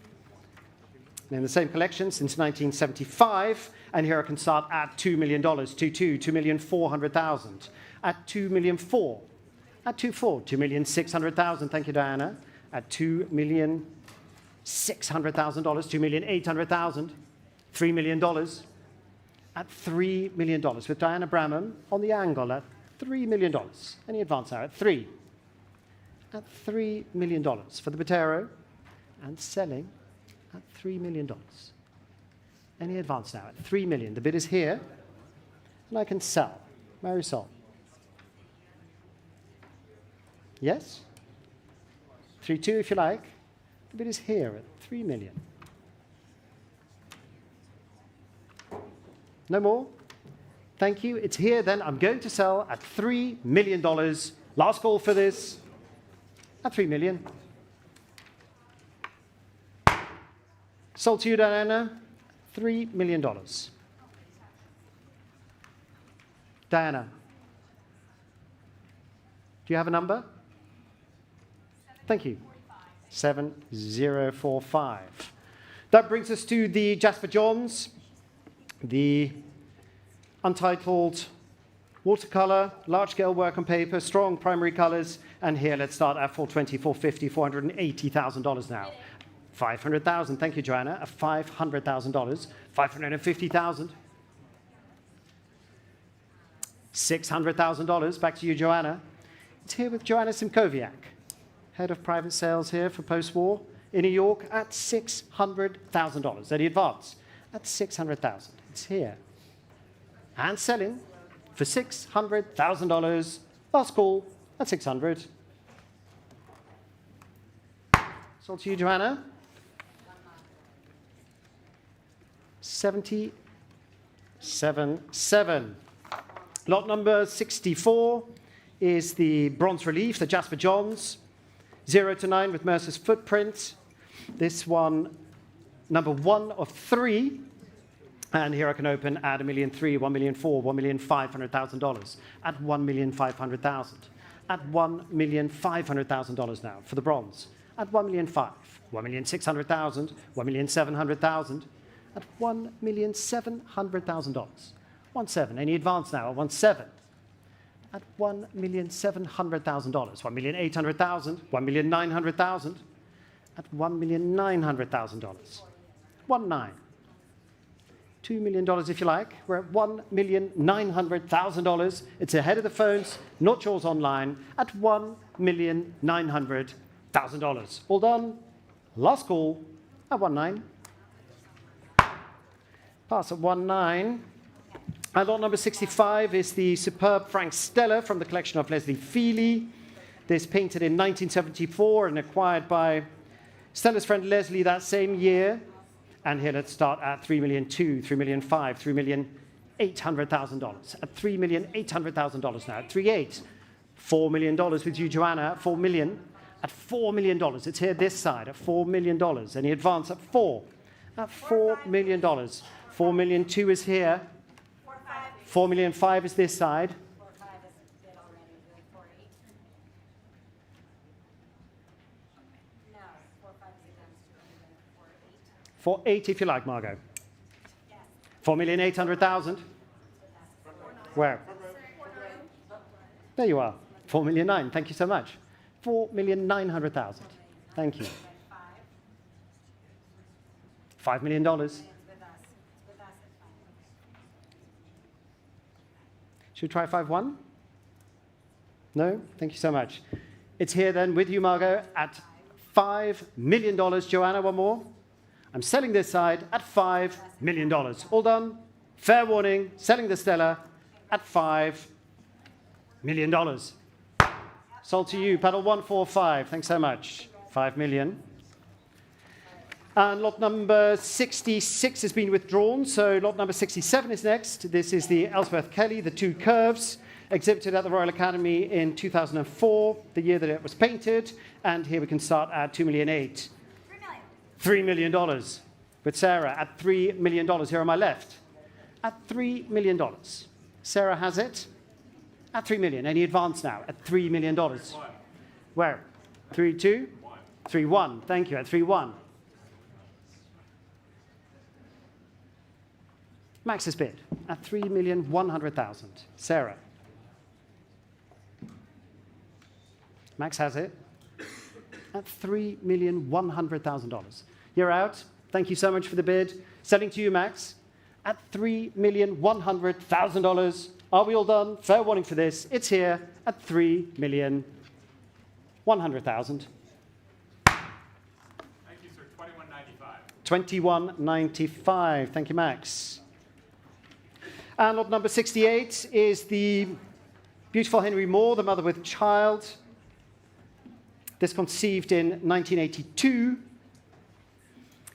And in the same collection since 1975. And here I can start at $2 million, 2.2, 2,400,000. At 2,000,004. At 2.4, 2,600,000. Thank you, Diana. At $2,600,000, $2,800,000. $3 million. At $3 million with Diana Bramham on the angle at $3 million. Any advance now at 3. At $3 million for the Botero and selling at $3 million. Any advance now at 3 million. The bid is here and I can sell. Marisol. Yes? 3.2 if you like. The bid is here at 3 million. No more? Thank you. It's here then. I'm going to sell at $3 million. Last call for this. At 3 million. Sold to you, Diana. $3 million. Diana. Do you have a number? Thank you. 7045. That brings us to the Jasper Johns. The untitled watercolor, large-scale work on paper, strong primary colors, and here let's start at $420, $450, $480,000 now. 500,000. Thank you, Joanna. At $500,000, 550,000. $600,000. Back to you, Joanna. It's here with Joanna Simkowiak, head of private sales here for post-war in New York at $600,000. Any advance? At $600,000. It's here. And selling for $600,000. Last call at 600. Sold to you, Joanna. 777. Lot number 64 is the bronze relief, the Jasper Johns. 0 to 9 with Mercer's footprint. This one, number 1 of 3. And here I can open at $1,003,000, $1,004,000, $1,500,000. At $1,500,000. At $1,500,000 now for the bronze. At $1,500,000, $1,600,000, $1,700,000. At $1,700,000. 1.7. Any advance now at 1.7. At $1,700,000. $1,800,000, $1,900,000. At $1,900,000. 1.9. $2 million if you like. We're at $1,900,000. It's ahead of the phones, not yours online, at $1,900,000. All done. Last call at 1.9. Pass at 1.9. And lot number 65 is the superb Frank Stella from the collection of Leslie Feely. This painted in 1974 and acquired by Stella's friend Leslie that same year. And here let's start at $3,200,000, $3,500,000, $3,800,000. At $3,800,000 now. At 3.8. $4 million with you, Joanna. At 4 million. At $4 million. It's here this side at $4 million. Any advance at 4? At $4 million. 4,000,002 is here. 4,000,005 is this side. 4.8 if you like, Margot. 4,800,000. Where? There you are. 4,000,009. Thank you so much. 4,900,000. Thank you. $5 million. Should we try 5.1? No? Thank you so much. It's here then with you, Margot, at $5 million. Joanna, one more. I'm selling this side at $5 million. All done. Fair warning, selling the Stella at $5 million. Sold to you, paddle 145. Thanks so much. 5 million. And lot number 66 has been withdrawn, so lot number 67 is next. This is the Ellsworth Kelly, the two curves, exhibited at the Royal Academy in 2004, the year that it was painted. And here we can start at $2.8 million. $3 million. With Sarah at $3 million, here on my left. At $3 million. Sarah has it at $3 million. Any advance now at $3 million? Where? 3-2? 3-1. Thank you, at 3-1. Max's bid at $3,100,000. Sarah. Max has it at $3,100,000. You're out. Thank you so much for the bid. Selling to you, Max, at $3,100,000. Are we all done? Fair warning for this. It's here at $3,100,000. Thank you, sir. $21.95. $21.95. Thank you, Max. And lot number 68 is the beautiful Henry Moore, the mother with child. This conceived in 1982.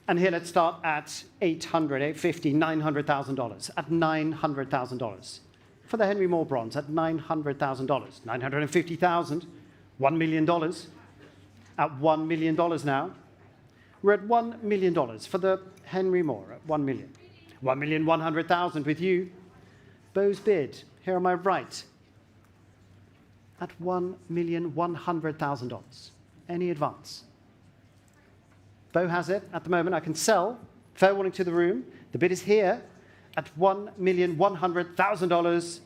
And here let's start at $800, $850, $900,000. At $900,000. For the Henry Moore bronze, at $900,000. $950,000. $1 million. At $1 million now. We're at $1 million for the Henry Moore at $1 million. $1,100,000 with you. Beau's bid, here on my right, at $1,100,000. Any advance? Beau has it at the moment. I can sell. Fair warning to the room. The bid is here at $1,100,000.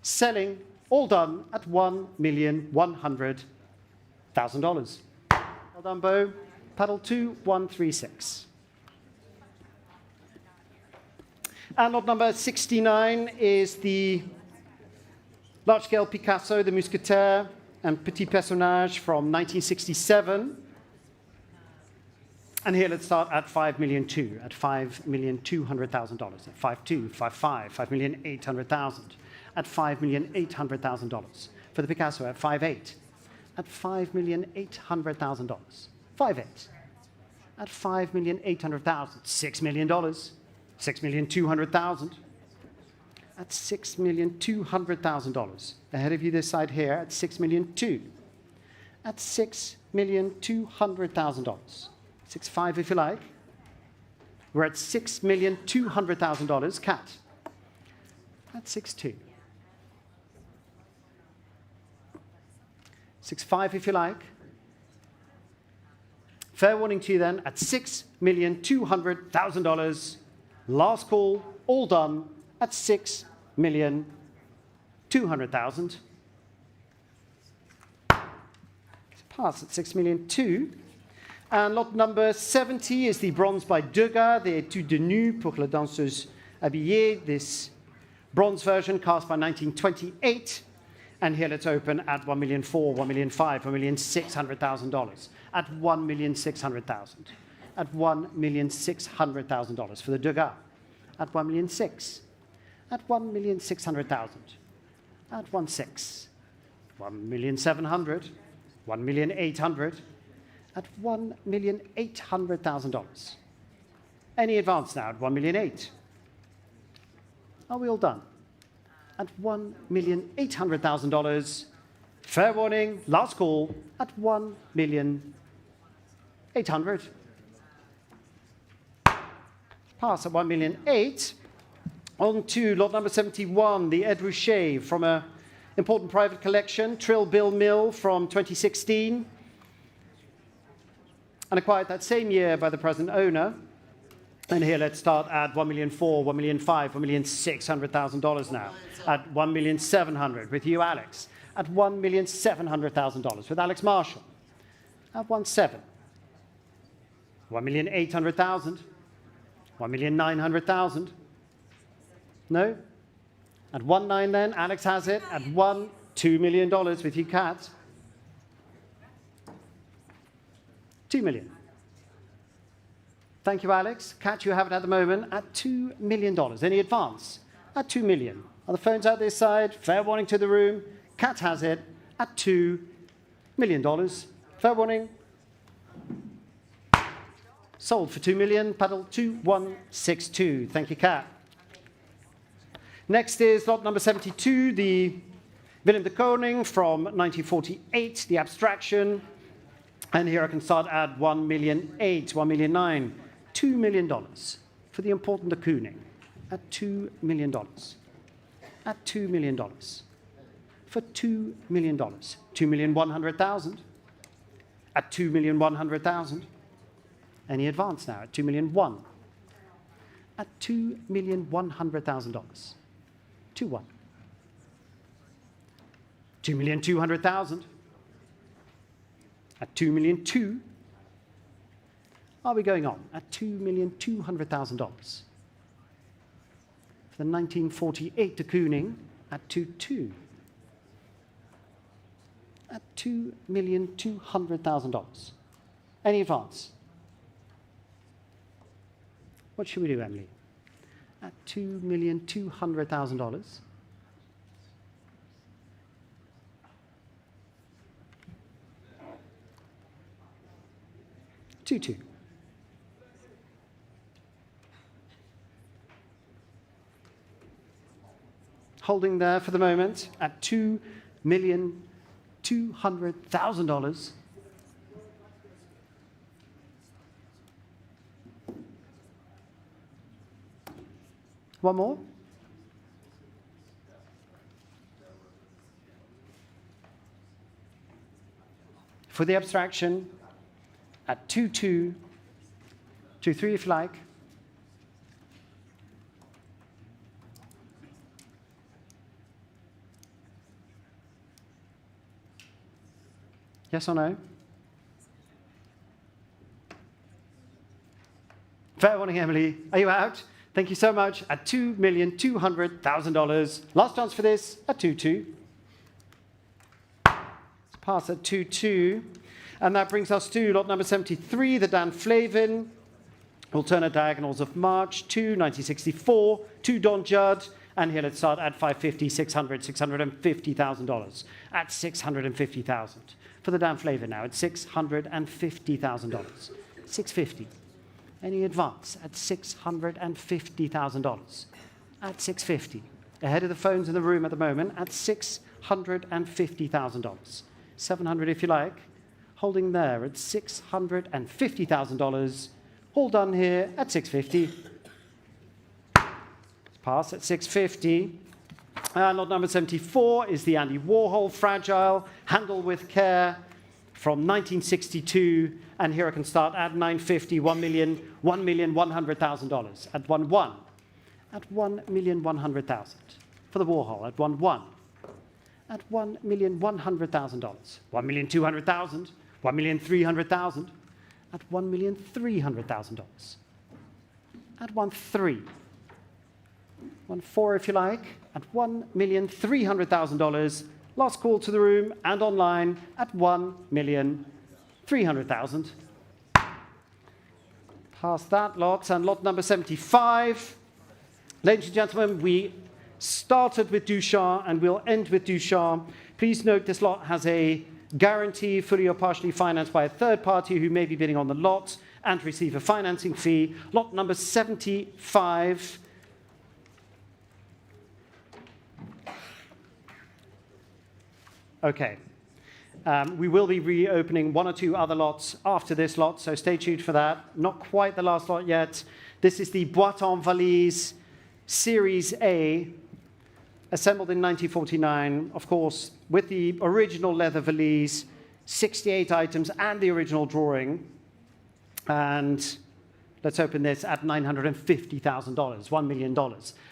Selling, all done at $1,100,000. Well done, Beau. Paddle 2136. And lot number 69 is the large-scale Picasso, the Mousquetaire and Petit Personnage from 1967. And here let's start at $5,200,000, at $5,200,000, at 5.2, 5.5, $5,800,000, at $5,800,000. For the Picasso at 5.8, at $5,800,000, 5.8, at $5,800,000, $6 million, $6,200,000, at $6,200,000. Ahead of you this side here at $6,200,000, at $6,200,000. 6.5 if you like. We're at $6,200,000. Cat. At 6.2. 6.5 if you like. Fair warning to you then at $6,200,000. Last call, all done at $6,200,000. Pass at $6,200,000. And lot number 70 is the bronze by Degas, the Études de nu pour la danseuse habillée. This bronze version cast by 1928. And here let's open at $1,400,000, $1,500,000, $1,600,000. At $1,600,000. At $1,600,000 for the Degas. At $1,600,000. At $1,600,000. At 1.6. $1,700,000. $1,800,000. At $1,800,000. Any advance now at $1,800,000? Are we all done? At $1,800,000. Fair warning, last call at $1,800,000. Pass at $1,800,000. On to lot number 71, the Ed Ruscha from an important private collection, Trill Bill Mill from 2016. And acquired that same year by the present owner. And here let's start at $1,400,000, $1,500,000, $1,600,000 now. At $1,700,000 with you, Alex. At $1,700,000 with Alex Marshall. At 1.7. $1,800,000. $1,900,000. No? At 1.9 then, Alex has it. At $1,900,000. $2 million with you, Kat. 2 million. Thank you, Alex. Kat, you have it at the moment at $2 million. Any advance? At 2 million. Are the phones out this side? Fair warning to the room. Kat has it at $2 million. Fair warning. Sold for 2 million. Paddle 2162. Thank you, Kat. Next is lot number 72, the Willem de Koning from 1948, the abstraction. And here I can start at 1,000,008, 1,000,009, $2 million for the important de Kooning at $2 million. At $2 million. For $2 million. 2,100,000. At 2,100,000. Any advance now at 2,000,001. At $2,100,000. 2-1. 2,200,000. At 2,000,002. Are we going on? At $2,200,000. For the 1948 de Kooning at 2-2. At $2,200,000. Any advance? What should we do, Emily? At $2,200,000. 2-2. Holding there for the moment at $2,200,000. One more. For the abstraction, at 2-2, 2-3 if you like. Yes or no? Fair warning, Emily. Are you out? Thank you so much. At $2,200,000. Last chance for this at 2-2. Let's pass at 2-2. And that brings us to lot number 73, the Dan Flavin, alternate diagonals of March, 1964, to Don Judd. And here let's start at 550, 600, $650,000. At $650,000. For the Dan Flavin now, at $650,000. 650. Any advance at $650,000. At 650. Ahead of the phones in the room at the moment at $650,000. 700 if you like. Holding there at $650,000. All done here at 650. Pass at 650. And lot number 74 is the Andy Warhol Fragile, Handle with Care, from 1962. And here I can start at 950, $1,100,000. At 1-1. At $1,100,000. For the Warhol at 1-1. At $1,100,000. 1,200,000. 1,300,000. At $1,300,000. At 1-3. 1-4 if you like. At $1,300,000. Last call to the room and online at $1,300,000. Past that lot and lot number 75. Ladies and gentlemen, we started with Duchamp and we'll end with Duchamp. Please note this lot has a guarantee, fully or partially financed by a third party who may be bidding on the lot and receive a financing fee. Lot number 75. Okay. We will be reopening one or two other lots after this lot, so stay tuned for that. Not quite the last lot yet. This is the Boiton Valise Series A, assembled in 1949, of course, with the original leather valise, 68 items, and the original drawing. And let's open this at $950,000, $1 million,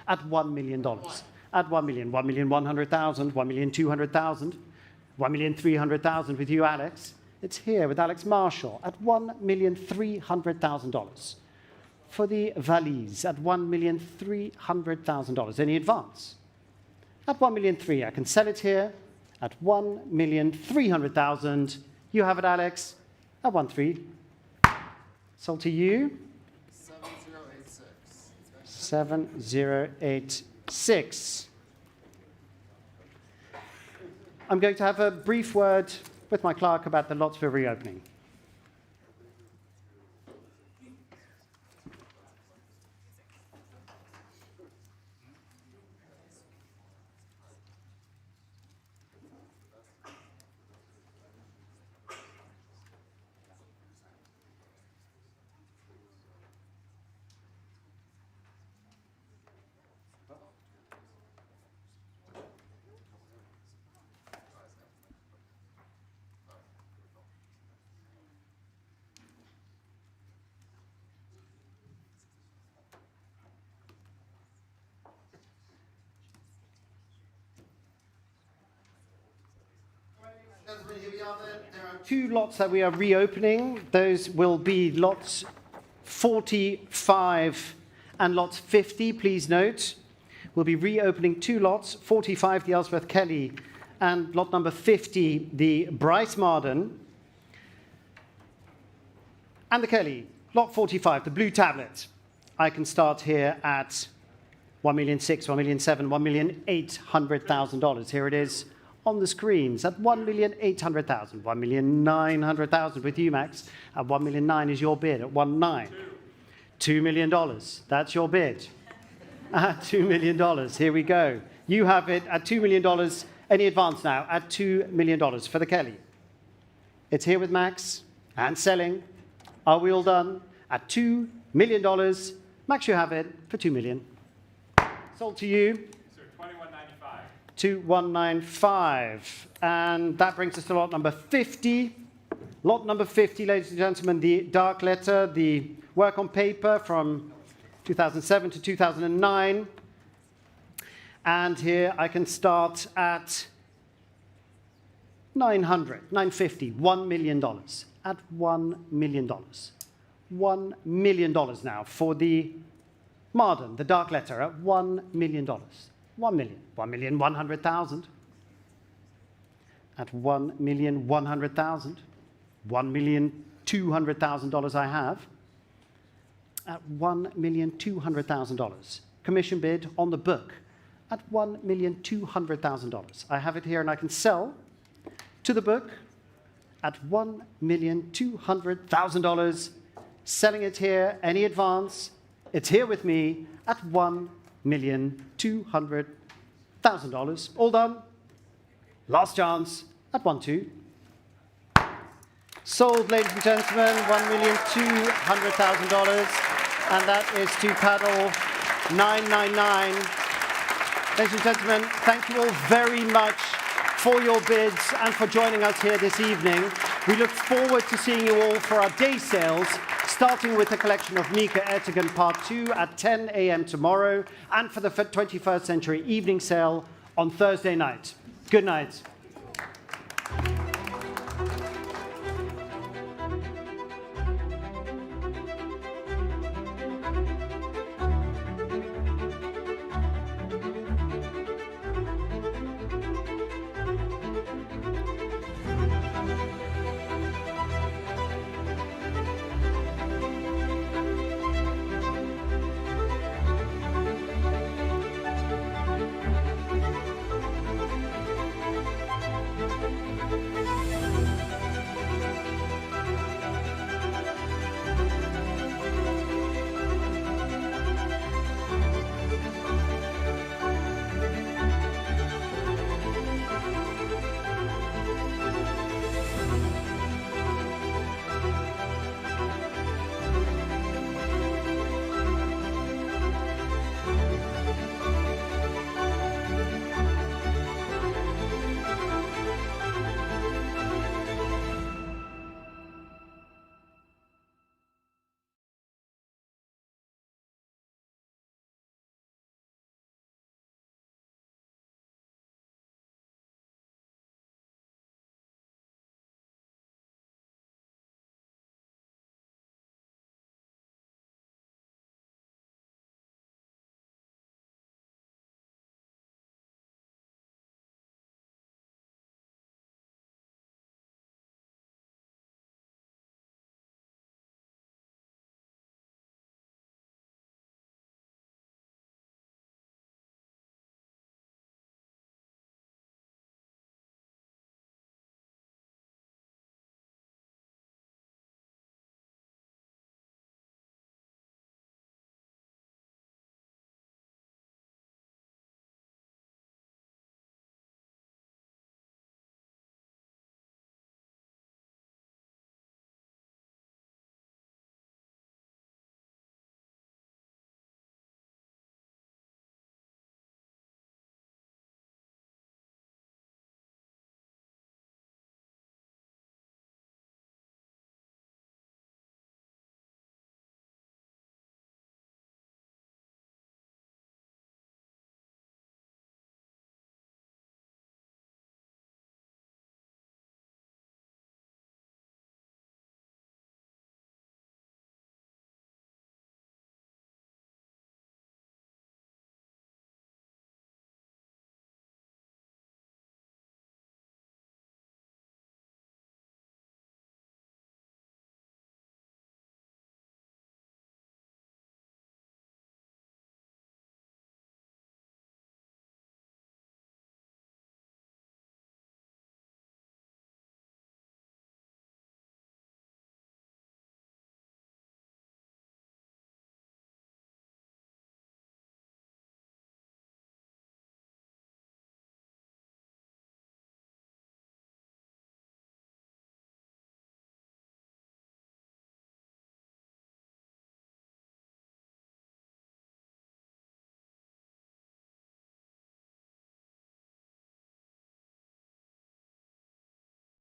at $1 million, at $1 million, 1,100,000, 1,200,000, 1,300,000 with you, Alex. It's here with Alex Marshall at $1,300,000. For the valise at $1,300,000. Any advance? At $1,300,000, I can sell it here at 1,300,000. You have it, Alex, at 1.3. Sold to you. 7086. 7086. I'm going to have a brief word with my clerk about the lots for reopening. There are two lots that we are reopening. Those will be lots 45 and lots 50. Please note, we'll be reopening two lots, 45, the Ellsworth Kelly, and lot number 50, the Bryce Marden. And the Kelly, lot 45, the blue tablet. I can start here at $1,600,000, $1,700,000, $1,800,000. Here it is on the screens at $1,800,000, $1,900,000 with you, Max. At $1,900,000 is your bid. At 1.9, $2 million. That's your bid. At $2 million. Here we go. You have it at $2 million. Any advance now at $2 million for the Kelly. It's here with Max and selling. Are we all done? At $2 million. Max, you have it for $2 million. Sold to you. 2195. And that brings us to lot number 50. Lot number 50, ladies and gentlemen, the dark letter, the work on paper from 2007 to 2009. And here I can start at 900, 950, $1 million. At $1 million. $1 million now for the Marden, the dark letter, at $1 million. 1 million, 1,100,000. At 1,100,000, $1,200,000 I have. At $1,200,000. Commission bid on the book at $1,200,000. I have it here and I can sell to the book at $1,200,000. Selling it here, any advance, it's here with me at $1,200,000. All done. Last chance at 1.2. Sold, ladies and gentlemen, $1,200,000. And that is to paddle 999. Ladies and gentlemen, thank you all very much for your bids and for joining us here this evening. We look forward to seeing you all for our day sales, starting with the collection of MICA ERTEGUN Part 2 at 10 a.m. tomorrow, and for the 21st Century evening sale on Thursday night. Good night.